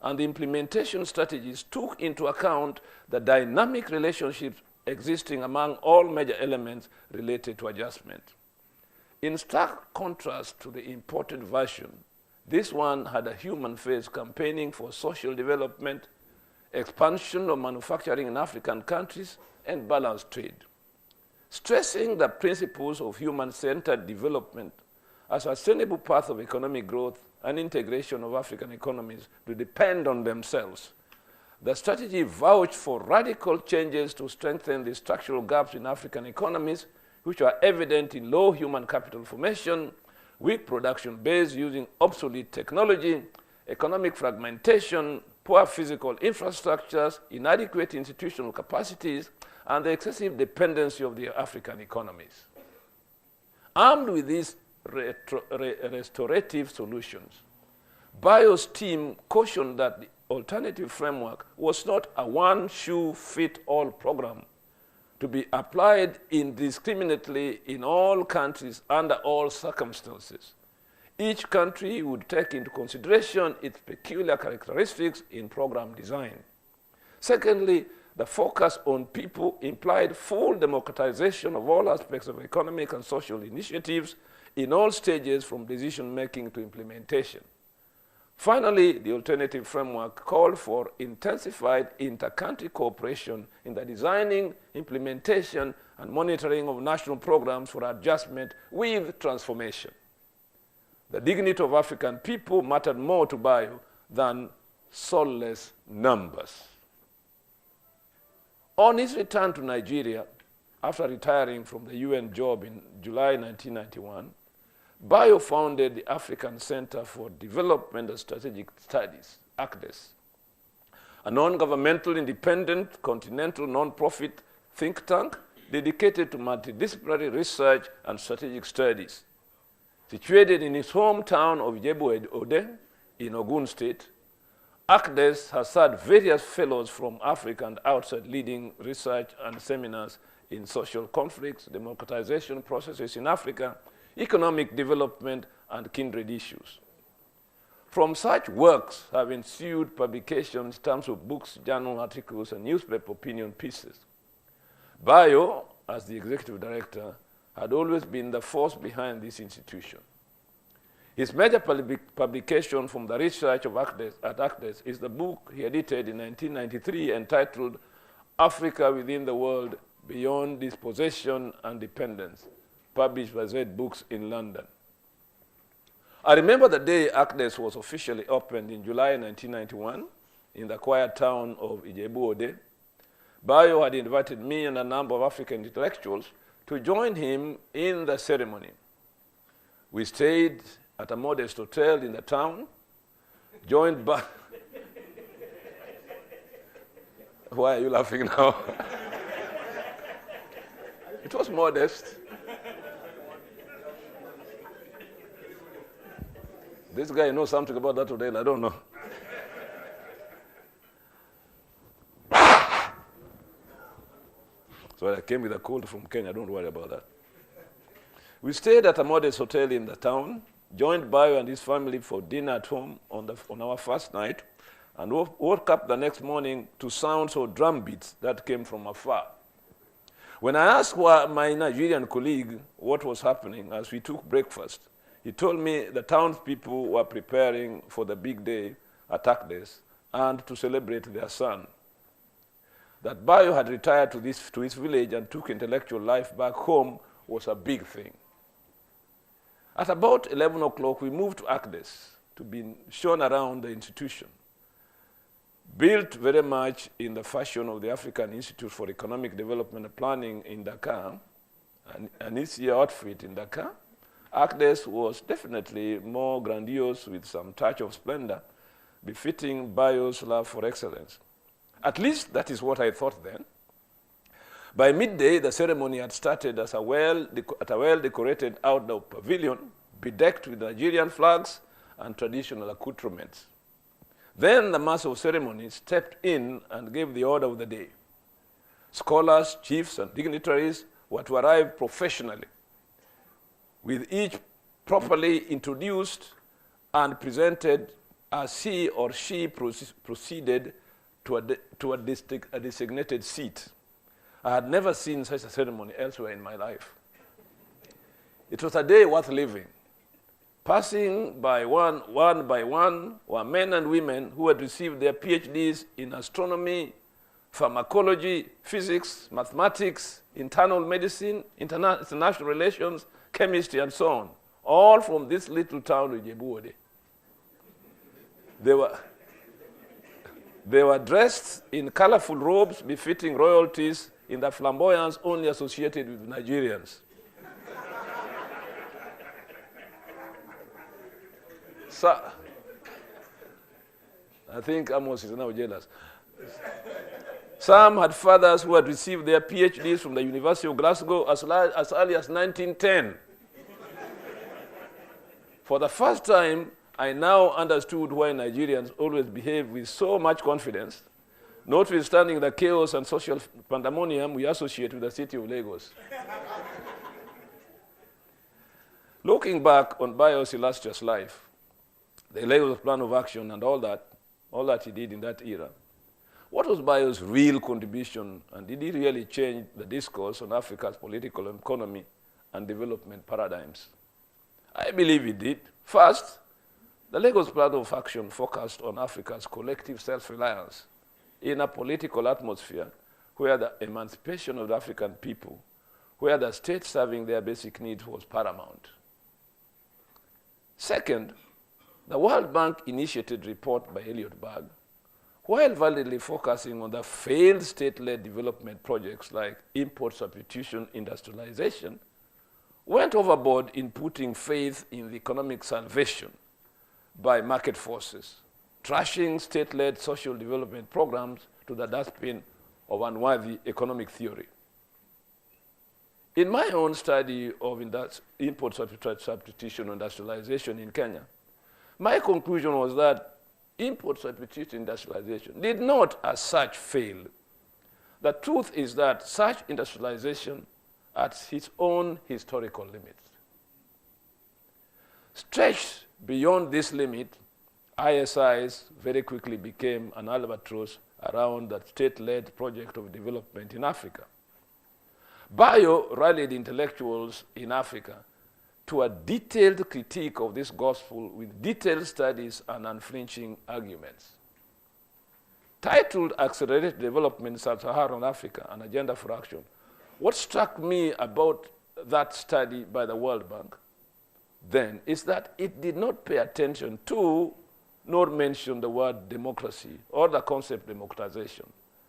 and the implementation strategies took into account the dynamic relationships existing among all major elements related to adjustment. In stark contrast to the imported version, this one had a human face campaigning for social development, expansion of manufacturing in African countries, and balanced trade, stressing the principles of human-centered development as a sustainable path of economic growth and integration of African economies to depend on themselves. The strategy vouched for radical changes to strengthen the structural gaps in African economies, which are evident in low human capital formation, weak production base using obsolete technology, economic fragmentation, poor physical infrastructures, inadequate institutional capacities, and the excessive dependency of the African economies. Armed with these restorative solutions, Bayo's team cautioned that the alternative framework was not a one-shoe-fit-all program to be applied indiscriminately in all countries under all circumstances. Each country would take into consideration its peculiar characteristics in program design. Secondly, the focus on people implied full democratization of all aspects of economic and social initiatives in all stages from decision-making to implementation. Finally, the alternative framework called for intensified inter-country cooperation in the designing, implementation, and monitoring of national programs for adjustment with transformation. The dignity of African people mattered more to Bayo than soulless numbers. On his return to Nigeria, after retiring from the UN job in July 1991, Bayo founded the African Center for Development and Strategic Studies, ACDES, a non-governmental, independent, continental, non-profit think tank dedicated to multidisciplinary research and strategic studies. Situated in his hometown of Ijebu-Ode in Ogun State, ACDES has had various fellows from Africa and outside leading research and seminars in social conflicts, democratization processes in Africa, economic development, and kindred issues. From such works have ensued publications in terms of books, journal articles, and newspaper opinion pieces. Bayo, as the executive director, had always been the force behind this institution. His major publication from the research of ACDES is the book he edited in 1993 entitled Africa Within the World, Beyond Dispossession and Dependence, published by Z Books in London. I remember the day ACDES was officially opened in July 1991 in the quiet town of Ijebu-Ode. Bayo had invited me and a number of African intellectuals to join him in the ceremony. We stayed at a modest hotel in the town, joined by... Why are you laughing now? It was modest. This guy knows something about that hotel, I don't know. So I came with a cold from Kenya, don't worry about that. We stayed at a modest hotel in the town, joined Bayo and his family for dinner at home on our first night, and woke up the next morning to sounds of drum beats that came from afar. When I asked my Nigerian colleague what was happening as we took breakfast, he told me the townspeople were preparing for the big day at ACDES and to celebrate their son. That Bayo had retired to his village and took intellectual life back home was a big thing. At about 11 o'clock, we moved to ACDES to be shown around the institution. Built very much in the fashion of the African Institute for Economic Development and Planning in Dakar, an easier outfit in Dakar. ACDES was definitely more grandiose with some touch of splendor, befitting Bayo's love for excellence. At least that is what I thought then. By midday, the ceremony had started at a well-decorated outdoor pavilion, bedecked with Nigerian flags and traditional accoutrements. Then the master of ceremonies stepped in and gave the order of the day. Scholars, chiefs, and dignitaries were to arrive professionally, with each properly introduced and presented as he or she proceeded to a designated seat. I had never seen such a ceremony elsewhere in my life. It was a day worth living. Passing by one by one were men and women who had received their PhDs in astronomy, pharmacology, physics, mathematics, internal medicine, international relations, chemistry, and so on, all from this little town of Ijebu-Ode. They were dressed in colorful robes befitting royalties in the flamboyance only associated with Nigerians. So, I think Amos is now jealous. Some had fathers who had received their PhDs from the University of Glasgow as early as 1910. For the first time, I now understood why Nigerians always behave with so much confidence, notwithstanding the chaos and social pandemonium we associate with the city of Lagos. Looking back on Bayo's illustrious life, the Lagos Plan of Action and all that he did in that era, what was Bayo's real contribution, and did he really change the discourse on Africa's political economy and development paradigms? I believe he did. First, the Lagos Plan of Action focused on Africa's collective self-reliance in a political atmosphere where the emancipation of the African people, where the state serving their basic needs was paramount. Second, the World Bank initiated report by Elliot Berg, while validly focusing on the failed state-led development projects like import substitution industrialization, went overboard in putting faith in the economic salvation by market forces, trashing state-led social development programs to the dustbin of unworthy economic theory. In my own study of import substitution industrialization in Kenya, my conclusion was that import substitution industrialization did not as such fail. The truth is that such industrialization at its own historical limits. Stretched beyond this limit, ISIs very quickly became an albatross around the state-led project of development in Africa. Bayo rallied intellectuals in Africa to a detailed critique of this gospel with detailed studies and unflinching arguments. Titled Accelerated Development in Sub-Saharan Africa, an Agenda for Action, what struck me about that study by the World Bank then is that it did not pay attention to nor mention the word democracy or the concept democratization,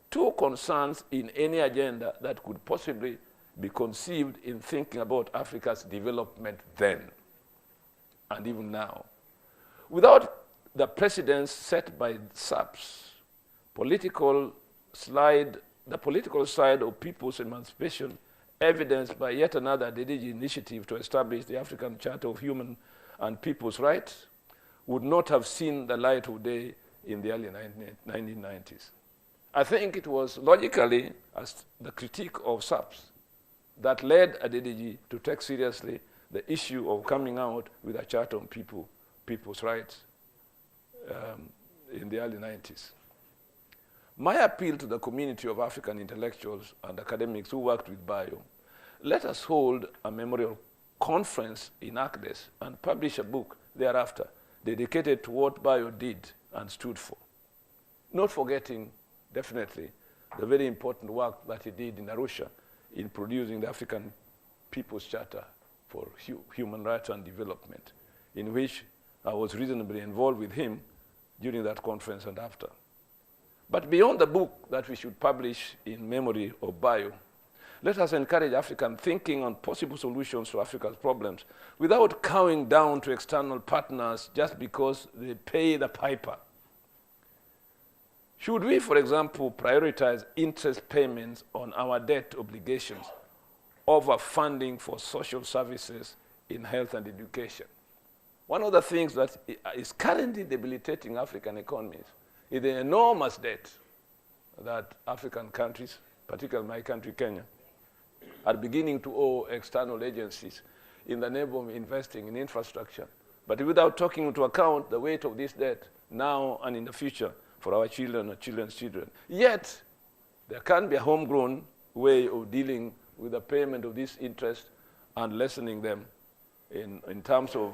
two concerns in any agenda that could possibly be conceived in thinking about Africa's development then and even now. Without the precedents set by SAPS, the political side of people's emancipation, evidenced by yet another Adedeji initiative to establish the African Charter of Human and People's Rights, would not have seen the light of day in the early 1990s. I think it was logically as the critique of SAPS that led Adedeji to take seriously the issue of coming out with a Charter on People's Rights in the early 90s. My appeal to the community of African intellectuals and academics who worked with Bayo, let us hold a memorial conference in ACDES and publish a book thereafter dedicated to what Bayo did and stood for. Not forgetting, definitely, the very important work that he did in Arusha in producing the African People's Charter for Human Rights and Development, in which I was reasonably involved with him during that conference and after. But beyond the book that we should publish in memory of Bayo, Let us encourage African thinking on possible solutions to Africa's problems without cowing down to external partners just because they pay the piper. Should we, for example, prioritize interest payments on our debt obligations over funding for social services in health and education? One of the things that is currently debilitating African economies is the enormous debt that African countries, particularly my country, Kenya, are beginning to owe external agencies in the name of investing in infrastructure, but without taking into account the weight of this debt now and in the future for our children and children's children. Yet, there can be a homegrown way of dealing with the payment of this interest and lessening them in terms of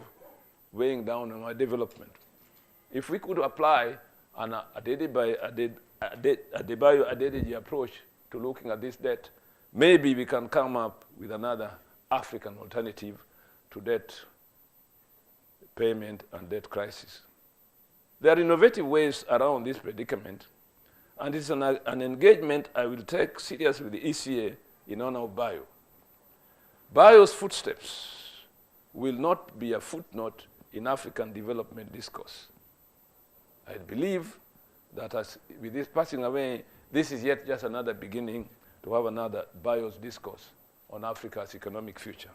weighing down on our development. If we could apply an Adebayo Adedeji approach to looking at this debt, maybe we can come up with another African alternative to debt payment and debt crisis. There are innovative ways around this predicament, and it's an engagement I will take seriously with the ECA in honor of Bayo. Bayo's footsteps will not be a footnote in African development discourse. I believe that with this passing away, this is yet just another beginning to have another Bayo's discourse on Africa's economic future.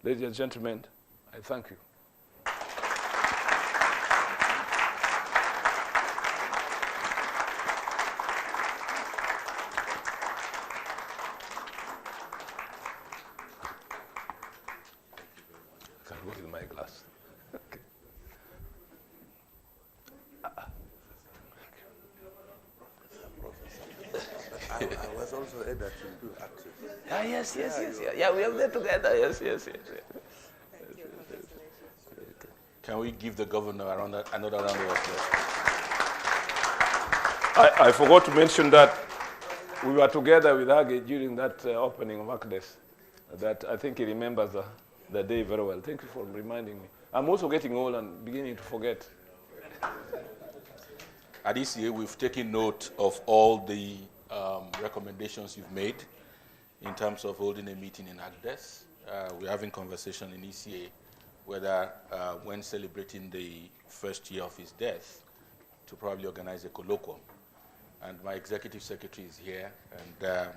Ladies and gentlemen, I thank you. I can go with my glass. Okay.
I was also heard that you do access.
Yes. Yeah, we have that together. Yes.
Can we give the governor another round of applause?
I forgot to mention that we were together with Hage during that opening of ACDES. That I think he remembers the day very well. Thank you for reminding me. I'm also getting old and beginning to forget.
At ECA, we've taken note of all the recommendations you've made in terms of holding a meeting in ACDES. We're having conversation in ECA whether when celebrating the first year of his death to probably organize a colloquium. And my executive secretary is here, and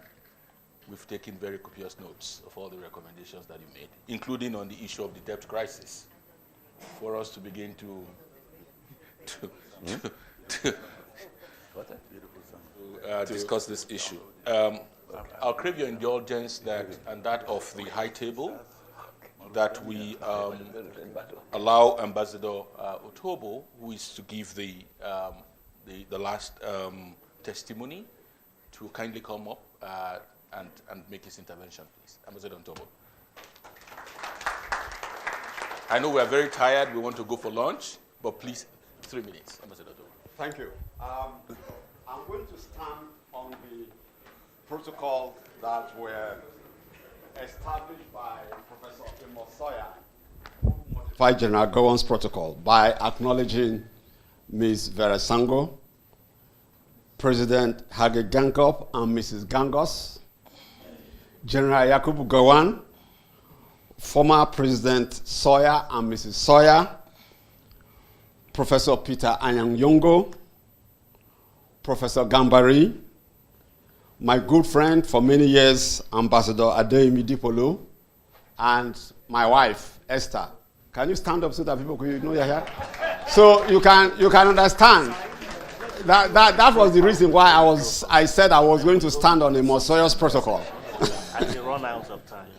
we've taken very copious notes of all the recommendations that you made, including on the issue of the debt crisis, for us to begin to discuss this issue. I'll crave your indulgence that, and that of the high table, that we allow Ambassador Otobo, who is to give the last testimony, to kindly come up and make his intervention, please. Ambassador Otobo. I know we are very tired. We want to go for lunch, but please, 3 minutes, Ambassador Otobo.
Thank you. I'm going to stand on the protocol that were established by Professor Amos Sawyer, who modified General Gowon's protocol by acknowledging Ms. Vera Sango, President Hage Gangop and Mrs. Gangos, General Yakubu Gowon, former President Sawyer and Mrs. Sawyer, Professor Peter Anyang Yongo, Professor Gambari, my good friend for many years, Ambassador Adeyemi Dipolo, and my wife, Esther. Can you stand up so that people could know you're here? So you can understand. That was the reason why I said I was going to stand on a more serious protocol.
And you run out of time.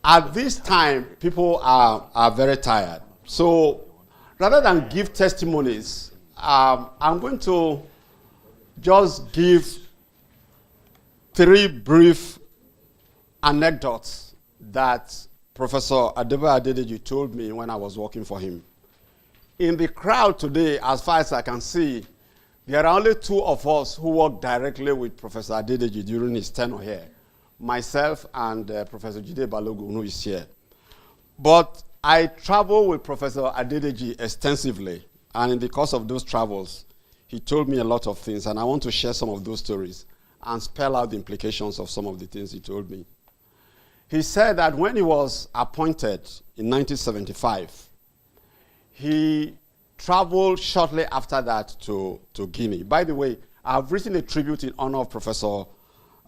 At this time, people are very tired. So rather than give testimonies, I'm going to just give 3 brief anecdotes that Professor Adebayo Adedeji told me when I was working for him. In the crowd today, as far as I can see, there are only 2 of us who worked directly with Professor Adedeji during his tenure here, myself and Professor Jide Balogun, who is here. But I traveled with Professor Adedeji extensively, and in the course of those travels, he told me a lot of things, and I want to share some of those stories. and spell out the implications of some of the things he told me. He said that when he was appointed in 1975, he traveled shortly after that to Guinea. By the way, I've written a tribute in honor of Professor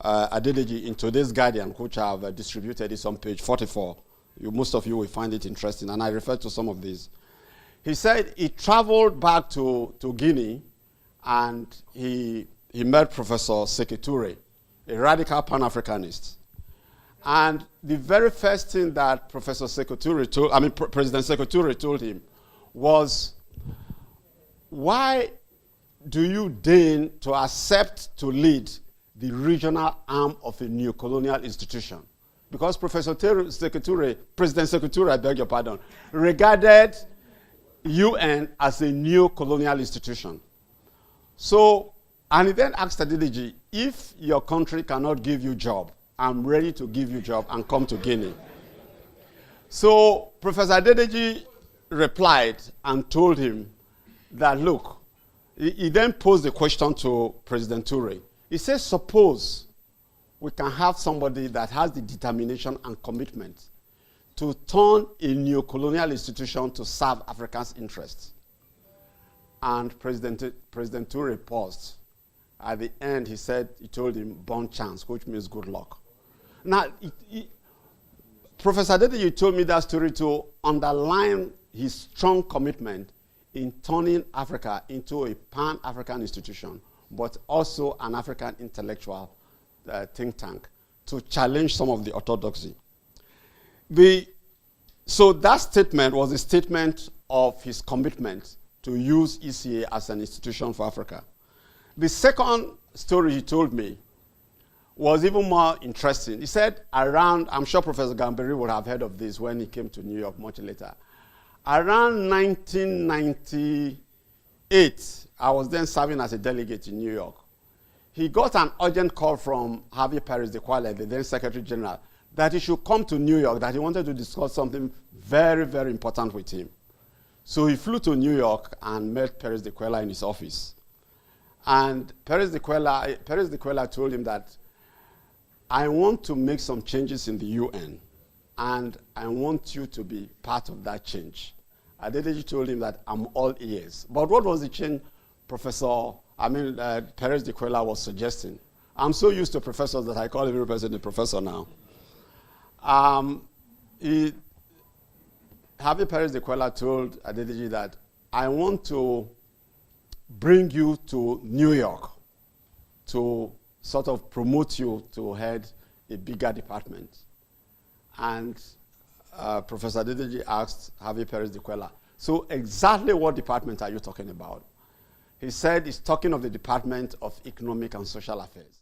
Adedeji in today's Guardian, which I've distributed. It's on page 44. Most of you will find it interesting, and I refer to some of these. He said he traveled back to Guinea, and he met Professor Sékou Touré, a radical Pan-Africanist. And the very first thing that Professor Sékou Touré President Sékou Touré told him was, why do you deign to accept to lead the regional arm of a neo-colonial institution? Because President Sékou Touré, I beg your pardon, regarded UN as a neo-colonial institution. So, and he then asked Adedeji, if your country cannot give you job, I'm ready to give you job and come to Guinea. So Professor Adedeji replied and told him that, look, he then posed the question to President Touré. He says, suppose we can have somebody that has the determination and commitment to turn a neo-colonial institution to serve Africa's interests. And President Touré paused. At the end, he told him, bon chance, which means good luck. Now, Professor Adedeji told me that story to underline his strong commitment in turning Africa into a pan-African institution, but also an African intellectual think tank to challenge some of the orthodoxy. So that statement was a statement of his commitment to use ECA as an institution for Africa. The second story he told me was even more interesting. He said around, I'm sure Professor Gambari would have heard of this when he came to New York much later. Around 1998, I was then serving as a delegate in New York. He got an urgent call from Javier Pérez de Cuéllar, the then Secretary General, that he should come to New York, that he wanted to discuss something very, very important with him. So he flew to New York and met Pérez de Cuéllar in his office. And Pérez de Cuéllar told him that, I want to make some changes in the UN, and I want you to be part of that change. Adedeji told him that I'm all ears. But what was the change Pérez de Cuéllar was suggesting? I'm so used to professors that I call every person a professor now. Javier Pérez de Cuéllar told Adedeji that I want to bring you to New York to sort of promote you to head a bigger department. And Professor Adedeji asked Javier Pérez de Cuéllar, so exactly what department are you talking about? He said he's talking of the Department of Economic and Social Affairs.